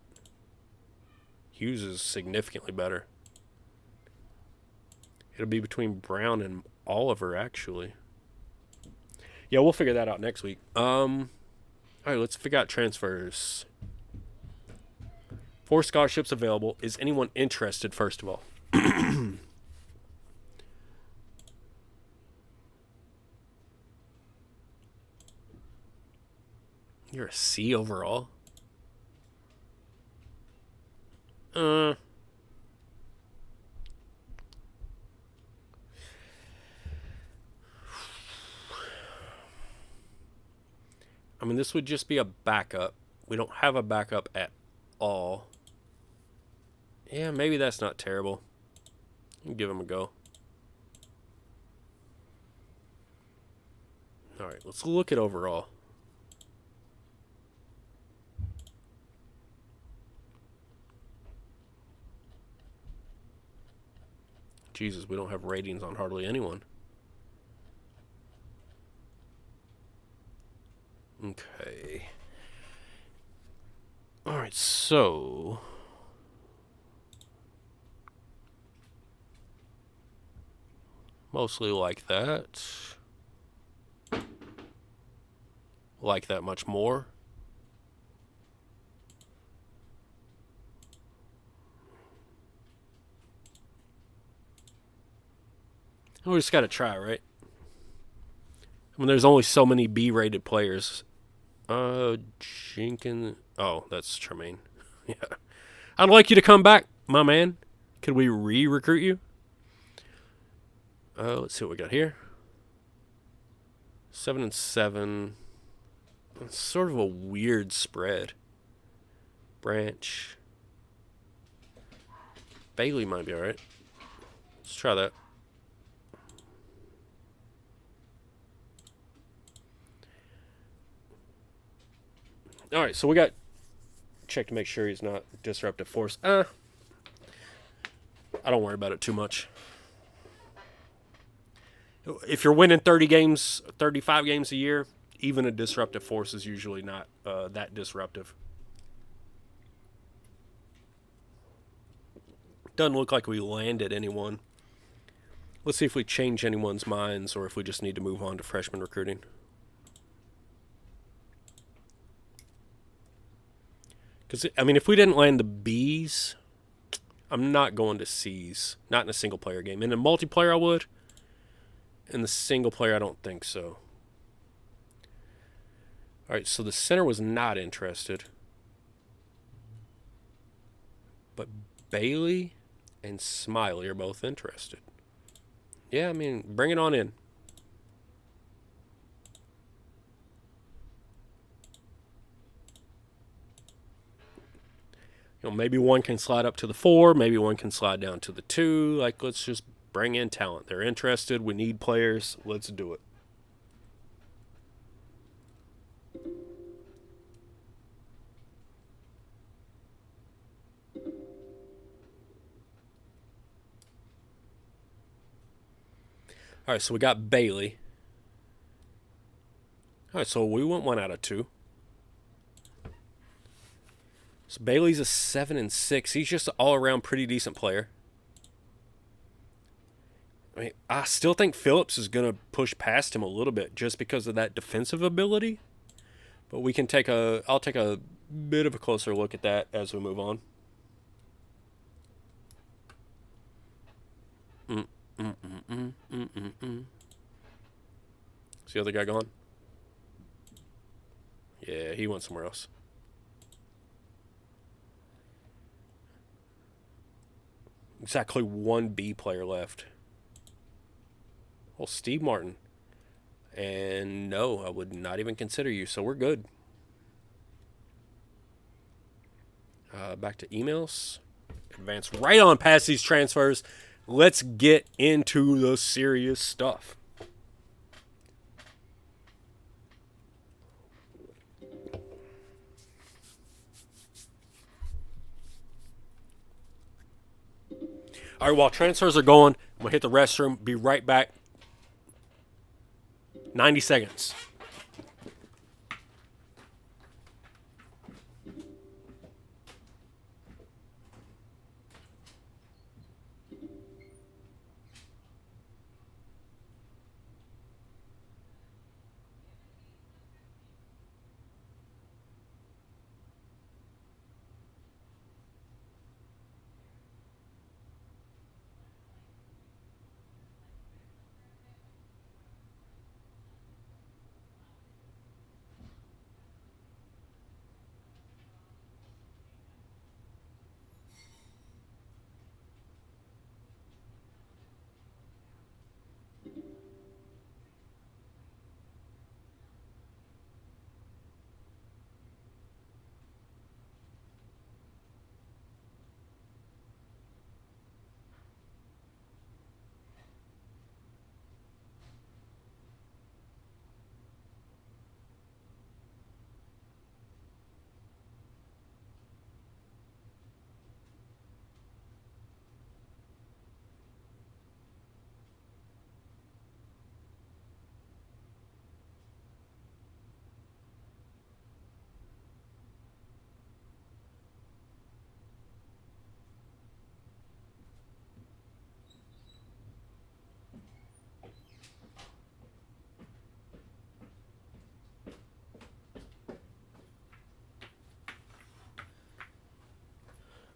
Hughes is significantly better. It'll be between Brown and Oliver, actually. Yeah, we'll figure that out next week. All right, let's figure out transfers. 4 scholarships available. Is anyone interested, first of all? You're a C overall? I mean, this would just be a backup. We don't have a backup at all. Yeah, maybe that's not terrible. Give him a go. All right, let's look at overall. Jesus, we don't have ratings on hardly anyone. Okay. All right, so mostly like that. Like that much more. We just got to try, right? I mean, there's only so many B-rated players. Jenkins. Oh, that's Tremaine. Yeah. I'd like you to come back, my man. Could we re-recruit you? Let's see what we got here. 7 and 7. It's sort of a weird spread. Branch. Bailey might be alright. Let's try that. Alright, so we got check to make sure he's not disruptive force. I don't worry about it too much. If you're winning 30 games, 35 games a year, even a disruptive force is usually not that disruptive. Doesn't look like we landed anyone. Let's see if we change anyone's minds or if we just need to move on to freshman recruiting. Because, I mean, if we didn't land the Bs, I'm not going to Cs. Not in a single-player game. In a multiplayer, I would. In the single-player, I don't think so. All right, so the center was not interested. But Bailey and Smiley are both interested. Yeah, I mean, bring it on in. Maybe one can slide up to the 4, maybe one can slide down to the 2. Like, let's just bring in talent. They're interested. We need players. Let's do it. All right, so we got Bailey. All right, so we went 1 out of 2. So Bailey's a 7 and 6. He's just an all-around pretty decent player. I mean, I still think Phillips is going to push past him a little bit just because of that defensive ability. But we can I'll take a bit of a closer look at that as we move on. Is the other guy gone? Yeah, he went somewhere else. Exactly one B player left. Well, Steve Martin. And no, I would not even consider you, so we're good. Back to emails. Advance right on past these transfers. Let's get into the serious stuff. All right, while transfers are going, I'm going to hit the restroom. Be right back. 90 seconds.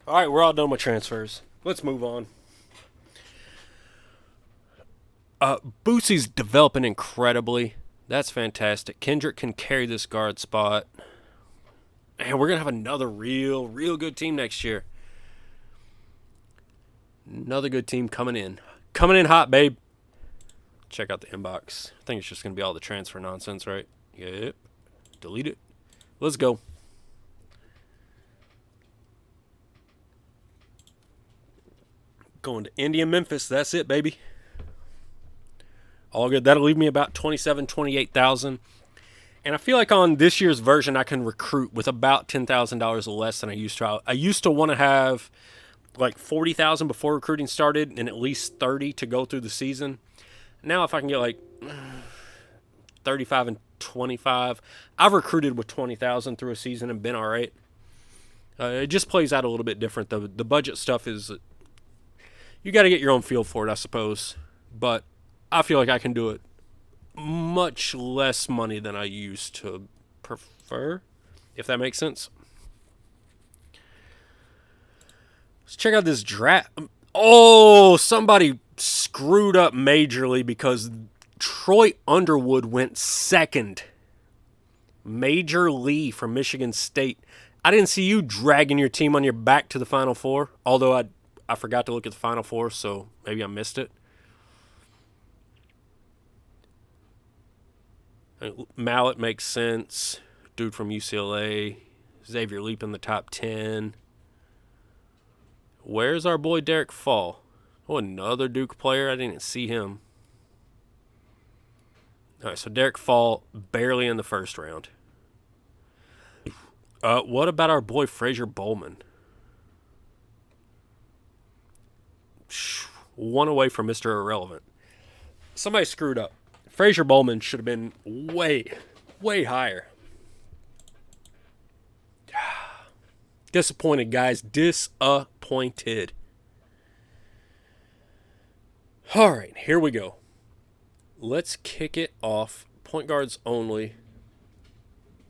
All right, we're all done with transfers. Let's move on. Boosie's developing incredibly. That's fantastic. Kendrick can carry this guard spot. And we're going to have another real good team next year. Another good team coming in. Coming in hot, babe. Check out the inbox. I think it's just going to be all the transfer nonsense, right? Yep. Delete it. Let's go. Going to Indy and Memphis. That's it, baby. All good. That'll leave me about 27,000, 28,000. And I feel like on this year's version, I can recruit with about $10,000 less than I used to. I used to want to have like 40,000 before recruiting started and at least 30 to go through the season. Now, if I can get like 35 and 25, I've recruited with 20,000 through a season and been all right. It just plays out a little bit different. The budget stuff is, you got to get your own feel for it, I suppose. But I feel like I can do it much less money than I used to prefer, if that makes sense. Let's check out this draft. Oh, somebody screwed up majorly because Troy Underwood went second. Major Lee from Michigan State. I didn't see you dragging your team on your back to the Final Four, although I forgot to look at the Final Four, so maybe I missed it. Mallet makes sense. Dude from UCLA. Xavier Leap in the top 10. Where's our boy Derek Fall? Oh, another Duke player. I didn't see him. All right, so Derek Fall barely in the first round. What about our boy Frazier Bowman? One away from Mr. Irrelevant. Somebody screwed up. Frazier Bowman should have been way, way higher. Disappointed, guys. Disappointed. All right, here we go. Let's kick it off. Point guards only.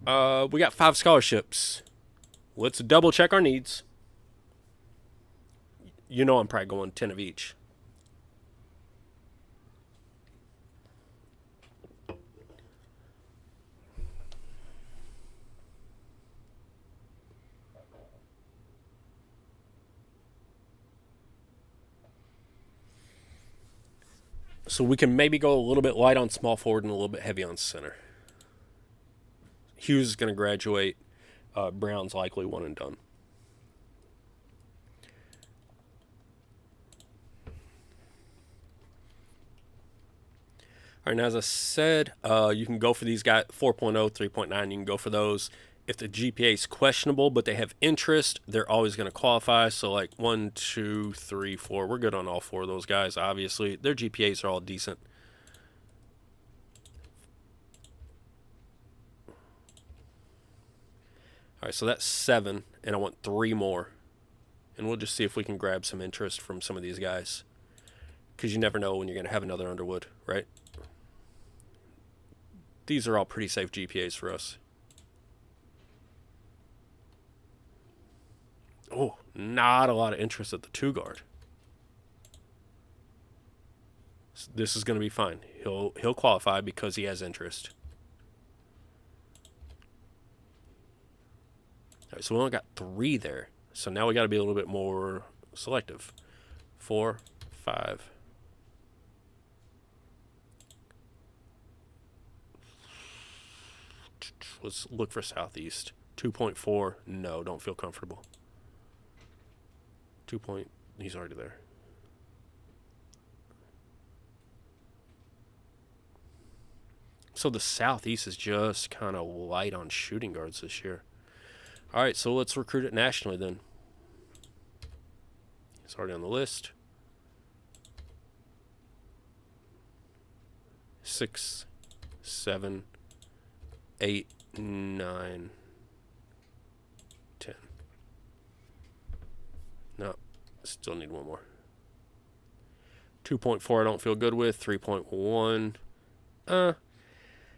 We got 5 scholarships. Let's double check our needs. You know I'm probably going 10 of each. So we can maybe go a little bit light on small forward and a little bit heavy on center. Hughes is going to graduate. Brown's likely one and done. All right, now as I said, you can go for these guys, 4.0, 3.9, you can go for those. If the GPA is questionable, but they have interest, they're always going to qualify. So like 1, 2, 3, 4. We're good on all 4 of those guys, obviously. Their GPAs are all decent. All right, so that's 7, and I want 3 more. And we'll just see if we can grab some interest from some of these guys. Because you never know when you're going to have another Underwood, right? These are all pretty safe GPAs for us. Oh, not a lot of interest at the 2 guard. This is going to be fine. He'll qualify because he has interest. All right, so we only got 3 there. So now we got to be a little bit more selective. 4, 5. Let's look for Southeast. 2.4. No, don't feel comfortable. 2 point. He's already there. So the Southeast is just kind of light on shooting guards this year. All right, so let's recruit it nationally then. He's already on the list. 6, 7, 8, 9, 10. No, still need one more. 2.4 I don't feel good with. 3.1.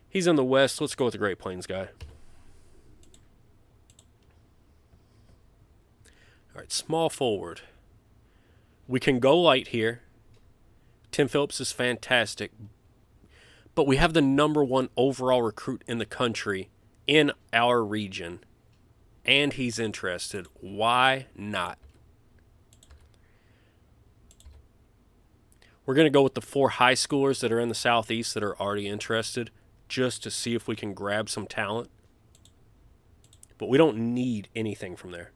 He's in the West. Let's go with the Great Plains guy. All right, small forward. We can go light here. Tim Phillips is fantastic. But we have the #1 overall recruit in the country in our region. And he's interested. Why not? We're going to go with the 4 high schoolers that are in the Southeast that are already interested, just to see if we can grab some talent. But we don't need anything from there.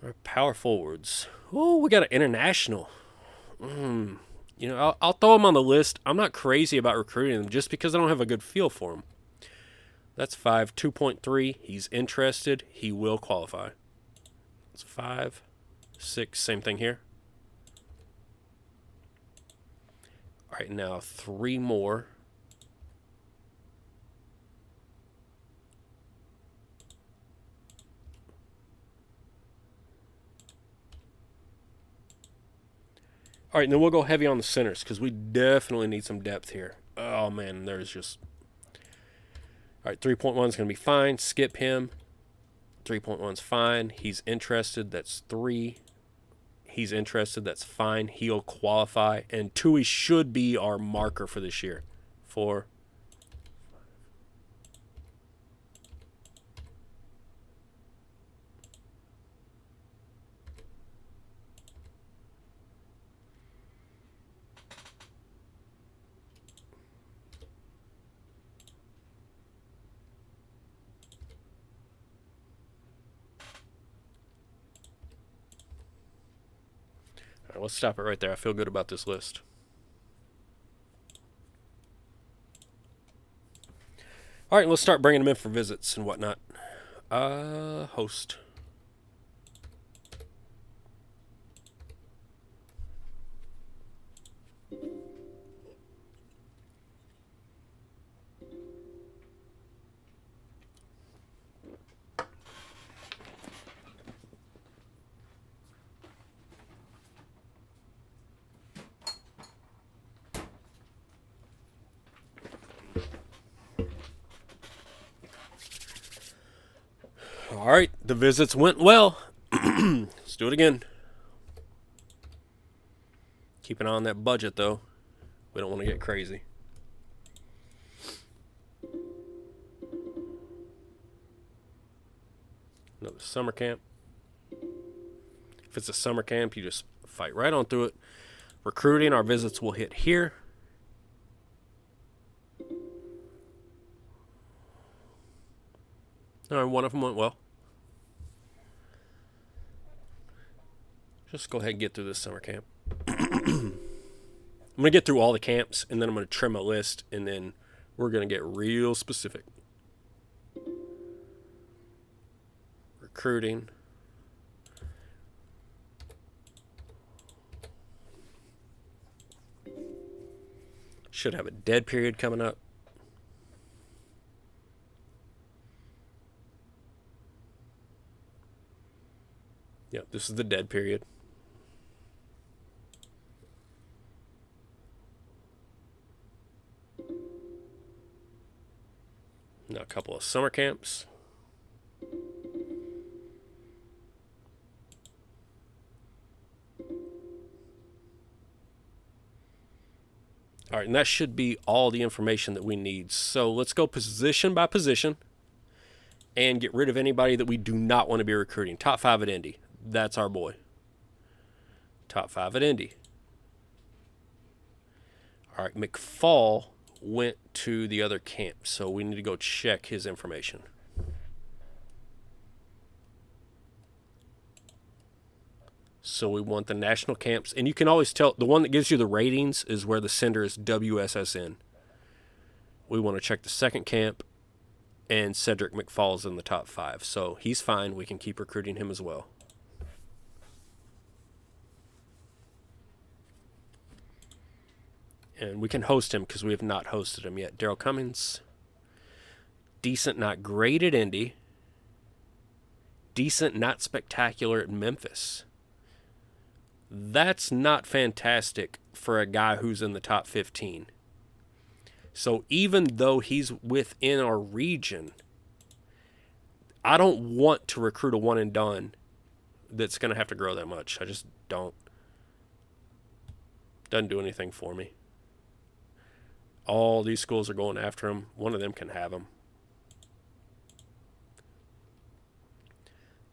Our power forwards. Oh, we got an international. You know, I'll throw him on the list. I'm not crazy about recruiting him just because I don't have a good feel for him. That's 5. 2.3. He's interested. He will qualify. That's 5, 6. Same thing here. All right, now 3 more. All right, and then we'll go heavy on the centers because we definitely need some depth here. Oh, man, there's just... All right, 3.1 is going to be fine. Skip him. 3.1 is fine. He's interested. That's 3. He's interested. That's fine. He'll qualify. And Tui should be our marker for this year. 4. right, let's stop it right there. I feel good about this list. All right, let's start bringing them in for visits and whatnot. Host. All right, the visits went well. Let's do it again. Keep an eye on that budget, though. We don't want to get crazy. Another summer camp. If it's a summer camp, you just fight right on through it. Recruiting, our visits will hit here. All right, one of them went well. Just go ahead and get through this summer camp. I'm going to get through all the camps, and then I'm going to trim a list, and then we're going to get real specific. Recruiting. Should have a dead period coming up. Yep, this is the dead period. Now a couple of summer camps. All right, and that should be all the information that we need. So let's go position by position and get rid of anybody that we do not want to be recruiting. Top 5 at Indy. That's our boy. Top 5 at Indy. All right, McFall went to the other camp, so we need to go check his information. So we want the national camps, and you can always tell the one that gives you the ratings is where the sender is WSSN. We want to check the second camp, and Cedric McFall is in the top 5, so he's fine. We can keep recruiting him as well. And we can host him because we have not hosted him yet. Daryl Cummings. Decent, not great at Indy. Decent, not spectacular at Memphis. That's not fantastic for a guy who's in the top 15. So even though he's within our region, I don't want to recruit a one and done that's going to have to grow that much. I just don't. Doesn't do anything for me. All these schools are going after him. One of them can have him.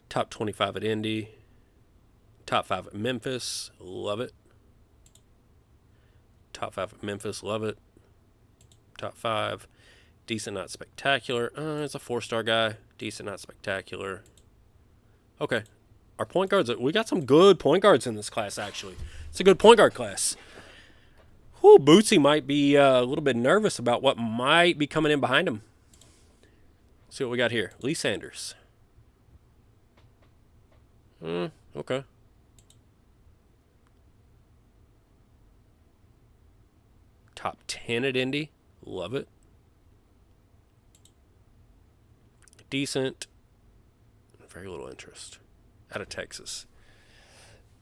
Top 25 at Indy. Top 5 at Memphis. Love it. Top 5 at Memphis. Love it. Top 5. Decent, not spectacular. It's a 4-star guy. Decent, not spectacular. Okay. Our point guards, we got some good point guards in this class, actually. It's a good point guard class. Whew, Bootsy might be a little bit nervous about what might be coming in behind him. Let's see what we got here. Lee Sanders. Okay. Top 10 at Indy. Love it. Decent. Very little interest. Out of Texas.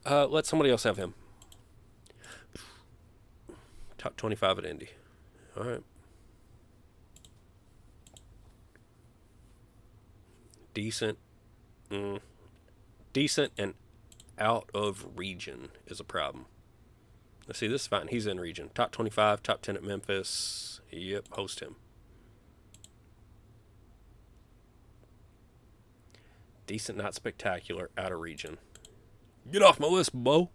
Let somebody else have him. Top 25 at Indy. All right. Decent. Decent and out of region is a problem. Let's see, this is fine. He's in region. Top 25, top 10 at Memphis. Yep, host him. Decent, not spectacular, out of region. Get off my list, bro.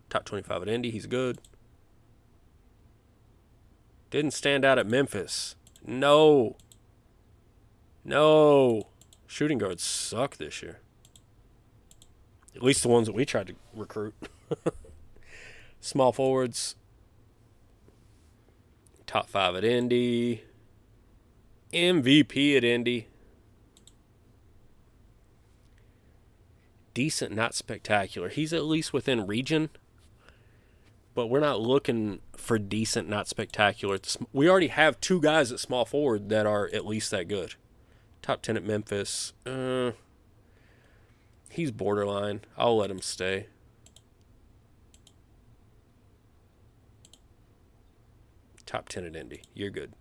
Top 25 at Indy. He's good. Didn't stand out at Memphis. No. Shooting guards suck this year. At least the ones that we tried to recruit. Small forwards. Top 5 at Indy. MVP at Indy. Decent, not spectacular. He's at least within region. But we're not looking for decent, not spectacular. We already have 2 guys at small forward that are at least that good. Top 10 at Memphis. He's borderline. I'll let him stay. Top 10 at Indy. You're good.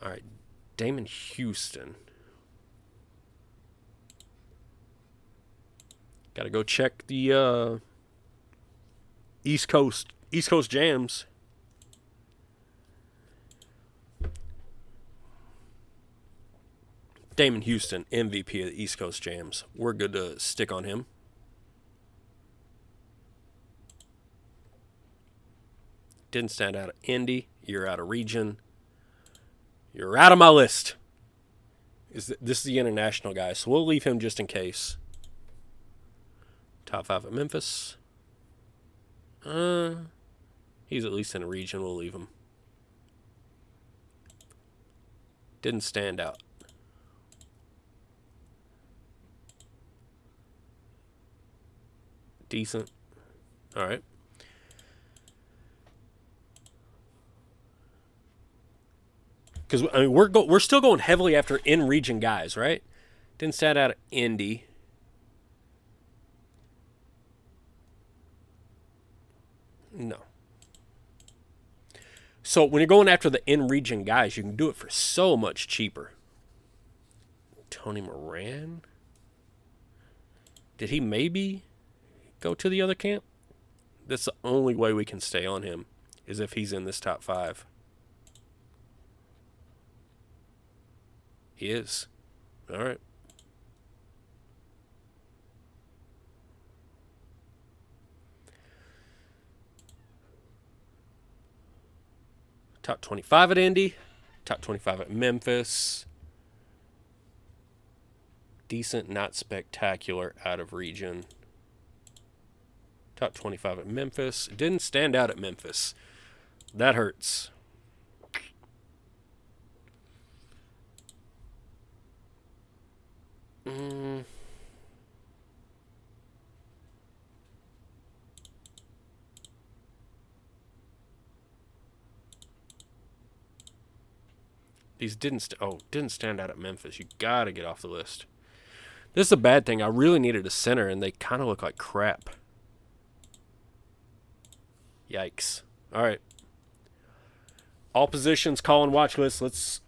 All right. Damon Houston. Got to go check the East Coast jams. Damon Houston, MVP of the East Coast jams. We're good to stick on him. Didn't stand out of Indy. You're out of region. You're out of my list. This is the international guy, so we'll leave him just in case. Top 5 at Memphis. He's at least in a region. We'll leave him. Didn't stand out. Decent. All right. Because I mean, we're still going heavily after in-region guys, right? Didn't stand out at Indy. No. So when you're going after the in-region guys, you can do it for so much cheaper. Tony Moran? Did he maybe go to the other camp? That's the only way we can stay on him, is if he's in this top 5. He is. All right. Top 25 at Indy. Top 25 at Memphis. Decent, not spectacular, out of region. Top 25 at Memphis. Didn't stand out at Memphis. That hurts. These didn't stand out at Memphis. You gotta get off the list. This is a bad thing. I really needed a center, and they kind of look like crap. Yikes. All right. All positions, call and watch list. Let's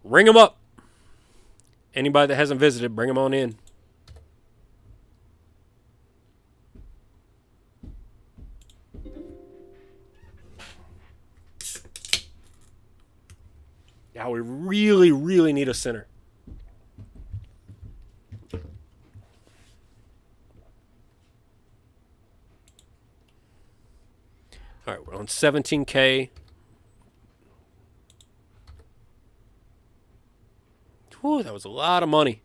ring them up. Anybody that hasn't visited, bring them on in. Now we really, really need a center. All right, we're on 17K. Whew, that was a lot of money.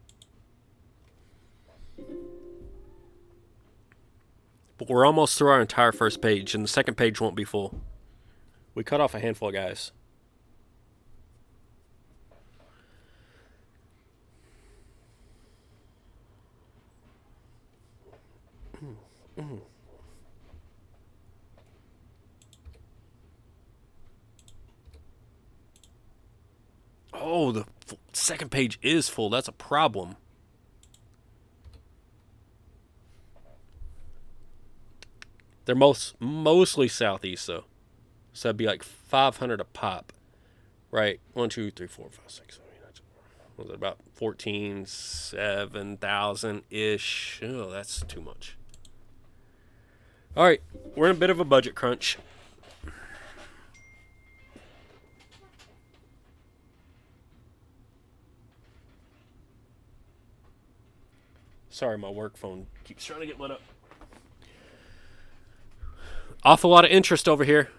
But we're almost through our entire first page, and the second page won't be full. We cut off a handful of guys. Oh, the second page is full. That's a problem. They're mostly southeast, though. So that'd be like 500 a pop. Right? 1, 2, 3, 4, 5, 6, 7, 8, 9, 10. Was it about 14, 7,000-ish? Oh, that's too much. All right. We're in a bit of a budget crunch. Sorry, my work phone keeps trying to get lit up. Awful lot of interest over here.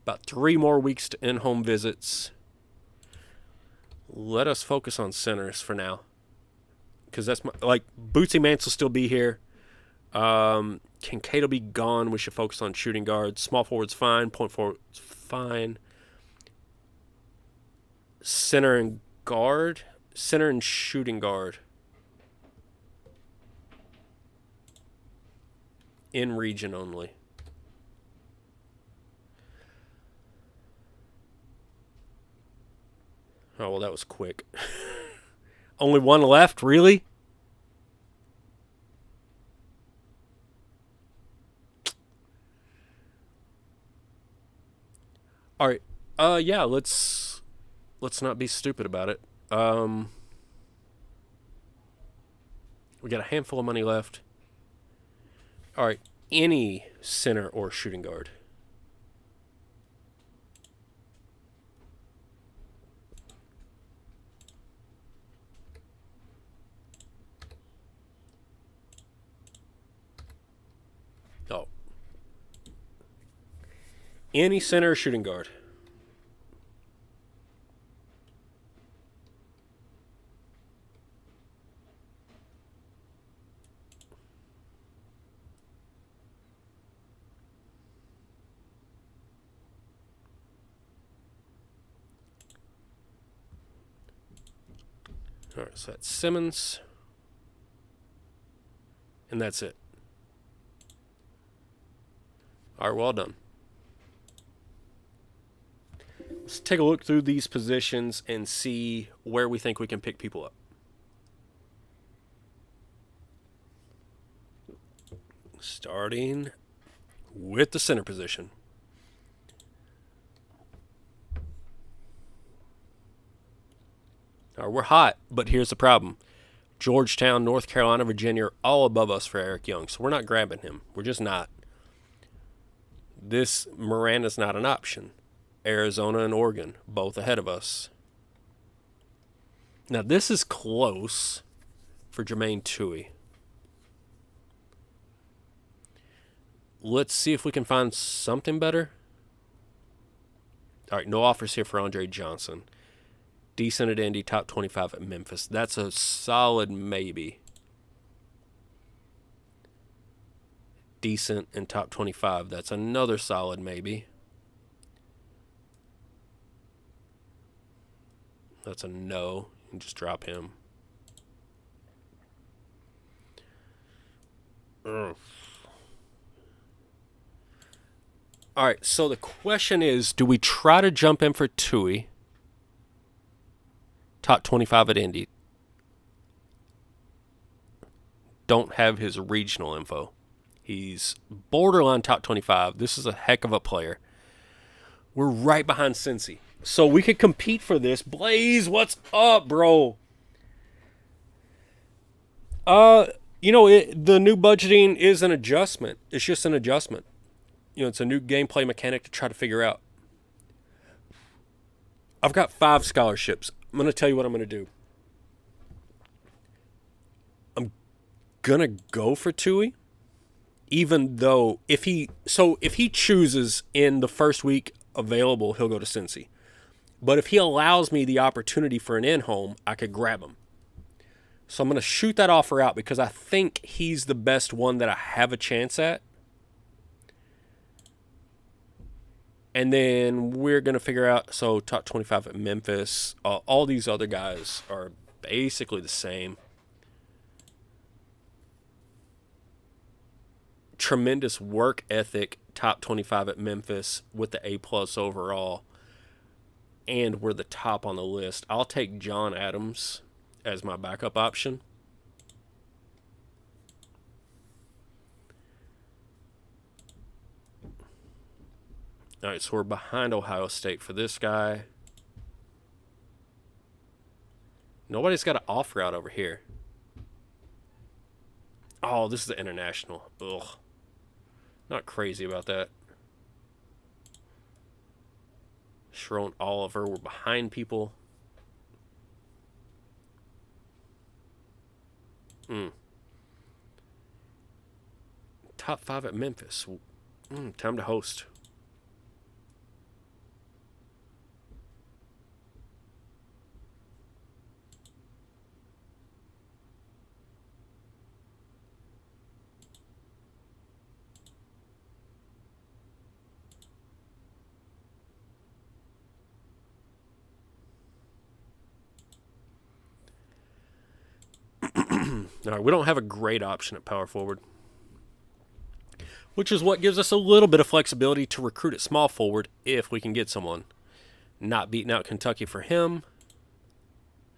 About 3 more weeks to in-home visits. Let us focus on centers for now. Because that's like, Bootsy Mance will still be here. Kincaid will be gone. We should focus on shooting guards. Small forward's fine. Point forward's fine. Center and guard. Center and shooting guard. In region only. Oh, well, that was quick. Only one left? Really? All right. Yeah, let's not be stupid about it. We got a handful of money left. All right. Any center or shooting guard. Oh. Any center or shooting guard. All right, so that's Simmons. And that's it. All right, well done. Let's take a look through these positions and see where we think we can pick people up. Starting with the center position. All right, we're hot, but here's the problem. Georgetown, North Carolina, Virginia are all above us for Eric Young, so we're not grabbing him. We're just not. This Miranda's not an option. Arizona and Oregon, both ahead of us. Now, this is close for Jermaine Toohey. Let's see if we can find something better. All right, no offers here for Andre Johnson. Decent at Indy, top 25 at Memphis. That's a solid maybe. Decent and top 25. That's another solid maybe. That's a no. You can just drop him. Ugh. All right, so the question is, do we try to jump in for Toohey? Top 25 at Indy. Don't have his regional info. He's borderline top 25. This is a heck of a player. We're right behind Cincy. So we could compete for this. Blaze, what's up, bro? The new budgeting is an adjustment. It's just an adjustment. It's a new gameplay mechanic to try to figure out. I've got 5 scholarships. I'm going to tell you what I'm going to do. I'm going to go for Toohey, even though if he chooses in the first week available, he'll go to Cincy. But if he allows me the opportunity for an in-home, I could grab him. So I'm going to shoot that offer out because I think he's the best one that I have a chance at. And then we're going to figure out, so top 25 at Memphis. All these other guys are basically the same. Tremendous work ethic, top 25 at Memphis with the A+ overall. And we're the top on the list. I'll take John Adams as my backup option. All right, so we're behind Ohio State for this guy. Nobody's got an offer out over here. Oh, this is the international. Ugh. Not crazy about that. Sharon Oliver, we're behind people. Top 5 at Memphis. Time to host. All right, we don't have a great option at power forward, which is what gives us a little bit of flexibility to recruit at small forward if we can get someone. Not beating out Kentucky for him.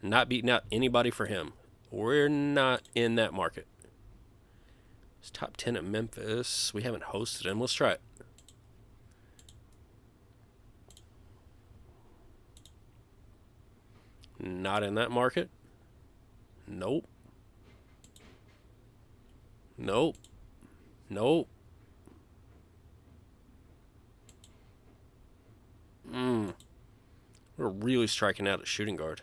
Not beating out anybody for him. We're not in that market. It's top 10 at Memphis. We haven't hosted him. Let's try it. Not in that market. Nope. Nope. Nope. We're really striking out at shooting guard.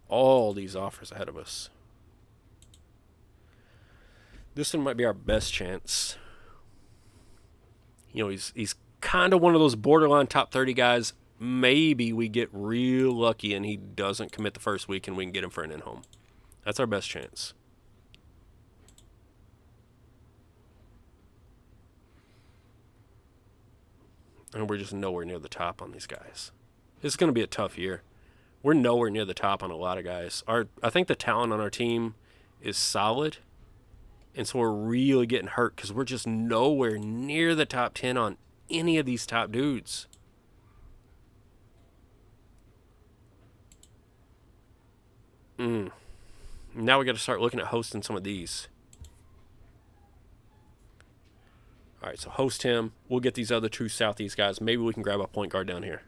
All these offers ahead of us. This one might be our best chance. You know, he's kind of one of those borderline top 30 guys. Maybe we get real lucky and he doesn't commit the first week and we can get him for an in-home. That's our best chance. And we're just nowhere near the top on these guys. This is going to be a tough year. We're nowhere near the top on a lot of guys. I think the talent on our team is solid. And so we're really getting hurt because we're just nowhere near the top 10 on any of these top dudes. Now we got to start looking at hosting some of these. All right, so host him. We'll get these other two Southeast guys. Maybe we can grab a point guard down here.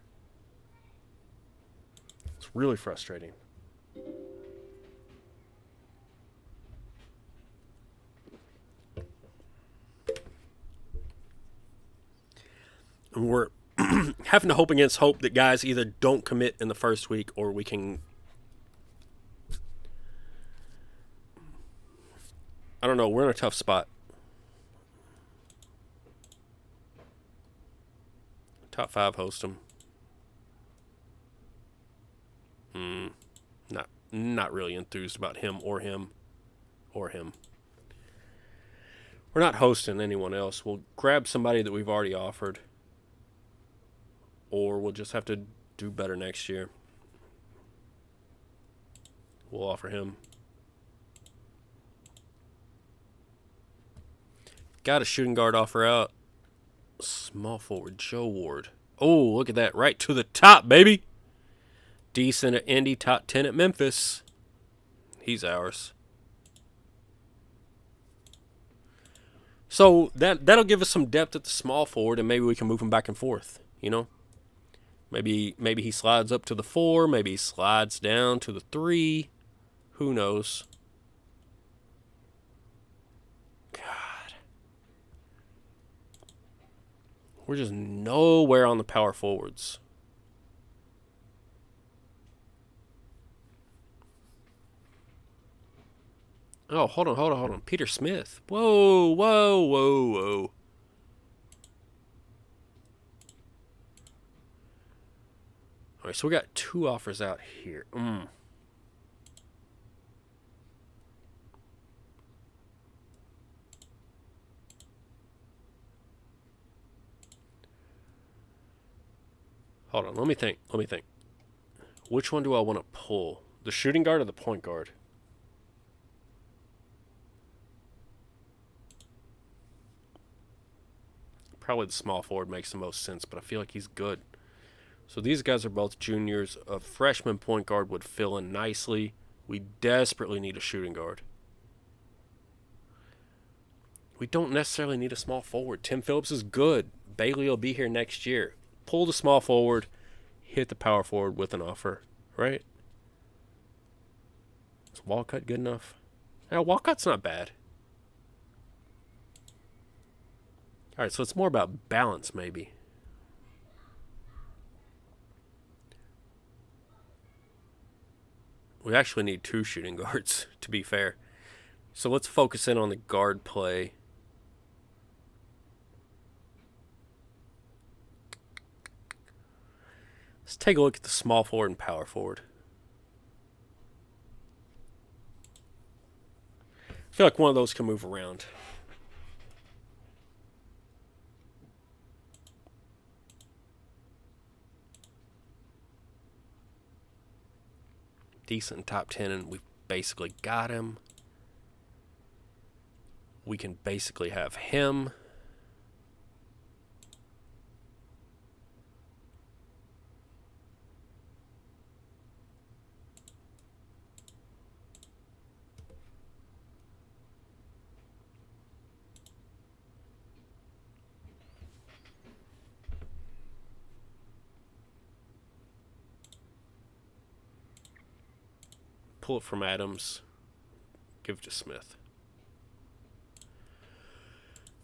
It's really frustrating. And we're having to hope against hope that guys either don't commit in the first week or we can... I don't know. We're in a tough spot. Top 5 host them. Not really enthused about him or him or him. We're not hosting anyone else. We'll grab somebody that we've already offered. Or we'll just have to do better next year. We'll offer him. Got a shooting guard offer out. Small forward, Joe Ward. Oh, look at that. Right to the top, baby. Decent at Indy, top 10 at Memphis. He's ours. So that'll give us some depth at the small forward, and maybe we can move him back and forth, you know? Maybe he slides up to the 4. Maybe he slides down to the 3. Who knows? God. We're just nowhere on the power forwards. Oh, hold on. Peter Smith. Whoa. All right, so we got 2 offers out here. Hold on, let me think. Which one do I want to pull? The shooting guard or the point guard? Probably the small forward makes the most sense, but I feel like he's good. So these guys are both juniors. A freshman point guard would fill in nicely. We desperately need a shooting guard. We don't necessarily need a small forward. Tim Phillips is good. Bailey will be here next year. Pull the small forward, hit the power forward with an offer, right? Is Walcott good enough? Now, Walcott's not bad. All right, so it's more about balance, maybe. We actually need 2 shooting guards, to be fair. So let's focus in on the guard play. Let's take a look at the small forward and power forward. I feel like one of those can move around. Decent top 10, and we basically got him. We can basically have him. Pull it from Adams. Give it to Smith.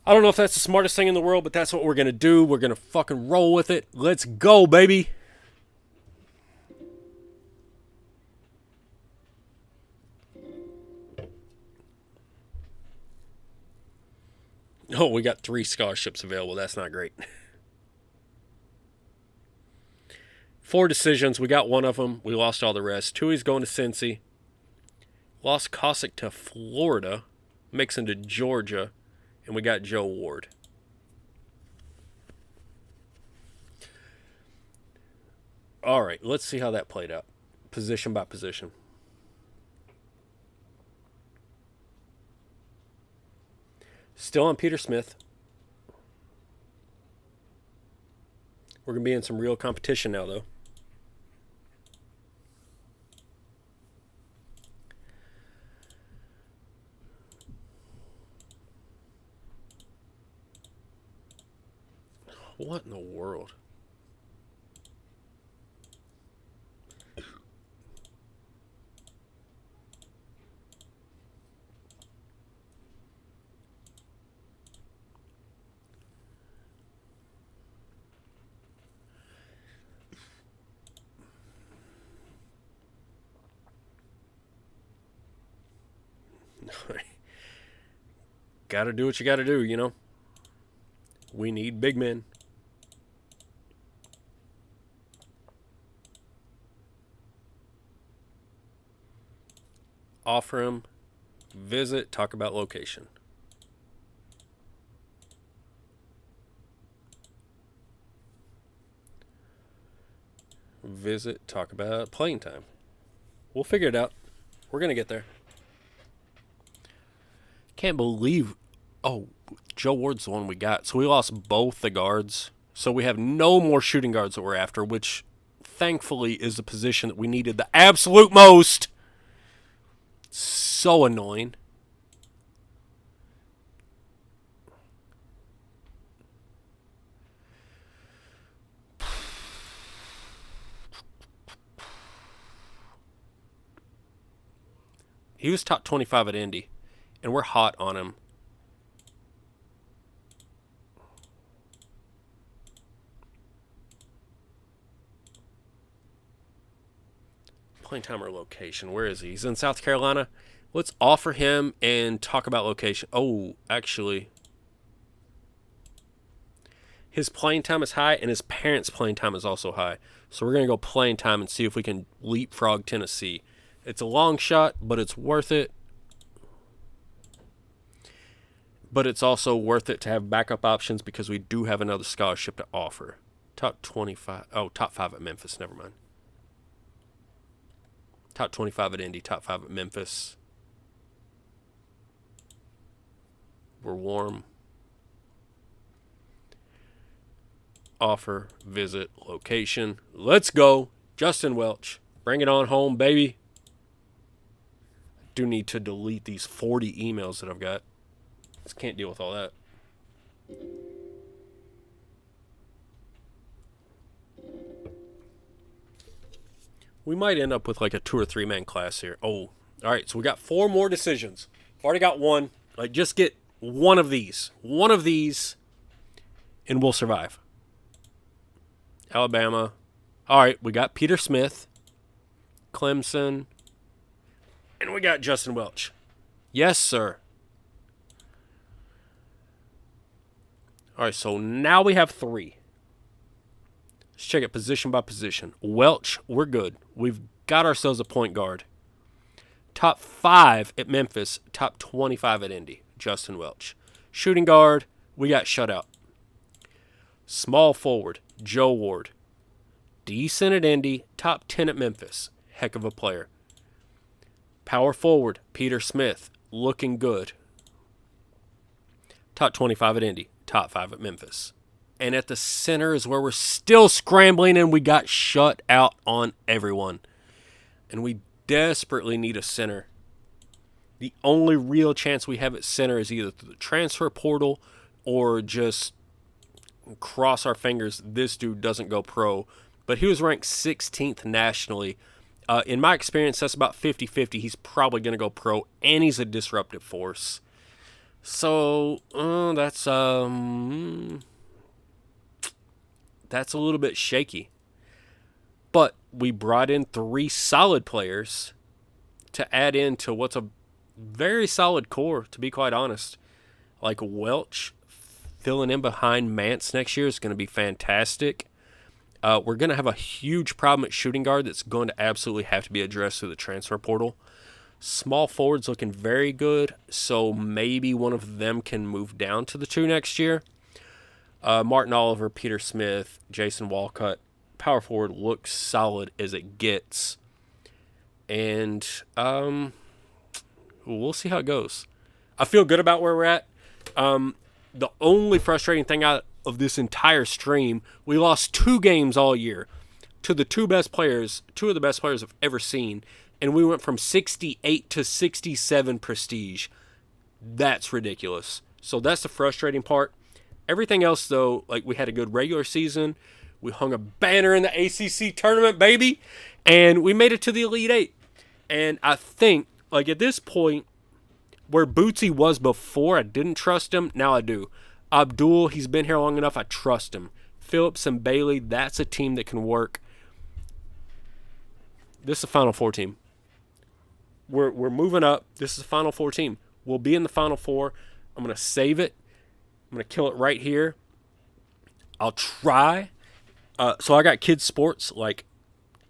I don't know if that's the smartest thing in the world, but that's what we're going to do. We're going to fucking roll with it. Let's go, baby. Oh, we got 3 scholarships available. That's not great. 4 decisions. We got 1 of them. We lost all the rest. Tui's going to Cincy. Lost Cossack to Florida. Mixon to Georgia. And we got Joe Ward. All right, let's see how that played out. Position by position. Still on Peter Smith. We're going to be in some real competition now, though. What in the world? Gotta do what you gotta do, you know? We need big men. Offer him, visit, talk about location. Visit, talk about playing time. We'll figure it out. We're going to get there. Can't believe... Oh, Joe Ward's the one we got. So we lost both the guards. So we have no more shooting guards that we're after, which thankfully is the position that we needed the absolute most. So annoying. He was top 25 at Indy, and we're hot on him. Playing time or location. Where is he? He's in South Carolina. Let's offer him and talk about location. Oh, actually, his playing time is high, and his parents' playing time is also high. So we're going to go playing time and see if we can leapfrog Tennessee. It's a long shot, but it's worth it. But it's also worth it to have backup options because we do have another scholarship to offer. Top 25. Oh, top 5 at Memphis. Never mind. Top 25 at Indy, top 5 at Memphis. We're warm. Offer, visit, location. Let's go. Justin Welch. Bring it on home, baby. I do need to delete these 40 emails that I've got. Just can't deal with all that. We might end up with like a 2 or 3 man class here. Oh, all right. So we got 4 more decisions. I've already got 1. Like, just get one of these. One of these, and we'll survive. Alabama. All right. We got Peter Smith, Clemson, and we got Justin Welch. Yes, sir. All right. So now we have 3. Let's check it position by position. Welch, we're good. We've got ourselves a point guard. Top 5 at Memphis, top 25 at Indy. Justin Welch. Shooting guard, we got shutout. Small forward, Joe Ward. Decent at Indy, top 10 at Memphis. Heck of a player. Power forward, Peter Smith, looking good. Top 25 at Indy, top 5 at Memphis. And at the center is where we're still scrambling, and we got shut out on everyone. And we desperately need a center. The only real chance we have at center is either through the transfer portal or just cross our fingers this dude doesn't go pro. But he was ranked 16th nationally. In my experience, that's about 50-50. He's probably going to go pro, and he's a disruptive force. So that's a little bit shaky. But we brought in 3 solid players to add into what's a very solid core, to be quite honest. Like Welch filling in behind Mance next year is going to be fantastic. We're going to have a huge problem at shooting guard that's going to absolutely have to be addressed through the transfer portal. Small forwards looking very good, so maybe one of them can move down to the 2 next year. Martin Oliver, Peter Smith, Jason Walcott, power forward looks solid as it gets. And we'll see how it goes. I feel good about where we're at. The only frustrating thing out of this entire stream, we lost 2 games all year to the 2 best players, 2 of the best players I've ever seen. And we went from 68 to 67 prestige. That's ridiculous. So that's the frustrating part. Everything else, though, like we had a good regular season. We hung a banner in the ACC tournament, baby. And we made it to the Elite 8. And I think, like at this point, where Bootsy was before, I didn't trust him. Now I do. Abdul, he's been here long enough. I trust him. Phillips and Bailey, that's a team that can work. This is a Final Four team. We're moving up. This is a Final Four team. We'll be in the Final Four. I'm going to save it. I'm going to kill it right here. I'll try. So I got kids sports like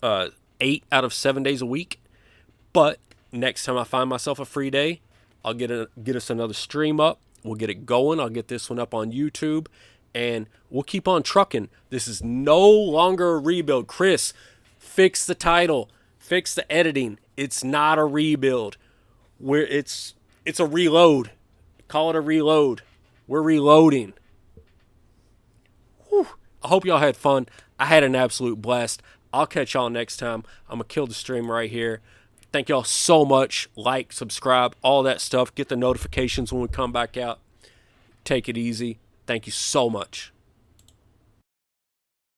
8 out of 7 days a week. But next time I find myself a free day, I'll get us another stream up. We'll get it going. I'll get this one up on YouTube. And we'll keep on trucking. This is no longer a rebuild. Chris, fix the title. Fix the editing. It's not a rebuild. It's a reload. Call it a reload. We're reloading. Whew. I hope y'all had fun. I had an absolute blast. I'll catch y'all next time. I'm going to kill the stream right here. Thank y'all so much. Like, subscribe, all that stuff. Get the notifications when we come back out. Take it easy. Thank you so much.